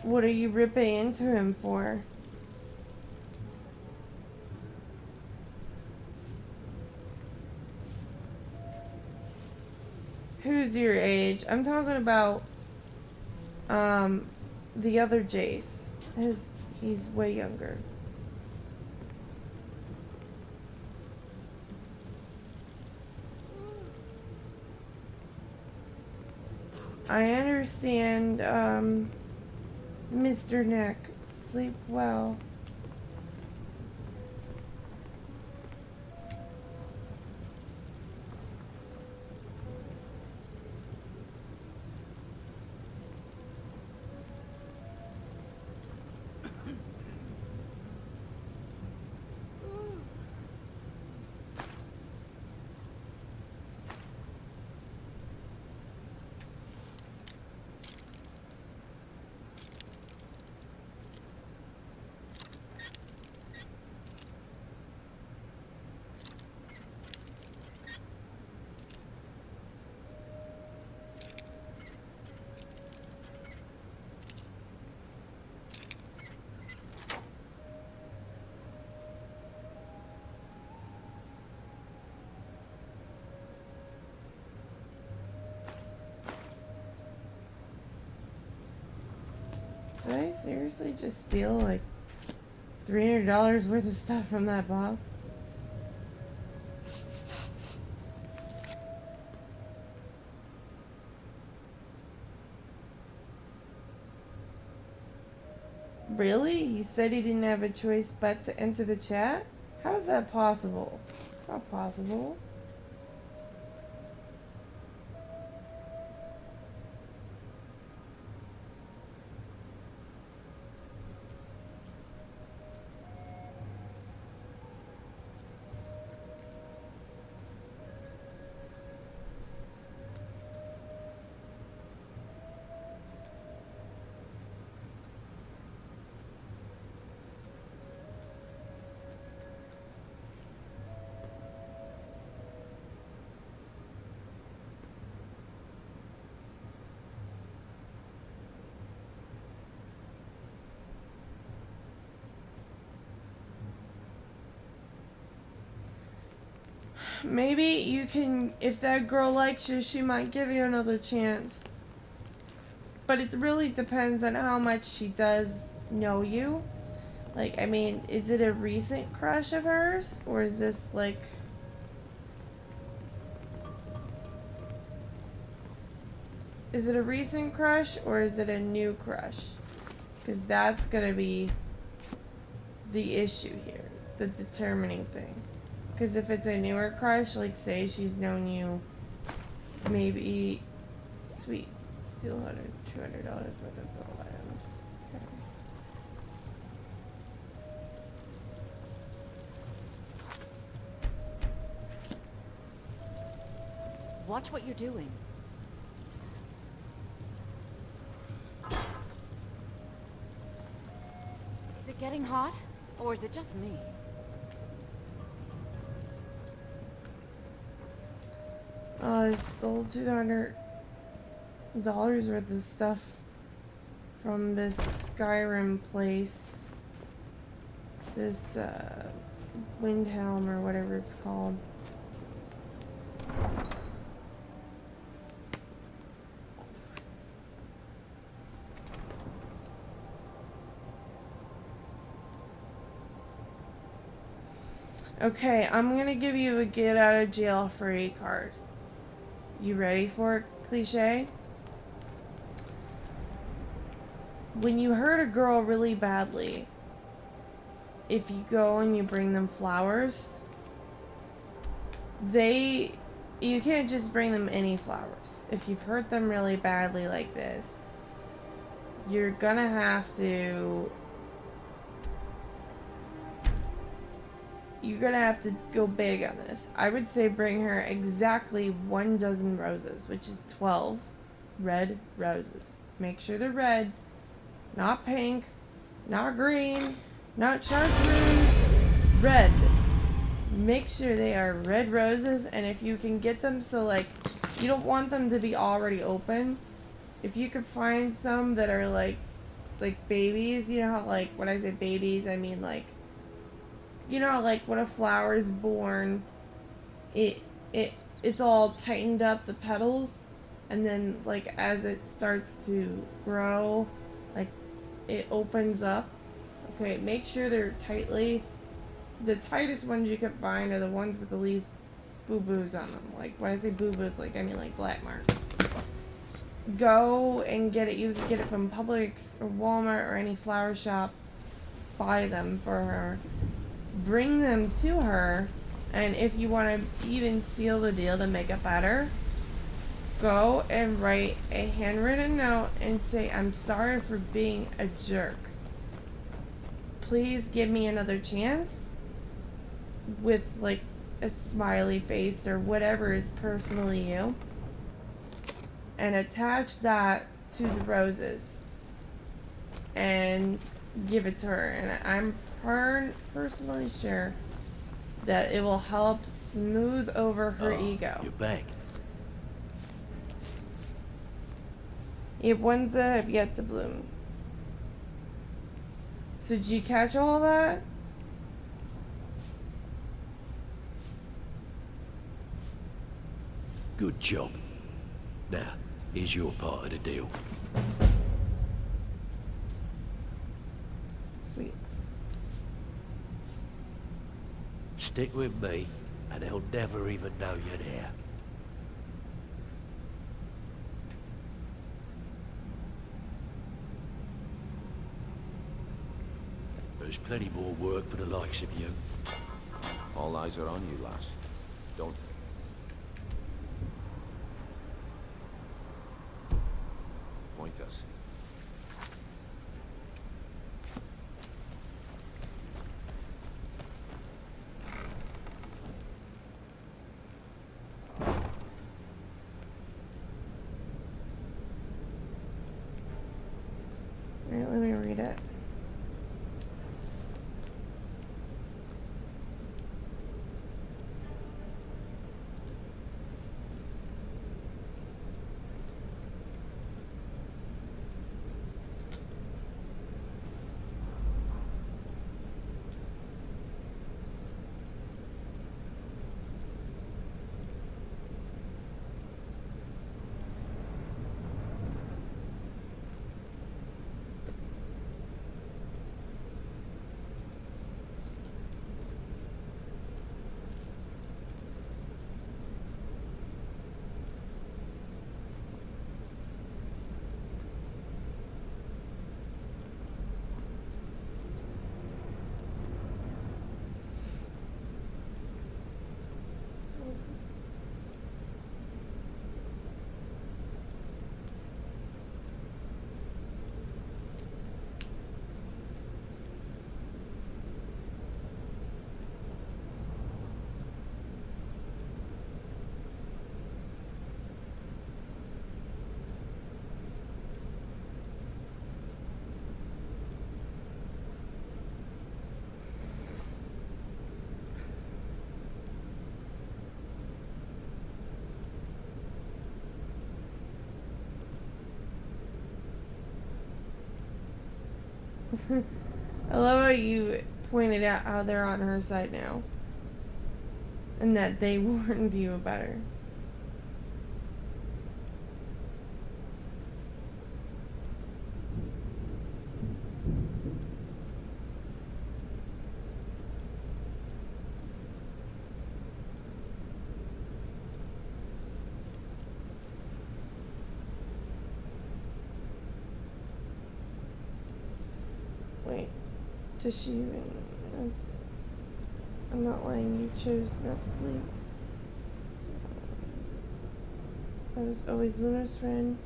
What are you ripping into him for? Who's your age? I'm talking about the other Jace. He's way younger. I understand, Mr. Nick. Sleep well. Did I seriously just steal like $300 worth of stuff from that box? Really? He said he didn't have a choice but to enter the chat? How is that possible? It's not possible. Maybe you can, if that girl likes you, she might give you another chance. But it really depends on how much she does know you. Like, I mean, is it a recent crush of hers? Or is this like... Is it a recent crush or is it a new crush? Because that's gonna be the issue here. The determining thing. Because if it's a newer crush, like say she's known you maybe, sweet, steal $200 worth of gold items. Okay. Watch what you're doing. Is it getting hot? Or is it just me? I stole $200 worth of stuff from this Skyrim place. This, Windhelm or whatever it's called. Okay, I'm gonna give you a get out of jail free card. You ready for it, cliche? When you hurt a girl really badly, if you go and you bring them flowers, you can't just bring them any flowers. If you've hurt them really badly like this, you're gonna have to go big on this. I would say bring her exactly 1 dozen roses, which is 12 red roses. Make sure they're red Not pink, not green, not chartreuse, red. Make sure they are red roses, and if you can get them so like you don't want them to be already open, if you could find some that are like babies, you know how like when I say babies I mean like, you know how like when a flower is born, it's all tightened up, the petals, and then like as it starts to grow, like it opens up. Okay, make sure they're the tightest ones you can find are the ones with the least boo-boos on them. Like when I say boo-boos, like I mean like black marks. Go and get it. You can get it from Publix or Walmart or any flower shop. Buy them for her. Bring them to her, and if you want to even seal the deal to make it better, go and write a handwritten note and say, "I'm sorry for being a jerk. Please give me another chance," with like a smiley face or whatever is personally you, and attach that to the roses and give it to her. And I'm personally sure that it will help smooth over her ego. You're back. If ones that have yet to bloom. So did you catch all that? Good job. Now, here's your part of the deal. Sweet. Stick with me, and they'll never even know you're there. There's plenty more work for the likes of you. All eyes are on you, lass. Don't... Point us. Alright, let me read it. I love how you pointed out how they're on her side now. And that they warned you about her. Wait, does she even... I'm not lying, you chose not to believe. I was always Luna's friend.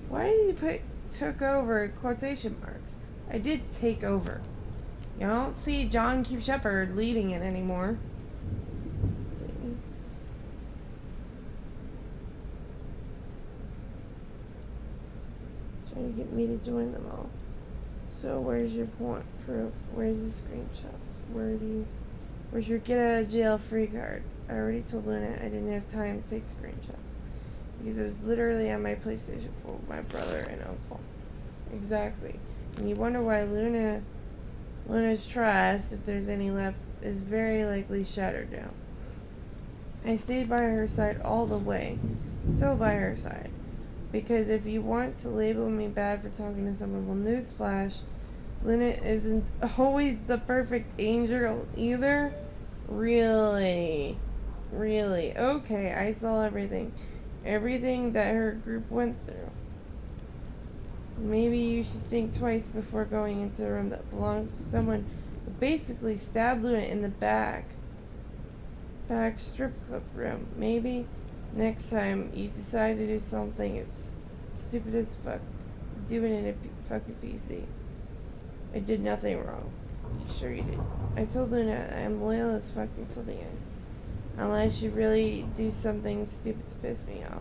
Why did you put took over quotation marks? I did take over. You don't see John Q. Shepherd leading it anymore. Let's see. get me to join them all. So where's your point proof? Where's the screenshots? Where's your get out of jail free card? I already told Luna I didn't have time to take screenshots because it was literally on my PlayStation 4 with my brother and uncle. Exactly. And you wonder why Luna's trust, if there's any left, is very likely shattered now. I stayed by her side all the way, still by her side. Because if you want to label me bad for talking to someone, well, newsflash, Luna isn't always the perfect angel either. Really? Really? Okay, I saw everything. Everything that her group went through. Maybe you should think twice before going into a room that belongs to someone who basically stabbed Luna in the back strip club room. Maybe next time you decide to do something as stupid as fuck, do it in a fucking PC. I did nothing wrong. Sure you did. I told Luna I'm loyal as fuck until the end. Unless you really do something stupid to piss me off.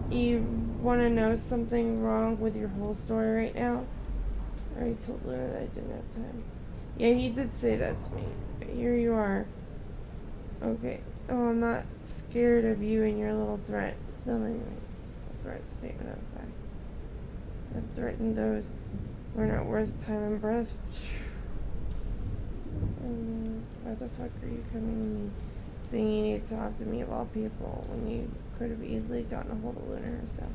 You want to know something wrong with your whole story right now? I already told Luna that I didn't have time. Yeah, he did say that to me. But here you are. Okay. Oh, I'm not scared of you and your little threat. It's nothing. It's a threat statement of fact. I've threatened those who are not worth time and breath. Why the fuck are you coming to me saying you need to talk to me of all people when you could have easily gotten a hold of Luna herself?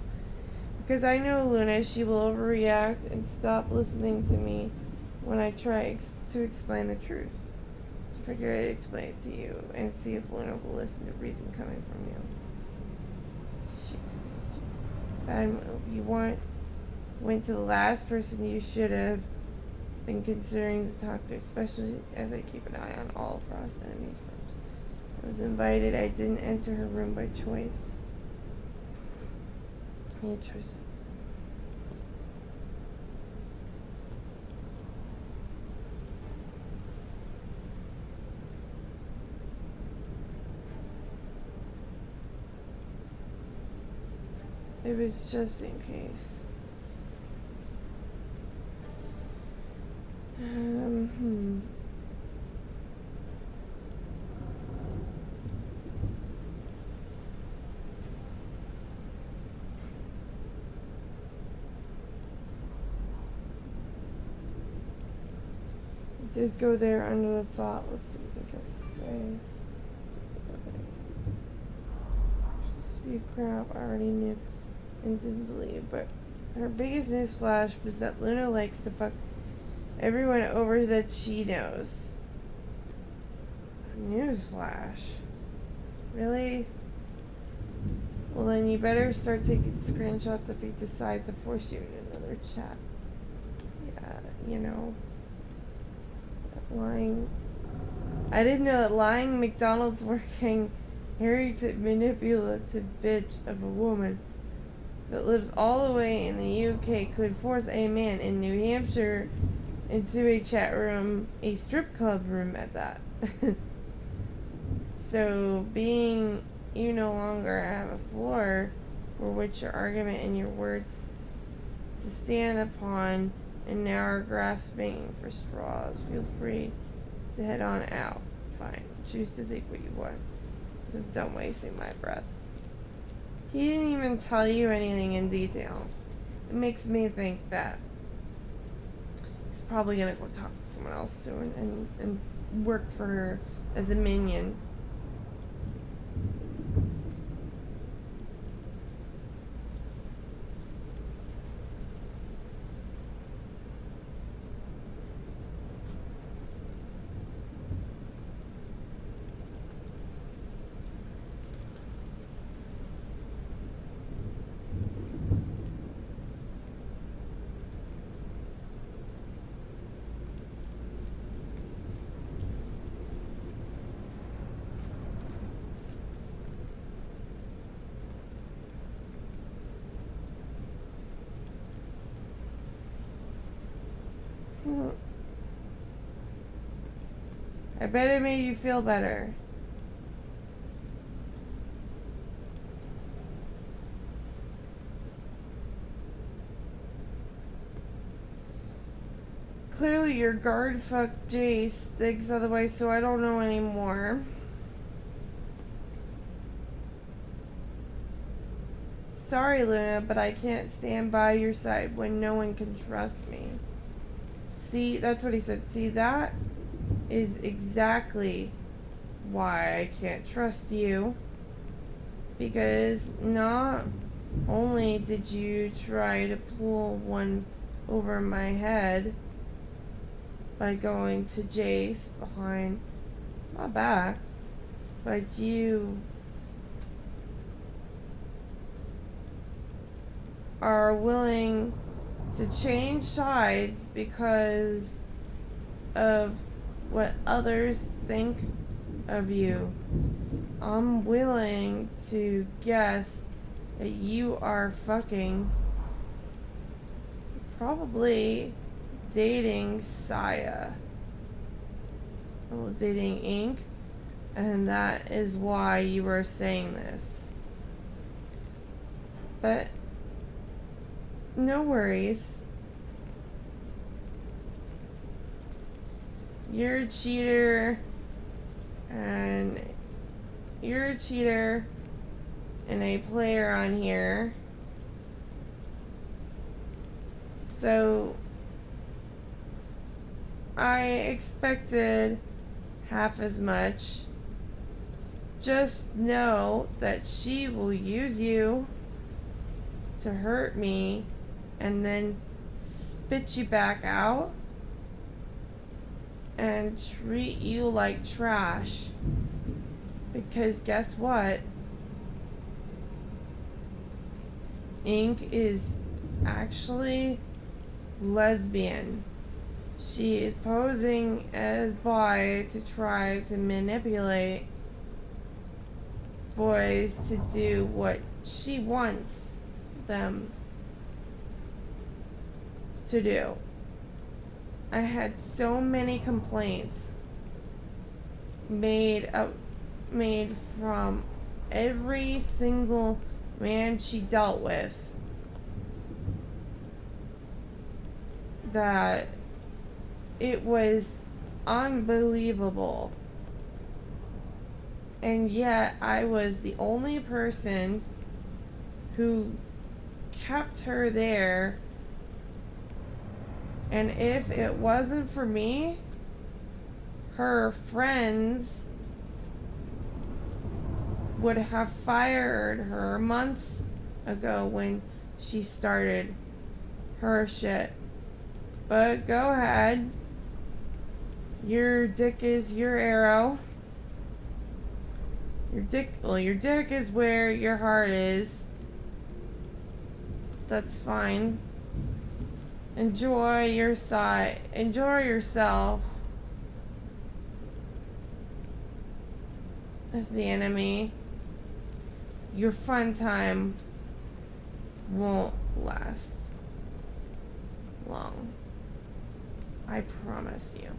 Because I know Luna, she will overreact and stop listening to me when I try to explain the truth. So I figure I'd explain it to you and see if Luna will listen to reason coming from you. Jesus. Bad move. You went to the last person you should have been considering to talk to, especially as I keep an eye on all of Frost's enemies' rooms. I was invited. I didn't enter her room by choice. I had choice. It was just in case. Did go there under the thought. Let's see what it has to say. Speak crap, I already knew and didn't believe, but her biggest news flash was that Luna likes to fuck everyone over that she knows. Newsflash. Really? Well, then you better start taking screenshots if he decides to force you in another chat. Yeah, you know. Lying. I didn't know that lying McDonald's working heritage manipulative bitch of a woman that lives all the way in the UK could force a man in New Hampshire into a chat room, a strip club room at that. So, being you no longer have a floor for which your argument and your words to stand upon and now are grasping for straws, feel free to head on out. Fine. Choose to think what you want. I'm done wasting my breath. He didn't even tell you anything in detail. It makes me think that he's probably gonna go talk to someone else soon and work for her as a minion. I bet it made you feel better. clearly your guard fucked Jace thinks otherwise, so I don't know anymore. Sorry, Luna, but I can't stand by your side when no one can trust me. See, that's what he said. See, that is exactly why I can't trust you. Because not only did you try to pull one over my head by going to Jace behind my back, but you are willing to change sides because of what others think of you. I'm willing to guess that you are fucking probably dating Saya. Well, dating Ink, and that is why you were saying this. But no worries. You're a cheater, and you're a cheater and a player on here. So I expected half as much. Just know that she will use you to hurt me and then spit you back out and treat you like trash. Because guess what? Ink is actually lesbian. She is posing as bi to try to manipulate boys to do what she wants them to do. I had so many complaints made from every single man she dealt with that it was unbelievable. And yet I was the only person who kept her there. And if it wasn't for me, her friends would have fired her months ago when she started her shit. But go ahead. Your dick is your arrow. Your dick is where your heart is. That's fine. Enjoy your side. Enjoy yourself with the enemy. Your fun time won't last long. I promise you.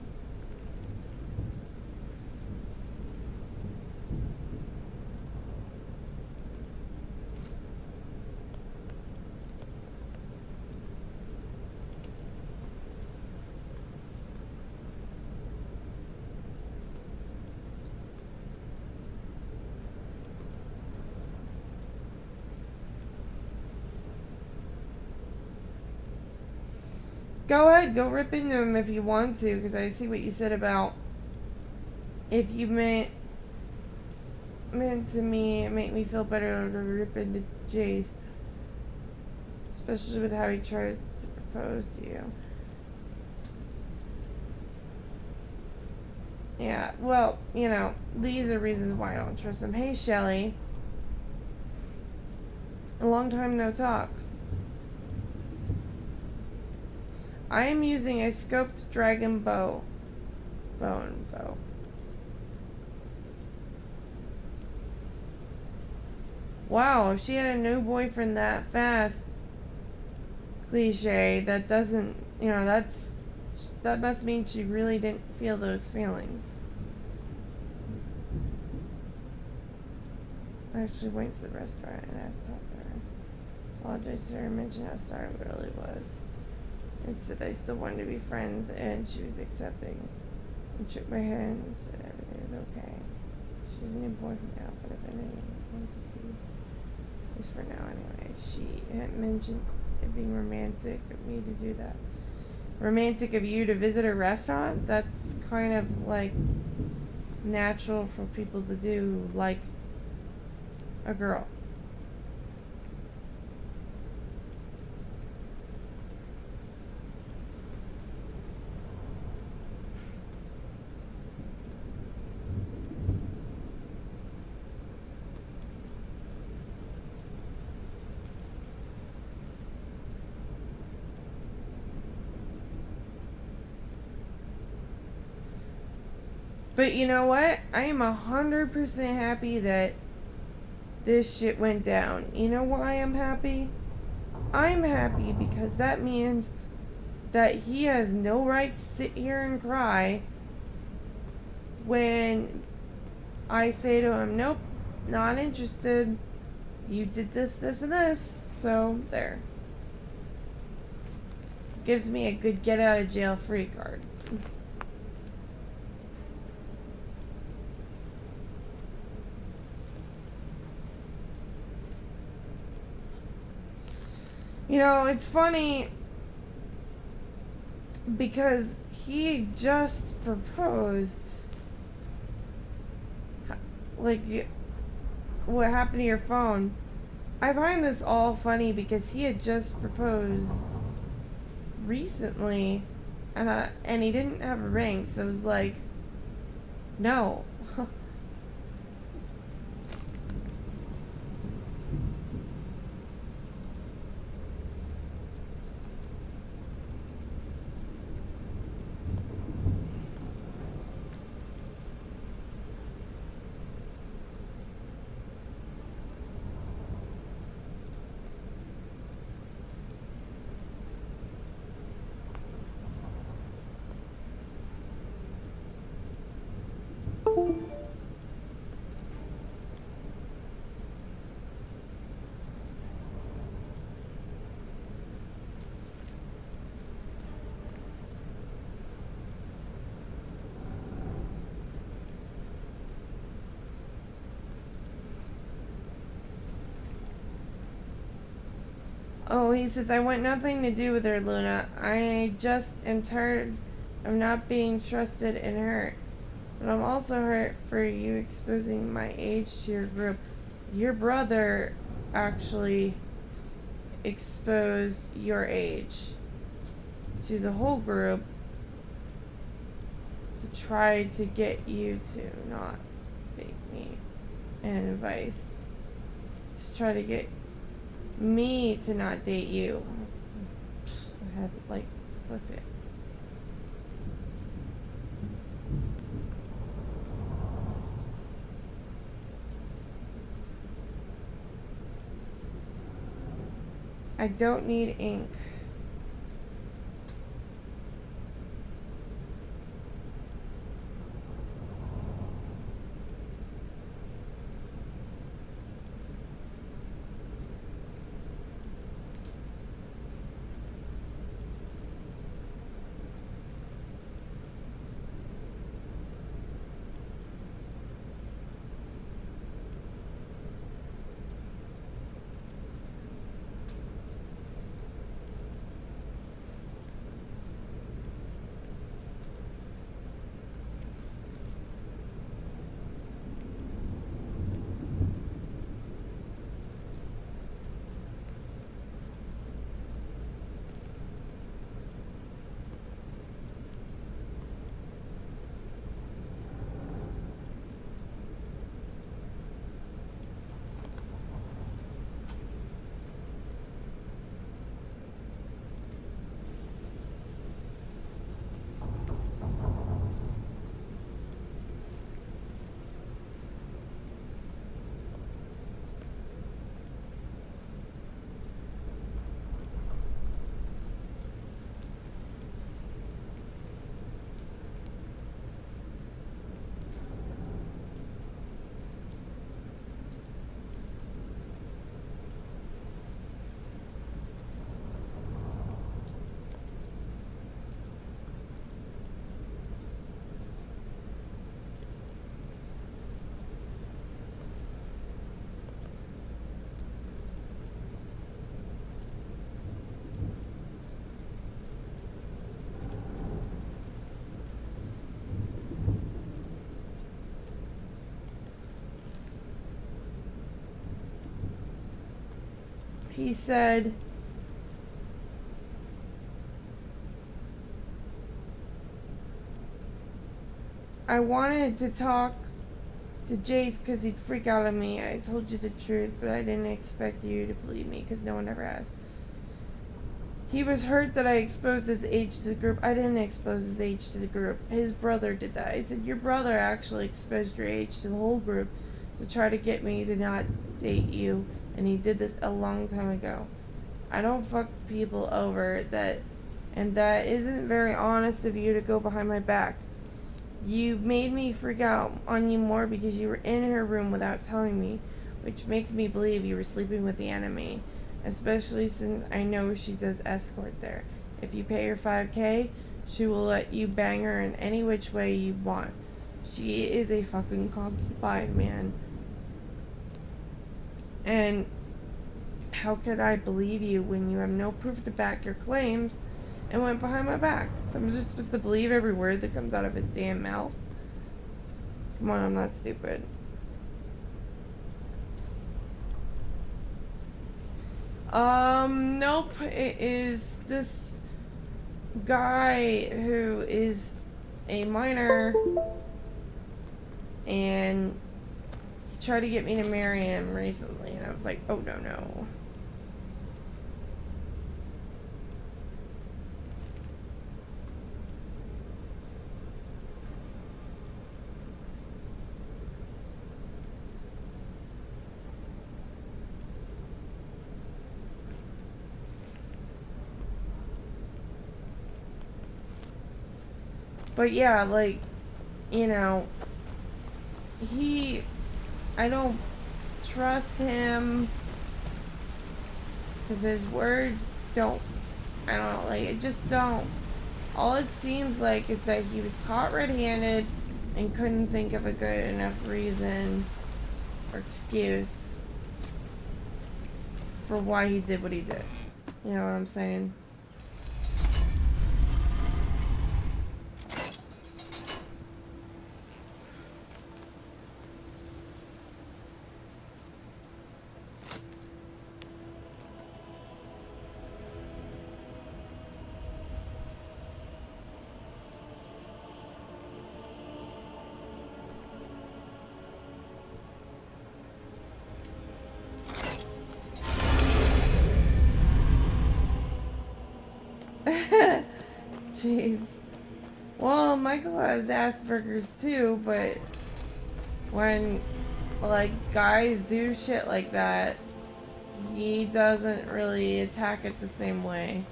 Go ahead, go rip into him if you want to, because I see what you said about if you meant to me, it made me feel better to rip into Jace. Especially with how he tried to propose to you. Yeah, well, you know, these are reasons why I don't trust him. Hey, Shelly. A long time no talk. I am using a scoped dragon bow. Bone bow. Wow, if she had a new boyfriend that fast, cliche, that doesn't, you know, that must mean she really didn't feel those feelings. I actually went to the restaurant and asked to talk to her. Apologized to her and mentioned how sorry it really was. and said I still wanted to be friends, and she was accepting. And shook my hand and said everything was okay. She doesn't need a boyfriend now, but if anything, I want to be. At least for now, anyway. She had mentioned it being romantic of me to do that. Romantic of you to visit a restaurant? That's kind of like natural for people to do, like a girl. But you know what? I am 100% happy that this shit went down. You know why I'm happy? I'm happy because that means that he has no right to sit here and cry when I say to him, nope, not interested. You did this, this, and this. So, there. Gives me a good get out of jail free card. You know, it's funny because he just proposed. Like, what happened to your phone? I find this all funny because he had just proposed recently, and he didn't have a ring, so it was like, no. Oh, he says, I want nothing to do with her, Luna. I just am tired of not being trusted and hurt. But I'm also hurt for you exposing my age to your group. Your brother actually exposed your age to the whole group to try to get you to not fake me, and vice to try to get me to not date you. I had like dyslexia. I don't need ink. he said, I wanted to talk to Jace because he'd freak out on me. I told you the truth, but I didn't expect you to believe me because no one ever has. He was hurt that I exposed his age to the group. I didn't expose his age to the group. His brother did that. I said, your brother actually exposed your age to the whole group to try to get me to not date you, and he did this a long time ago. I don't fuck people over that, and that isn't very honest of you to go behind my back. You made me freak out on you more because you were in her room without telling me, which makes me believe you were sleeping with the enemy. Especially since I know she does escort there. If you pay her $5,000, she will let you bang her in any which way you want. She is a fucking concubine, man. And how could I believe you when you have no proof to back your claims and went behind my back? So I'm just supposed to believe every word that comes out of his damn mouth? Come on, I'm not stupid. Nope. It is this guy who is a minor, and he tried to get me to marry him recently, and I was like, oh no. But yeah, like, you know, I don't trust him because his words don't, I don't know, like, it just don't. All it seems like is that he was caught red-handed and couldn't think of a good enough reason or excuse for why he did what he did. You know what I'm saying? Jeez. Well, Michael has Asperger's too, but when, like, guys do shit like that, he doesn't really attack it the same way.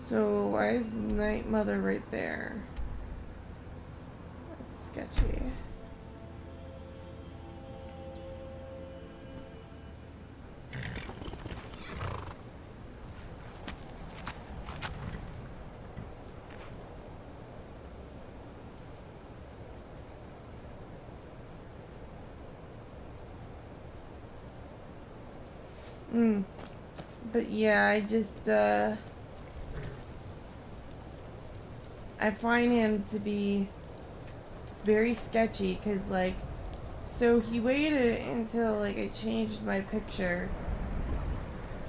So why is the Night Mother right there? That's sketchy. But yeah, I just, I find him to be very sketchy, because, like, so he waited until, like, I changed my picture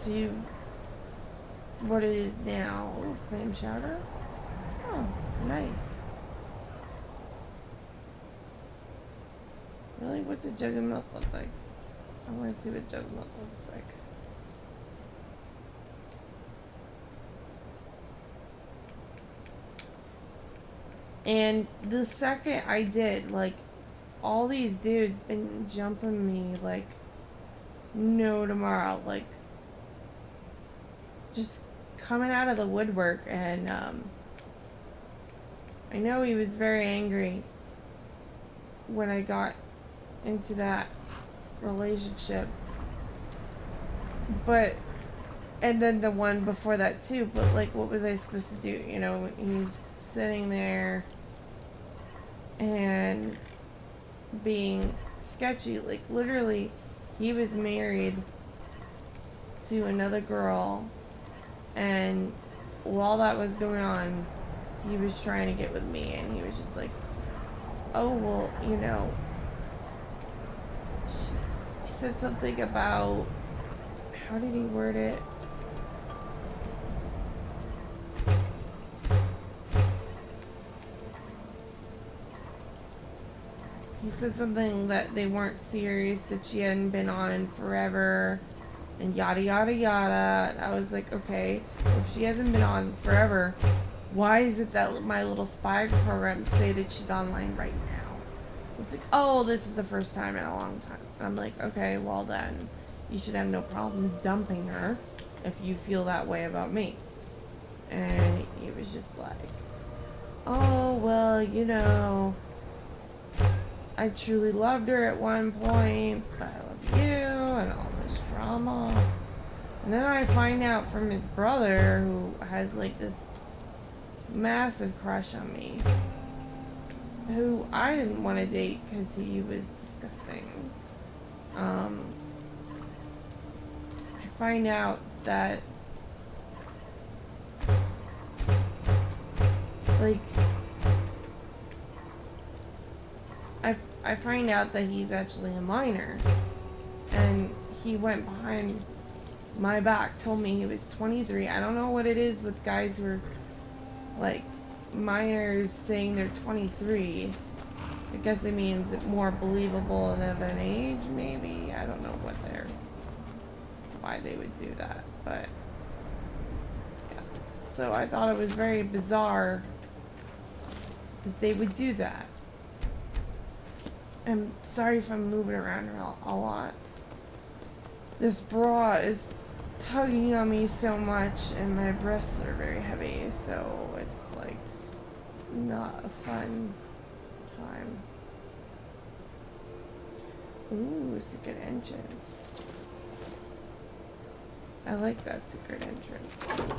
to what it is now. Ooh, clam chowder? Oh, nice. Really? What's a jug of milk look like? I want to see what jug of milk looks like. And the second I did, like, all these dudes been jumping me like no tomorrow, like, just coming out of the woodwork. And I know he was very angry when I got into that relationship, but, and then the one before that too, but, like, what was I supposed to do? You know, he's sitting there and being sketchy. Like, literally, he was married to another girl, and while that was going on, he was trying to get with me, and he was just like, oh, well, you know, he said something about, how did he word it? He said something that they weren't serious, that she hadn't been on in forever, and yada yada yada. I was like, okay, if she hasn't been on forever, why is it that my little spy program say that she's online right now? It's like, oh, this is the first time in a long time. And I'm like, okay, well then, you should have no problem dumping her if you feel that way about me. And he was just like, oh, well, you know, I truly loved her at one point, but I love you, and all this drama. And then I find out from his brother, who has like this massive crush on me, who I didn't want to date because he was disgusting. I find out that, like, I find out that he's actually a minor, and he went behind my back, told me he was 23. I don't know what it is with guys who are like minors saying they're 23. I guess it means it's more believable and of an age, maybe. I don't know why they would do that, but yeah. So I thought it was very bizarre that they would do that. I'm sorry if I'm moving around a lot. This bra is tugging on me so much, and my breasts are very heavy, so it's like not a fun time. Ooh, secret entrance. I like that secret entrance.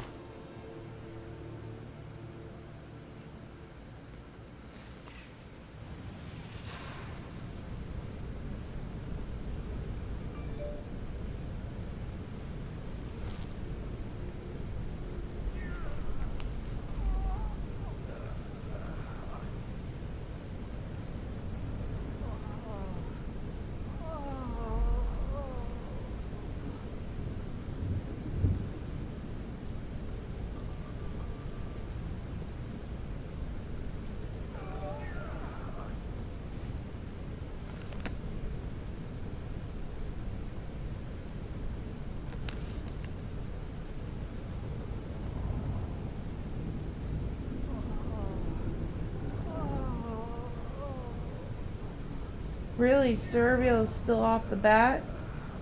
Really, Surreal is still off the bat?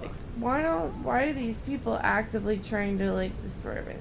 Like, why are these people actively trying to, like, destroy me?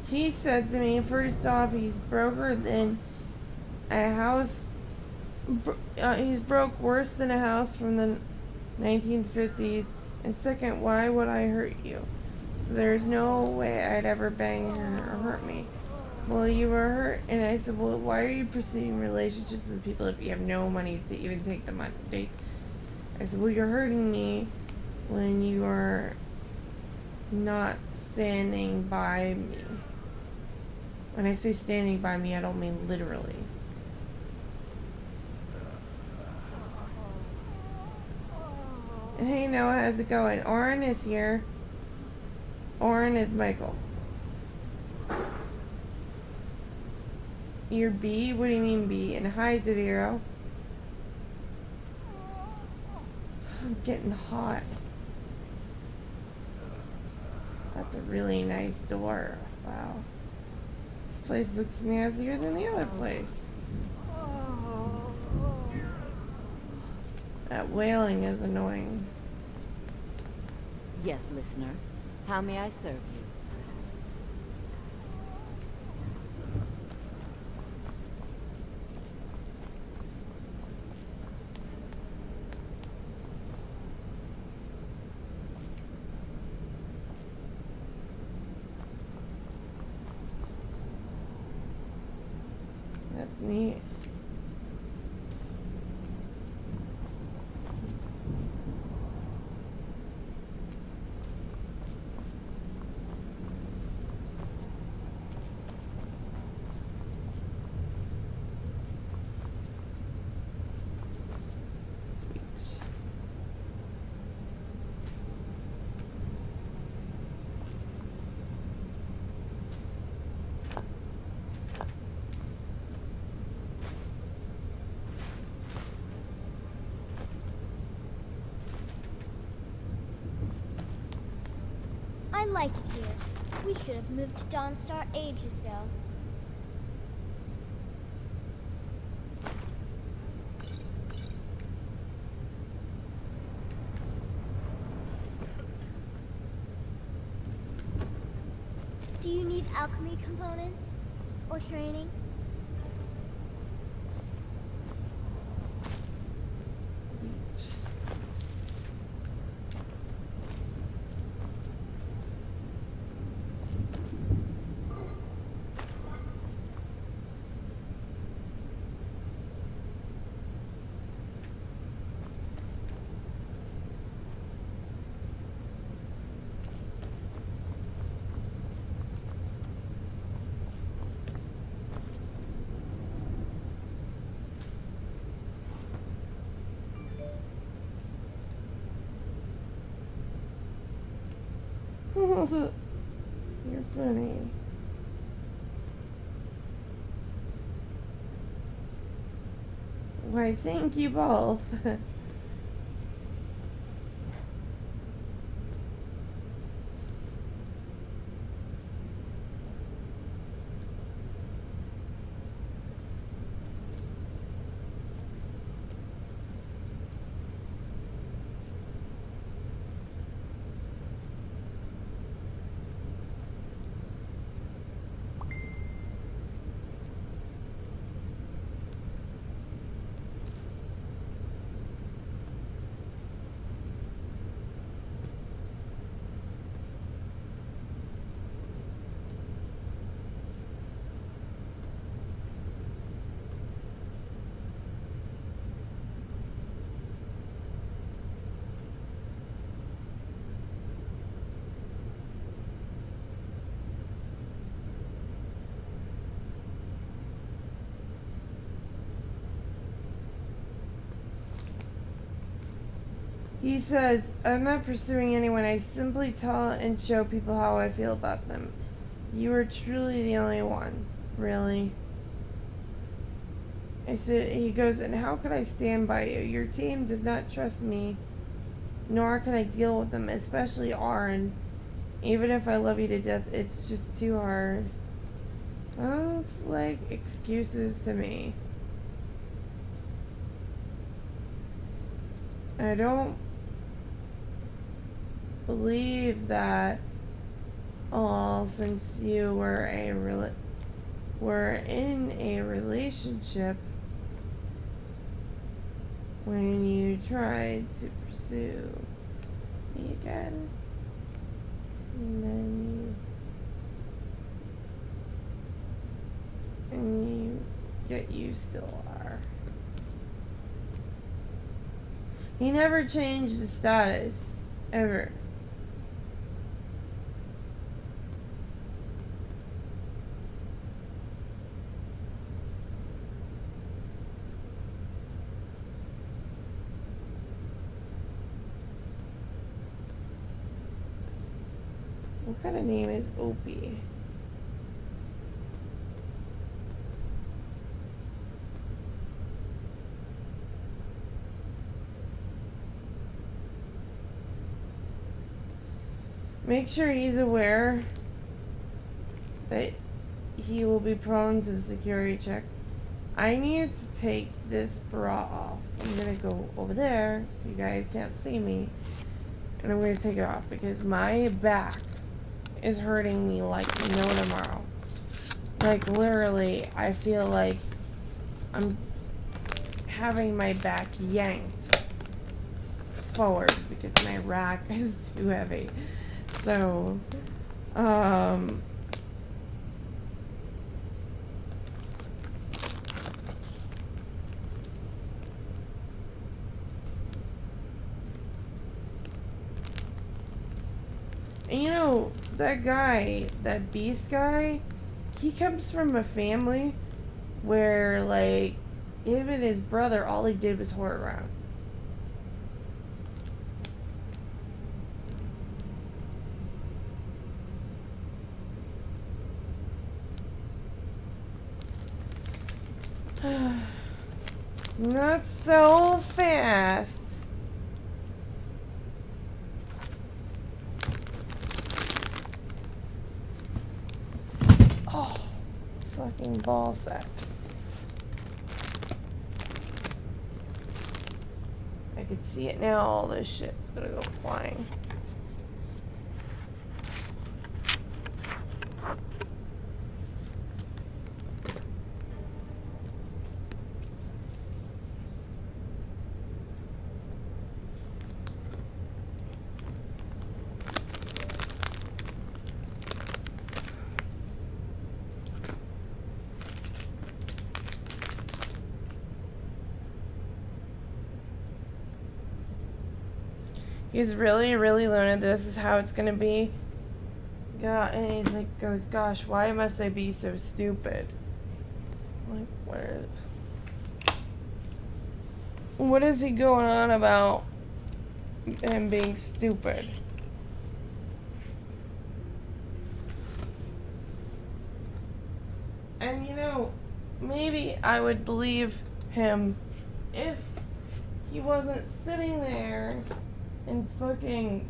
He said to me, first off, he's broker than a house. He's broke worse than a house from the 1950s. And second, why would I hurt you? So there's no way I'd ever bang her or hurt me. Well, you were hurt, and I said, well, why are you pursuing relationships with people if you have no money to even take them on dates? I said, well, you're hurting me when you are not standing by me. When I say standing by me, I don't mean literally. Hey Noah, how's it going? Oren is here. Oren is Michael. You're B? What do you mean B? And hi, Zaviro. I'm getting hot. That's a really nice door. Wow. This place looks nastier than the other place. That wailing is annoying. Yes, listener. How may I serve you? That's neat. I like it here. We should have moved to Dawnstar ages ago. Do you need alchemy components? Or training? You're funny. Why, thank you both. He says, I'm not pursuing anyone. I simply tell and show people how I feel about them. You are truly the only one. Really? I said, he goes, and how could I stand by you? Your team does not trust me, nor can I deal with them, especially Arn. Even if I love you to death, it's just too hard. Sounds like excuses to me. I don't believe that all since you were in a relationship when you tried to pursue me again, and then yet you still are. He never changed his status ever. What kind of name is Opie? Make sure he's aware that he will be prone to the security check. I need to take this bra off. I'm gonna go over there so you guys can't see me. And I'm gonna take it off because my back is hurting me like no tomorrow. Like literally, I feel like I'm having my back yanked forward because my rack is too heavy. So, and you know, that guy, that beast guy, he comes from a family where, like, him and his brother, all they did was whore around. Not so fast. Oh, fucking ball sacks. I could see it now. All this shit's gonna go flying. He's really, really learned this is how it's gonna be. Yeah, and he's like, goes, gosh, why must I be so stupid? Like, what is he going on about him being stupid? And you know, maybe I would believe him if he wasn't sitting there and fucking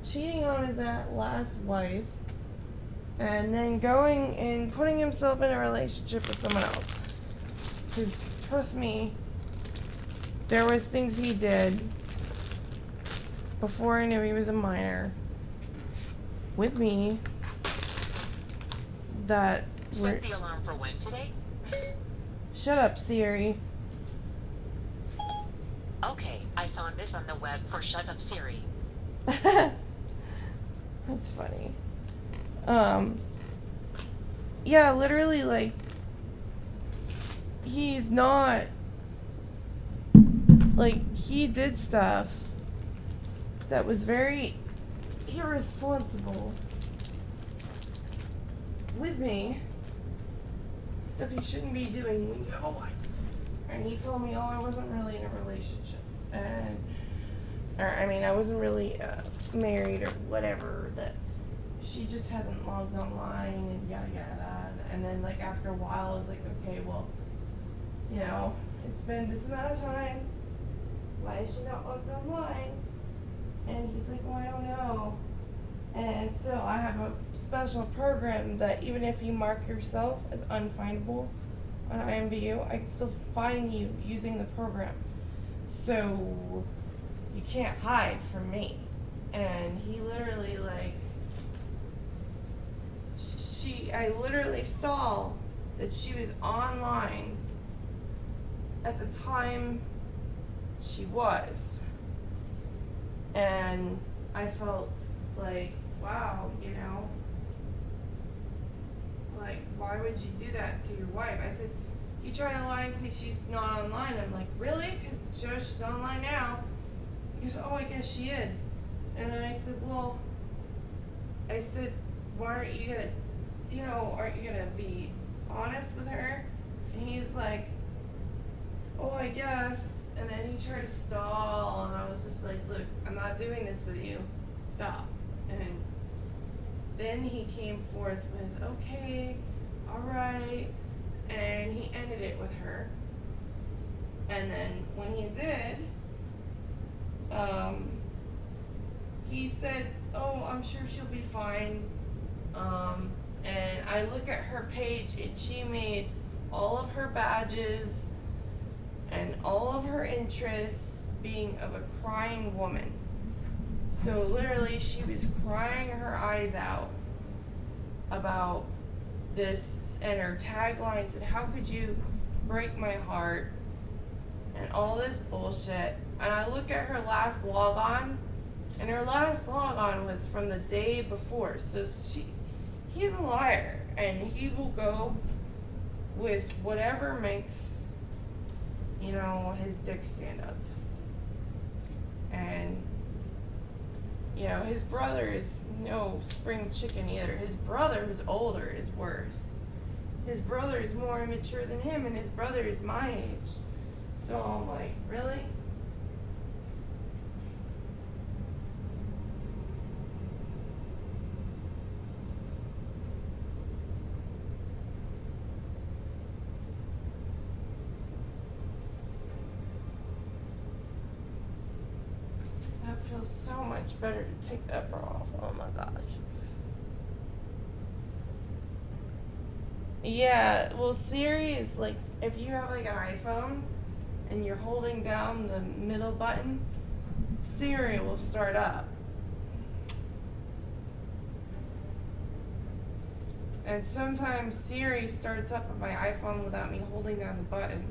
cheating on his last wife and then going and putting himself in a relationship with someone else. Because trust me, there was things he did before I knew he was a minor with me that Set the alarm for when today? Shut up, Siri. Okay, I found this on the web for Shut Up Siri. That's funny. Yeah, literally, like, he's not, like, he did stuff that was very irresponsible with me. Stuff you shouldn't be doing when you have a wife. And he told me, oh, I wasn't really in a relationship. I wasn't really married or whatever, that she just hasn't logged online and yada yada. And then, like, after a while, I was like, okay, well, you know, it's been this amount of time. Why is she not logged online? And he's like, well, I don't know. And so I have a special program that even if you mark yourself as unfindable on IMVU, I can still find you using the program. So you can't hide from me. And he literally, like, I literally saw that she was online at the time she was. And I felt like, wow, you know, like, why would you do that to your wife? I said, you try to lie and say she's not online. I'm like, really? Because it shows she's online now. He goes, oh, I guess she is. And then I said, well, why aren't you gonna, you know, aren't you gonna be honest with her? And he's like, oh, I guess. And then he tried to stall, and I was just like, look, I'm not doing this with you. Stop. And then he came forth with, okay, alright, and he ended it with her. And then when he did, he said, oh, I'm sure she'll be fine. And I look at her page and she made all of her badges and all of her interests being of a crying woman. So literally she was crying her eyes out about this, and her tagline said, how could you break my heart, and all this bullshit. And I look at her last logon, and her last logon was from the day before. So he's a liar, and he will go with whatever makes, you know, his dick stand up. And, you know, his brother is no spring chicken either. His brother, who's older, is worse. His brother is more immature than him, and his brother is my age. So I'm like, really? That feels so much better to take that bra off. Oh my gosh. Yeah, well, Siri is like, if you have like an iPhone and you're holding down the middle button, Siri will start up. And sometimes Siri starts up on my iPhone without me holding down the button.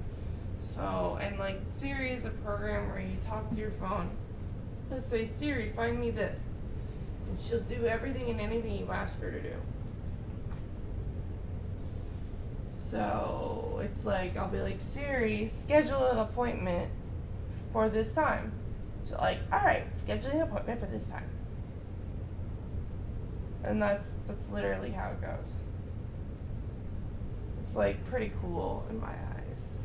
So, and like Siri is a program where you talk to your phone. Let's say, Siri, find me this. And she'll do everything and anything you ask her to do. So it's like, I'll be like, Siri, schedule an appointment for this time. So like, alright, scheduling an appointment for this time. And that's literally how it goes. It's like pretty cool in my eyes.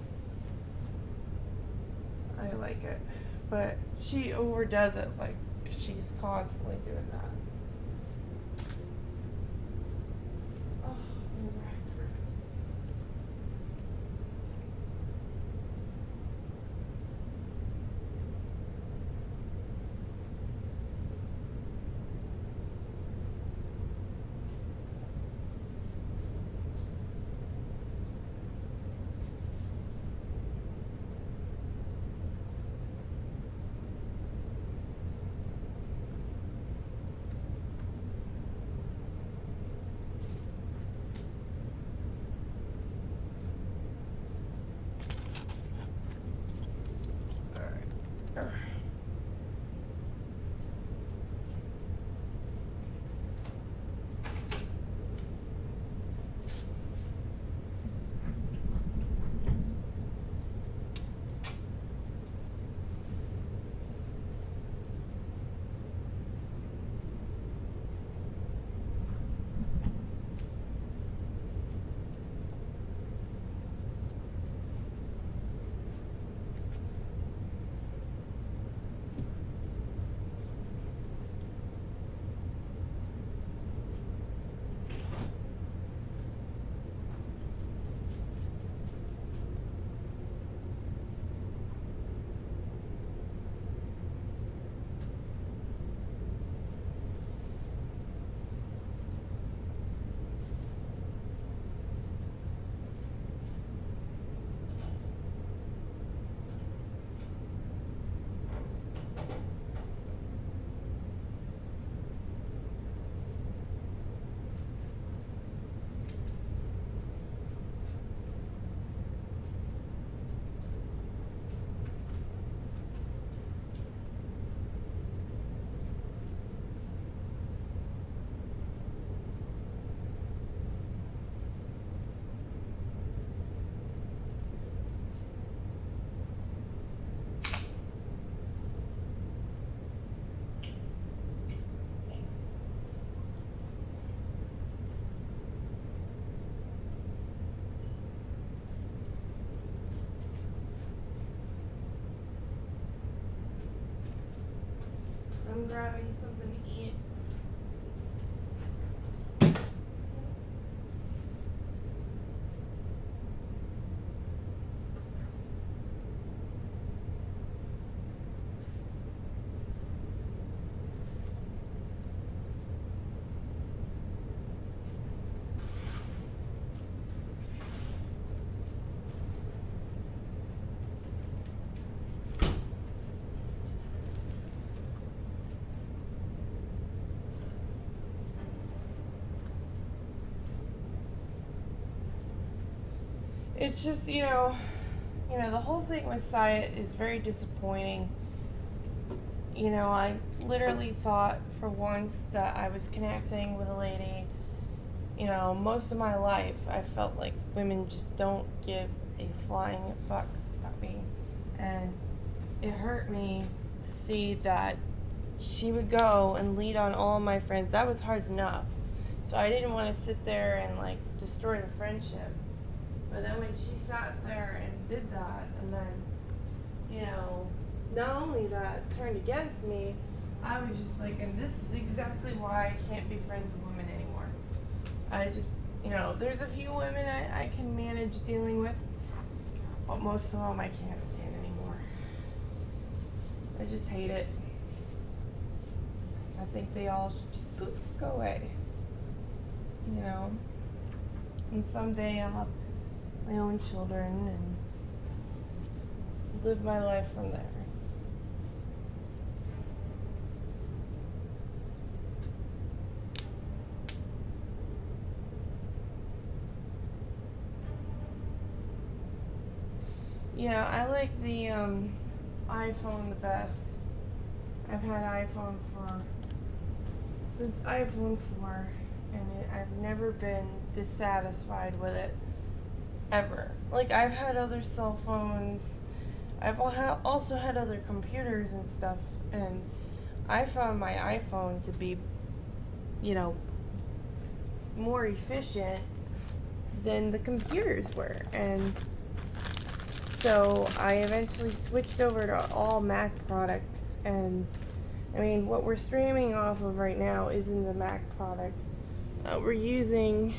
I like it. But she overdoes it, like, she's constantly doing that. Oh, my back hurts. I'm grabbing something to eat. It's just, the whole thing with Syed is very disappointing. I literally thought for once that I was connecting with a lady. Most of my life I felt like women just don't give a flying fuck about me. And it hurt me to see that she would go and lead on all my friends. That was hard enough. So I didn't want to sit there and destroy the friendship. But then when she sat there and did that, and then, not only that, turned against me, I was just like, and this is exactly why I can't be friends with women anymore. I just, there's a few women I can manage dealing with, but most of them I can't stand anymore. I just hate it. I think they all should just poof, go away. And someday I'll have my own children and live my life from there. Yeah, I like the iPhone the best. I've had iPhone since iPhone 4, and I've never been dissatisfied with it, ever. I've had other cell phones, I've also had other computers and stuff, and I found my iPhone to be, more efficient than the computers were, and so I eventually switched over to all Mac products, and what we're streaming off of right now isn't the Mac product. We're using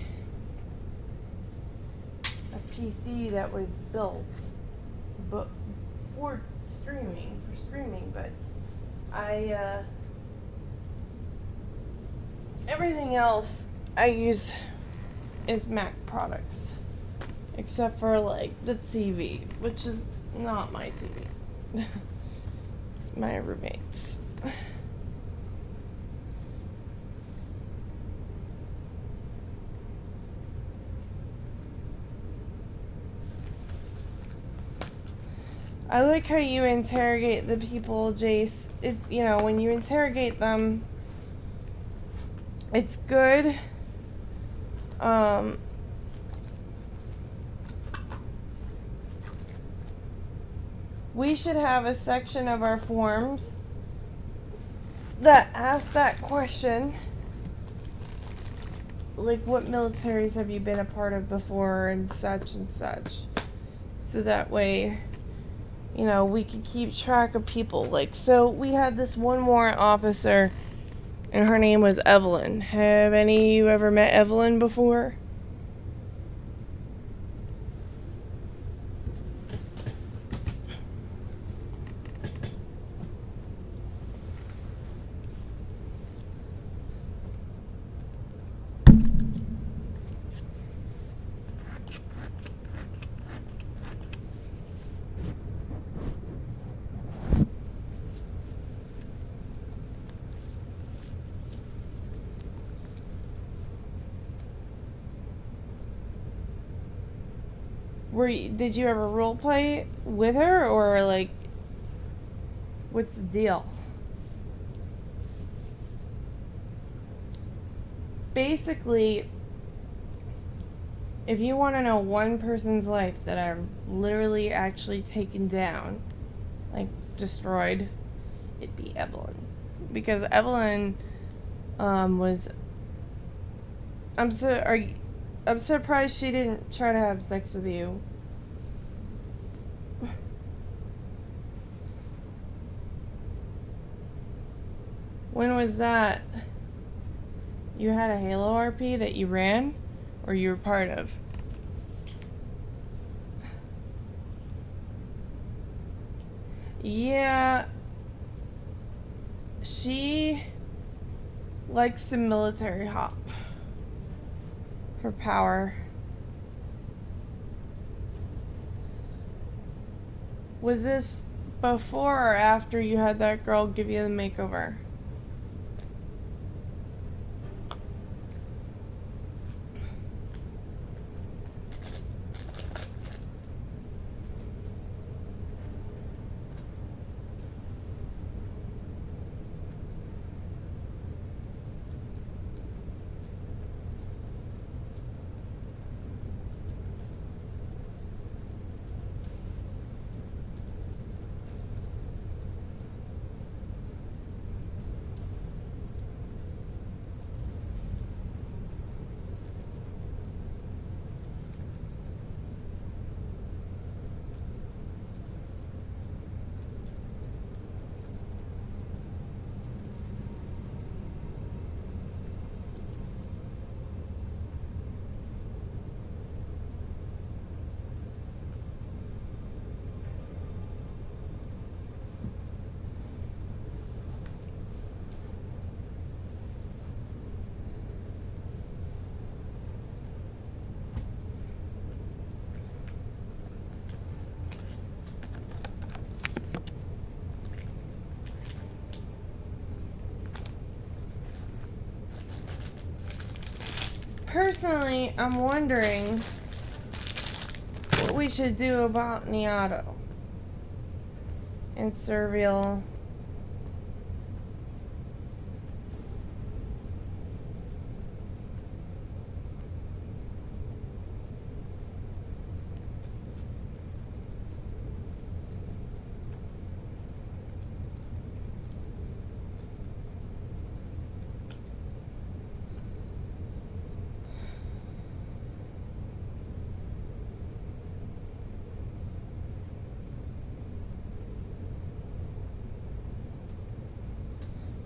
a PC that was built for streaming, but everything else I use is Mac products. Except for the TV, which is not my TV. It's my roommate's. I like how you interrogate the people, Jace. When you interrogate them, it's good. We should have a section of our forms that asks that question. What militaries have you been a part of before and such. So that way, we can keep track of people. So we had this one warrant officer, and her name was Evelyn. Have any of you ever met Evelyn before? Did you ever role play with her, or what's the deal? Basically, if you want to know one person's life that I've literally actually taken down, destroyed, it'd be Evelyn. Because Evelyn was... I'm surprised she didn't try to have sex with you. When was that? You had a Halo RP that you ran? Or you were part of? Yeah. She likes some military hop. For power. Was this before or after you had that girl give you the makeover? personally, I'm wondering what we should do about Niato and Servial.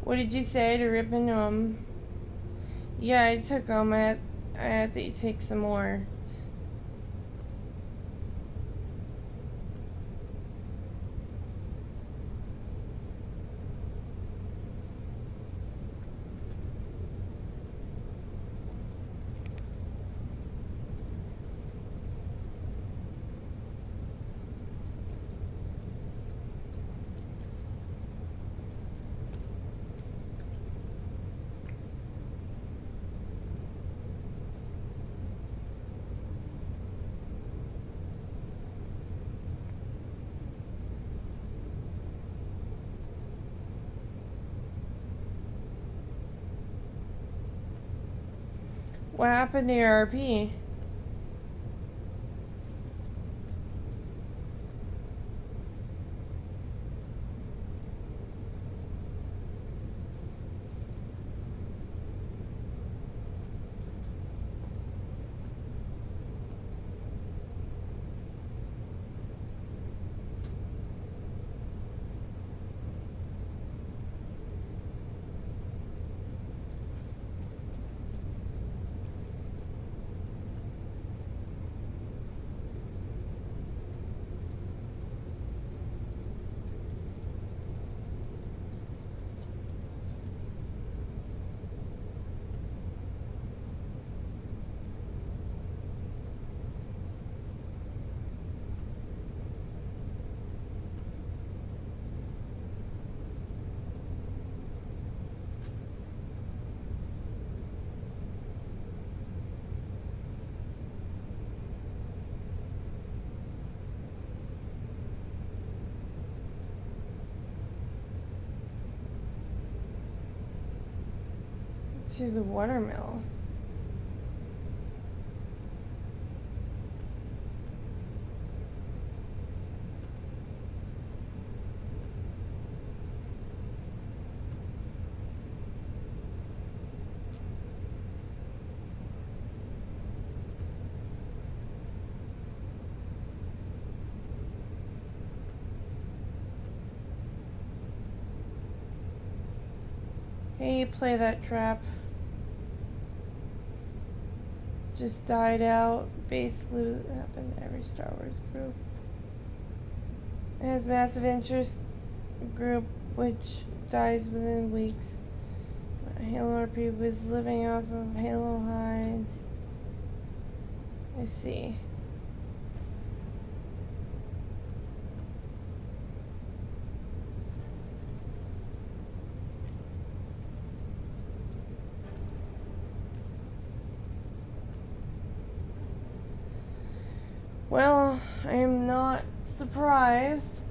What did you say to Rippin'? Yeah, I took them. I had to take some more. What happened to your RP? To the watermill. Hey, play that trap. Just died out. Basically, what happened to every Star Wars group. It has massive interest group which dies within weeks. Halo RP was living off of Halo Hide. I see. Well, I am not surprised.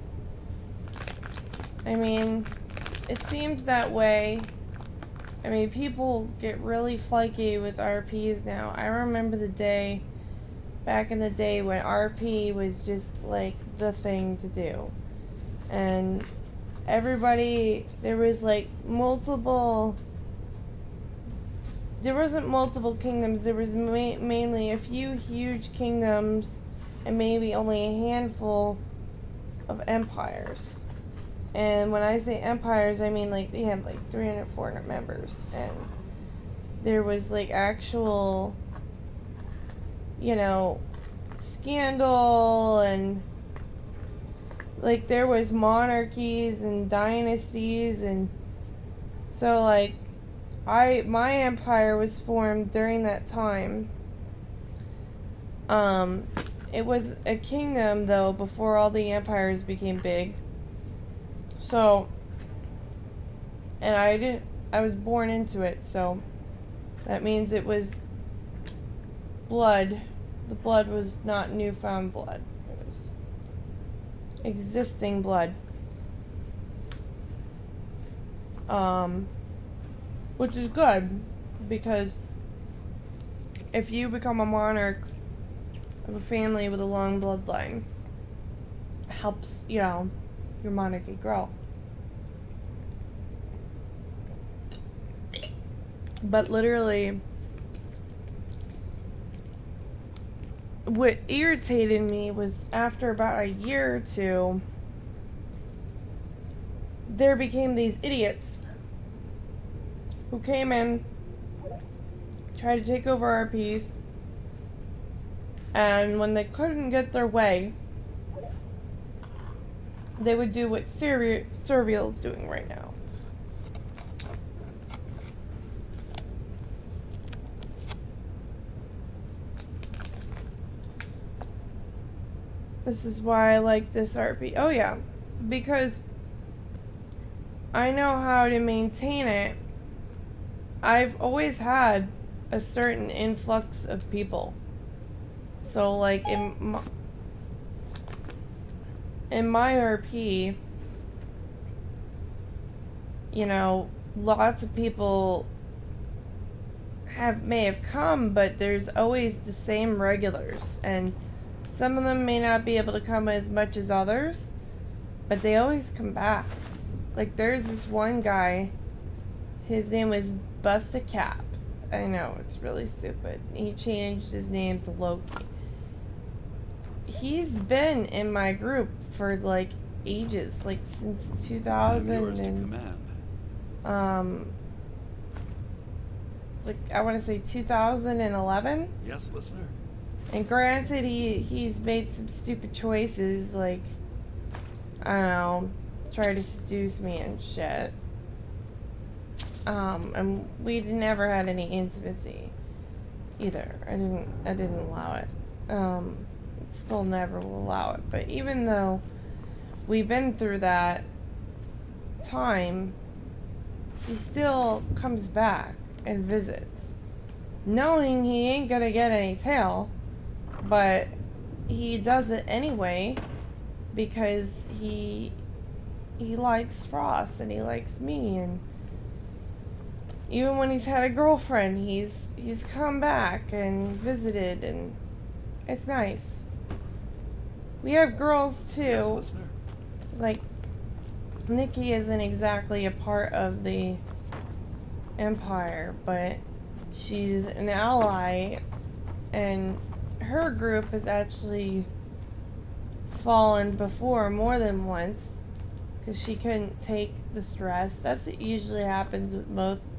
I mean, it seems that way. I mean, people get really flaky with RPs now. I remember the day, back in the day, when RP was just like the thing to do. And everybody, there was like multiple, there wasn't multiple kingdoms, there was mainly a few huge kingdoms and maybe only a handful of empires. And when I say empires, I mean like they had like 300, 400 members, and there was like actual, you know, scandal, and like there was monarchies and dynasties, and so like my empire was formed during that time. It was a kingdom though before all the empires became big. So, and I was born into it, so that means it was blood. The blood was not newfound blood. It was existing blood. Which is good, because if you become a monarch of a family with a long bloodline, it helps, you know, your monarchy grow. But literally, what irritated me was after about a year or two, there became these idiots who came in, tried to take over our peace, and when they couldn't get their way, they would do what Servial's doing right now. This is why I like this RP. Oh yeah, because I know how to maintain it. I've always had a certain influx of people. So like in my RP, you know, lots of people may have come, but there's always the same regulars, and some of them may not be able to come as much as others, but they always come back. Like there's this one guy, his name was Busta Cap. I know, it's really stupid. He changed his name to Loki. He's been in my group for like ages, like since 2000 yours to and command. like I want to say 2011. Yes, listener. And granted, he's made some stupid choices, like I don't know, try to seduce me and shit. And we never had any intimacy either. I didn't allow it. Still never will allow it. But even though we've been through that time, he still comes back and visits, knowing he ain't gonna get any tail, but he does it anyway because he likes Frost and he likes me, and even when he's had a girlfriend, he's come back and visited, and it's nice. We have girls too. Yes, listener. Like Nikki isn't exactly a part of the Empire, but she's an ally, and her group has actually fallen before more than once because she couldn't take the stress. That's what usually happens with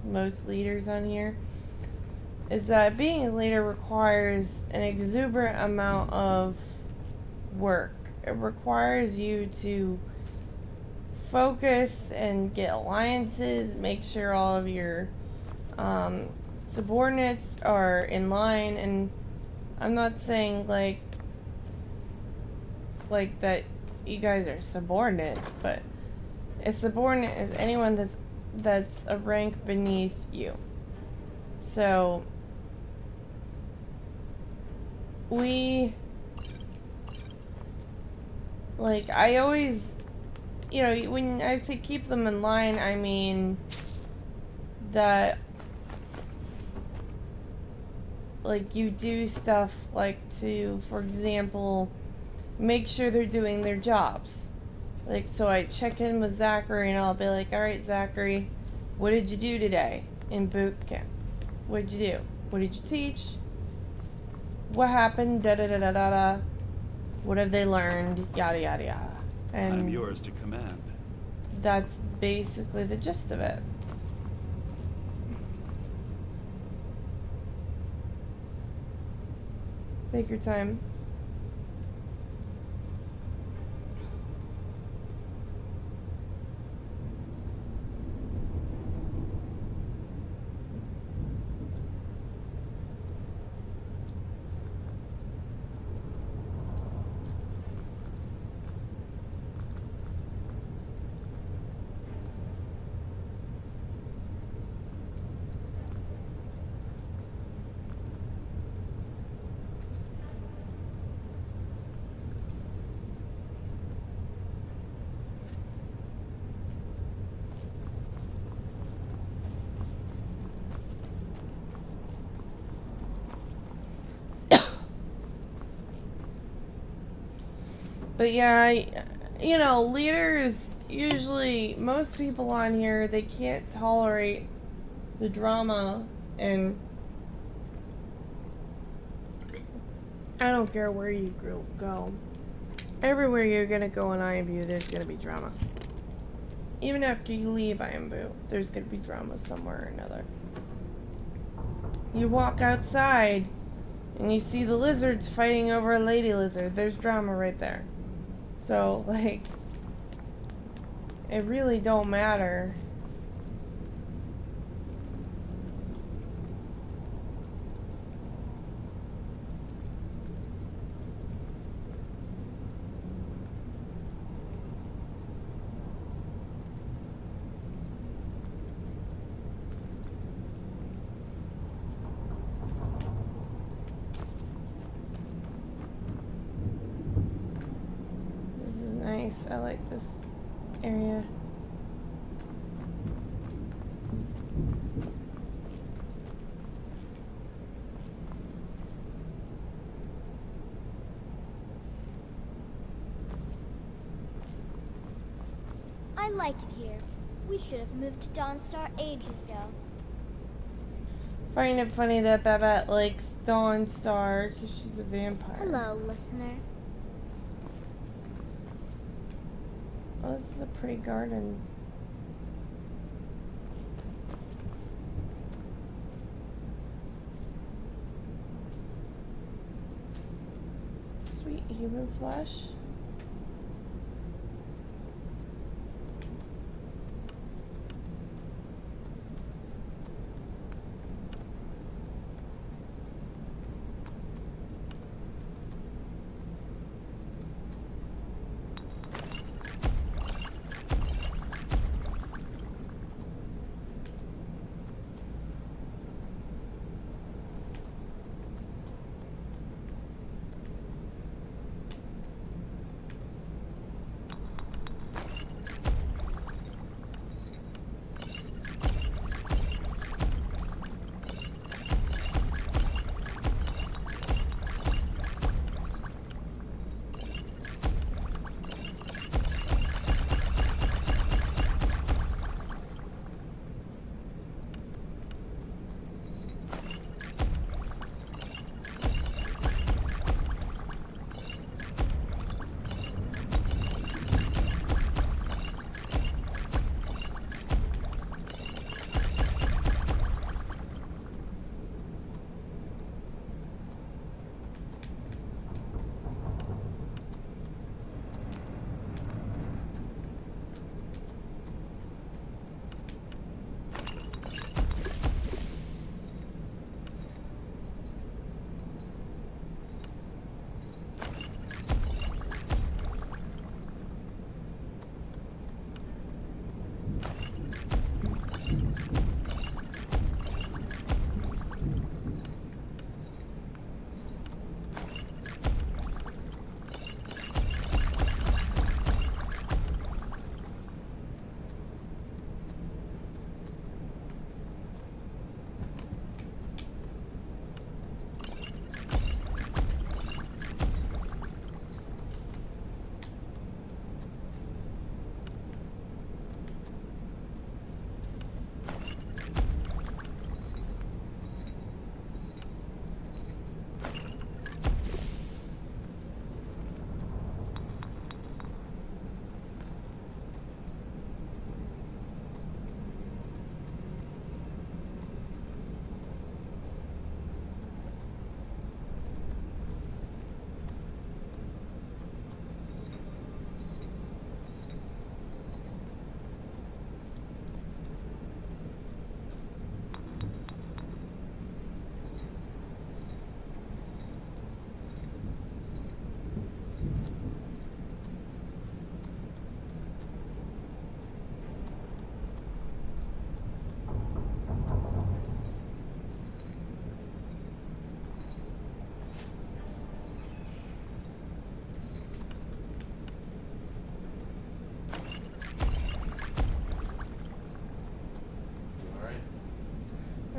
most leaders on here, is that being a leader requires an exuberant amount of work. It requires you to focus and get alliances, make sure all of your subordinates are in line, and I'm not saying like that you guys are subordinates, but a subordinate is anyone that's a rank beneath you. So I always, you know, when I say keep them in line, I mean that like you do stuff like to, for example, make sure they're doing their jobs. Like, so I check in with Zachary and I'll be like, alright Zachary, what did you do today in boot camp? What did you do? What did you teach? What happened? Da da da da da da. What have they learned? Yada yada yada. And I'm yours to command. that's basically the gist of it. Take your time. But yeah, you know, leaders, usually, most people on here, they can't tolerate the drama, and I don't care where you go. Everywhere you're gonna go in Ironview, there's gonna be drama. Even after you leave Ironview, there's gonna be drama somewhere or another. You walk outside, and you see the lizards fighting over a lady lizard. There's drama right there. So, like, it really don't matter. This is nice. I like this area. I like it here. We should have moved to Dawnstar ages ago. Find it funny that Babette likes Dawnstar because she's a vampire. Hello, listener. Oh, this is a pretty garden. Sweet human flesh.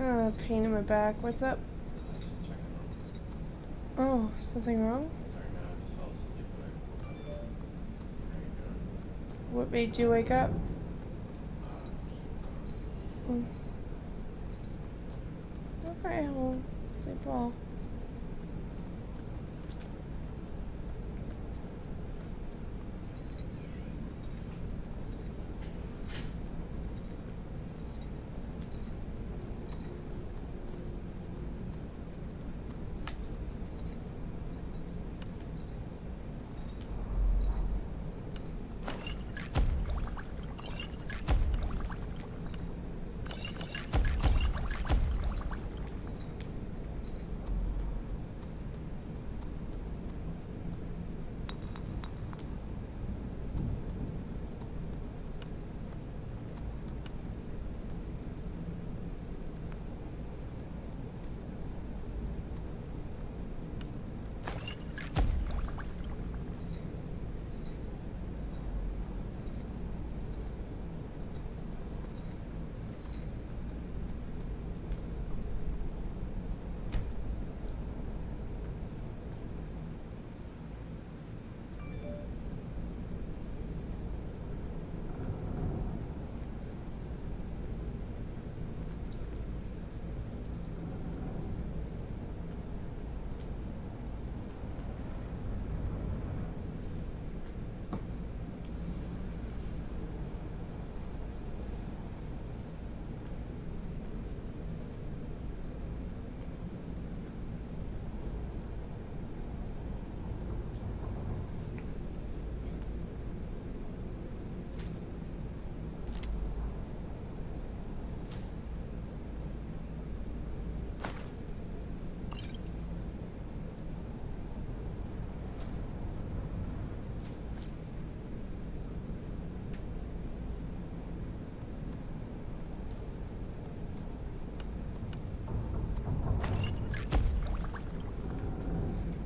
Oh, pain in my back. What's up? Oh, something wrong? What made you wake up? Okay, well, St. Paul.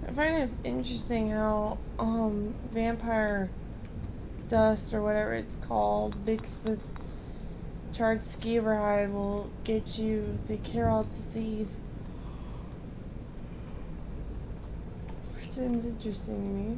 I find it interesting how vampire dust or whatever it's called mixed with charred skeever hide will get you the Carol disease. Seems interesting to me.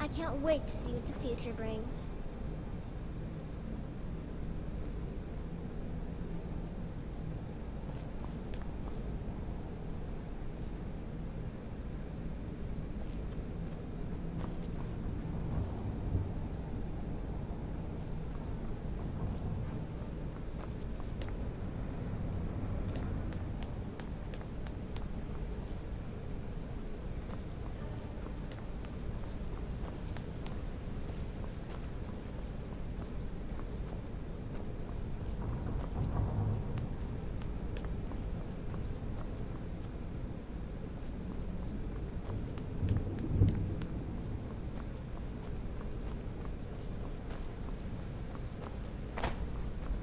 I can't wait to see what the future brings.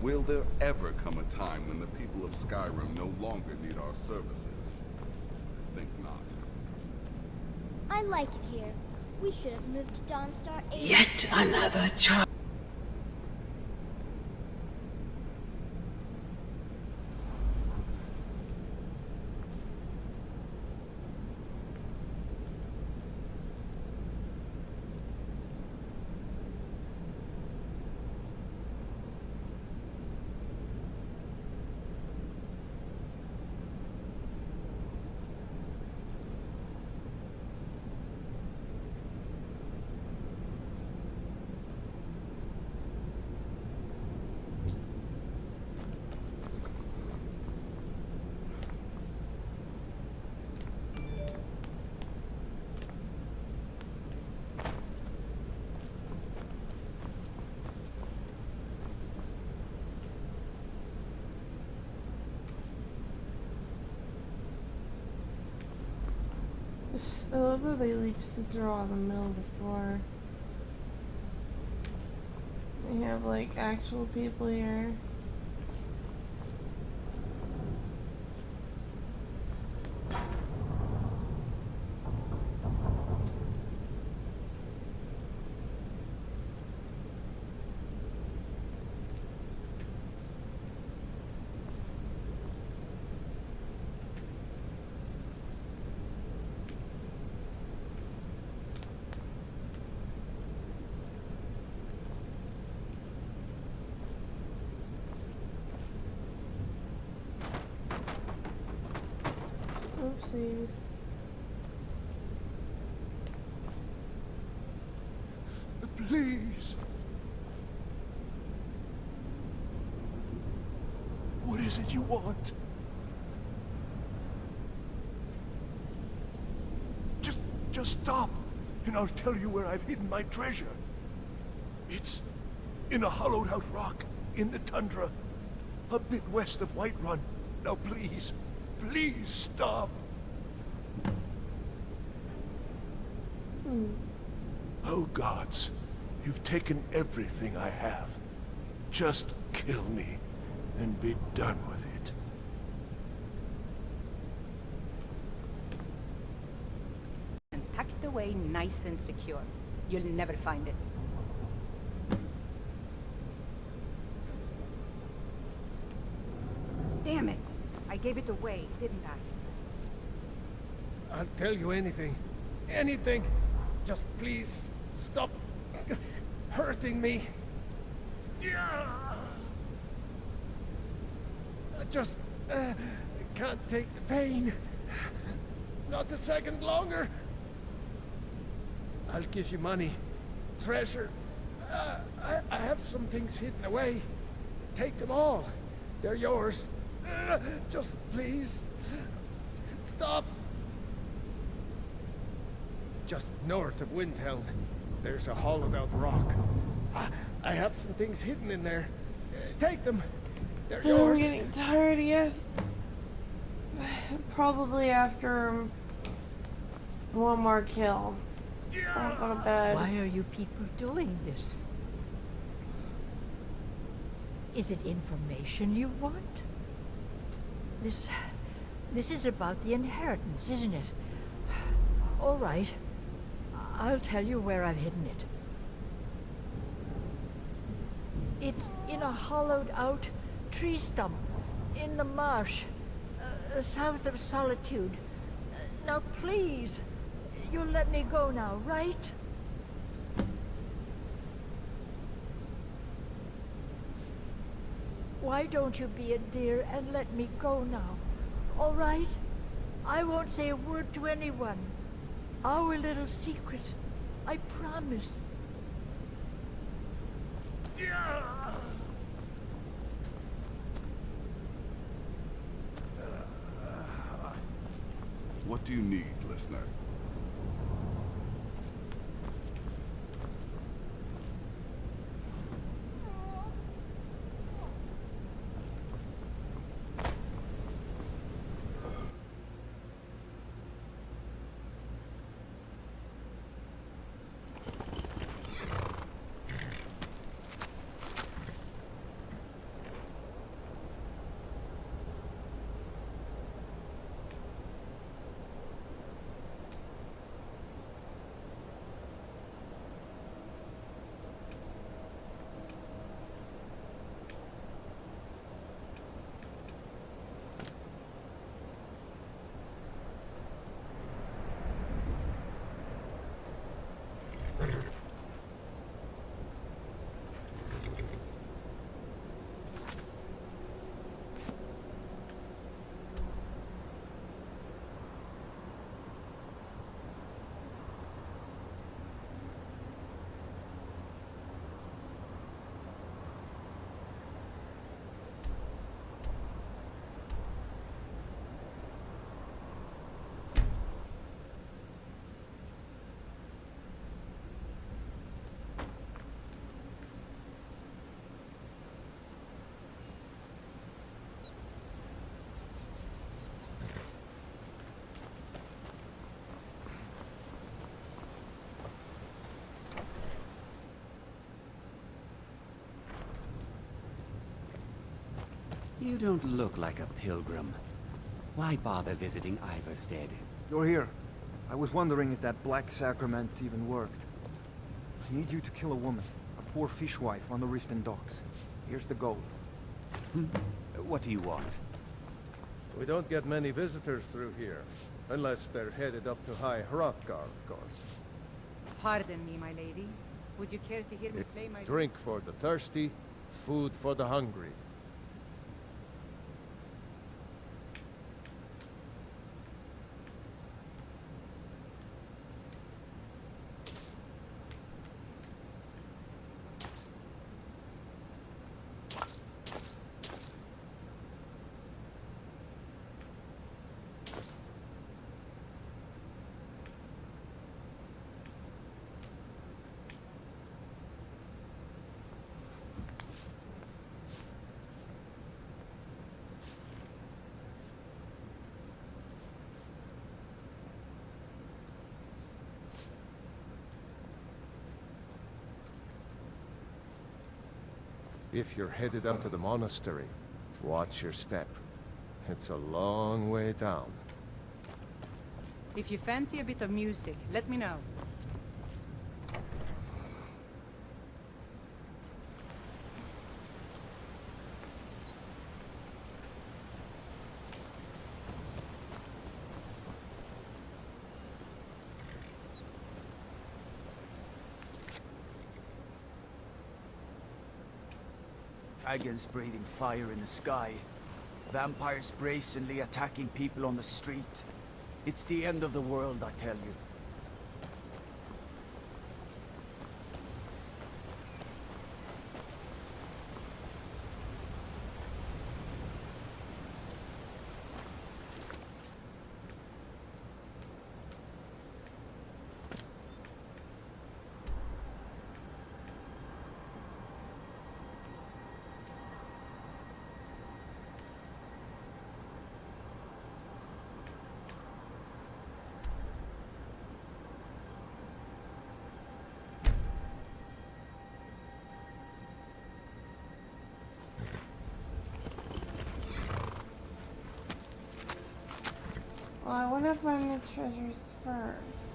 Will there ever come a time when the people of Skyrim no longer need our services? I think not. I like it here. We should have moved to Dawnstar ages Yet ago. another child. I love how they leave Cicero in the middle of the floor. They have like actual people here. Oopsies. Please. What is it you want? Just stop, and I'll tell you where I've hidden my treasure. It's in a hollowed-out rock in the tundra, a bit west of Whiterun. Now please, please stop. Oh gods, you've taken everything I have. Just kill me and be done with it. And tuck it away nice and secure. You'll never find it. Damn it! I gave it away, didn't I? I'll tell you anything. Anything. Just please stop hurting me. I just can't take the pain. Not a second longer. I'll give you money, treasure. I have some things hidden away. Take them all. They're yours. Just please stop. Just north of Windhelm, there's a hollowed-out rock. I have some things hidden in there. Take them. They're yours. I'm getting tired, yes. Probably after one more kill. I'll go to bed. Why are you people doing this? Is it information you want? This is about the inheritance, isn't it? All right. I'll tell you where I've hidden it. It's in a hollowed-out tree stump in the marsh, south of Solitude. Now, please, you'll let me go now, right? Why don't you be a dear and let me go now? All right? I won't say a word to anyone. Our little secret. I promise. What do you need, listener? You don't look like a pilgrim. Why bother visiting Ivarstead? You're here. I was wondering if that black sacrament even worked. I need you to kill a woman, a poor fishwife on the Riften docks. Here's the gold. What do you want? We don't get many visitors through here, unless they're headed up to High Hrothgar, of course. Pardon me, my lady. Would you care to hear me play my... Drink for the thirsty, food for the hungry. If you're headed up to the monastery, watch your step. It's a long way down. If you fancy a bit of music, let me know. Dragons breathing fire in the sky. Vampires brazenly attacking people on the street. It's the end of the world, I tell you. Well, I want to find the treasures first.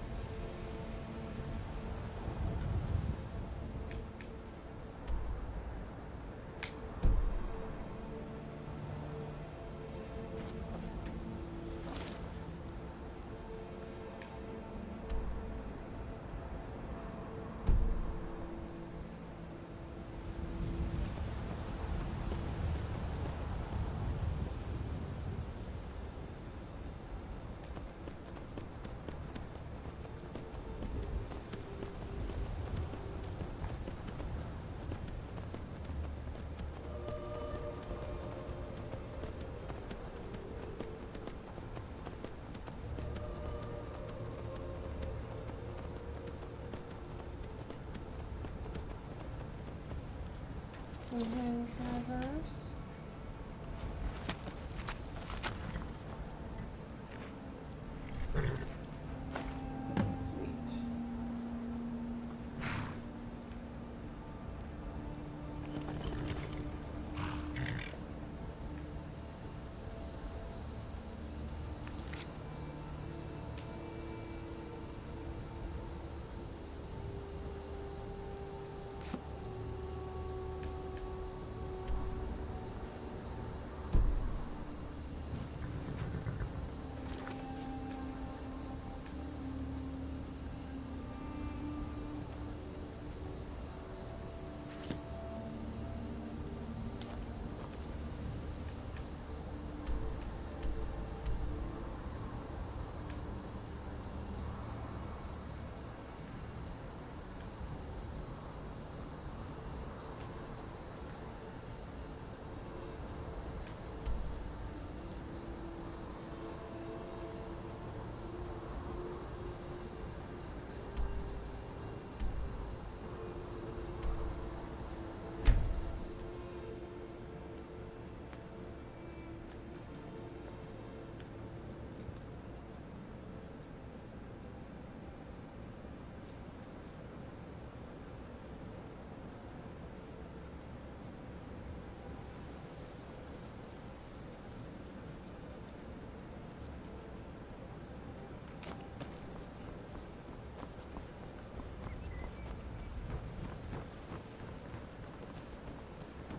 Hidden treasures.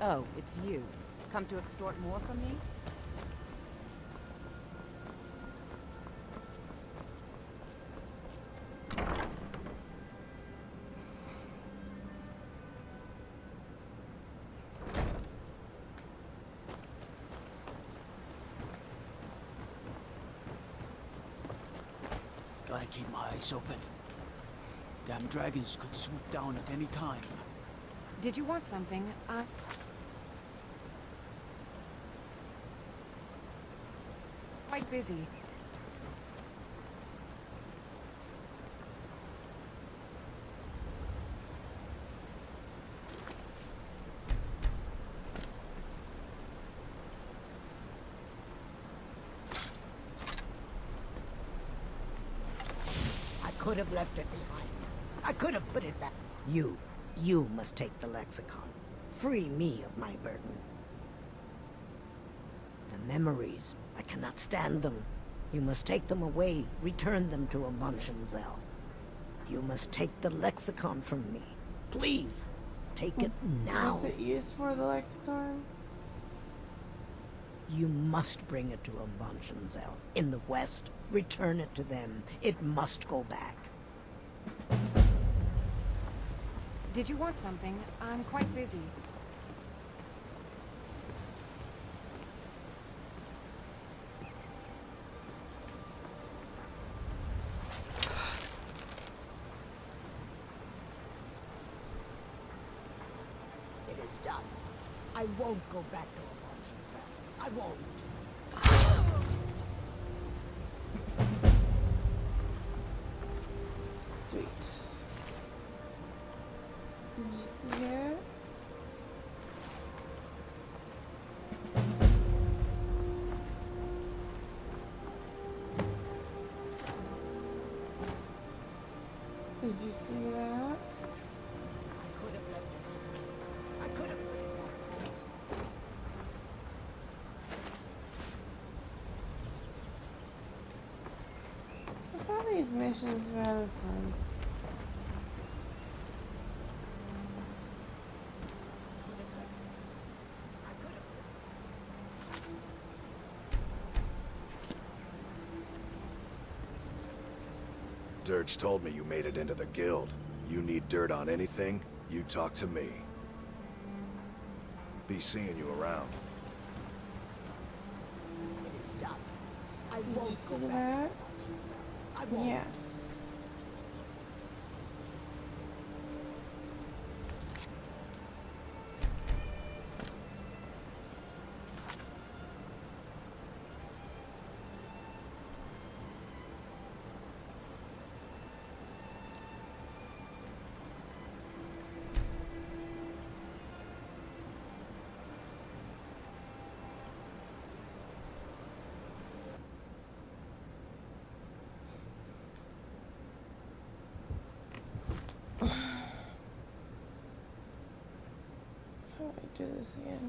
Oh, it's you. Come to extort more from me? Gotta keep my eyes open. Damn dragons could swoop down at any time. Did you want something? Quite busy. I could have left it behind. I could have put it back. You must take the lexicon. Free me of my burden. The memories, I cannot stand them. You must take them away, return them to Amunshenzell. You must take the lexicon from me. Please, take it now. What's it used for, the lexicon? You must bring it to Amunshenzell. In the west, return it to them. It must go back. Did you want something? I'm quite busy. It is done. I won't go back to Amunshenzell. I won't. Sweet. Did you see her? Did you see that? I could have left it. I could have put it back. I found these missions rather fun. Dirge told me you made it into the guild. You need dirt on anything, you talk to me. Be seeing you around. It is done. I Did won't you go see back that? to Amunshenzell. I won't. Yes. How do I do this again?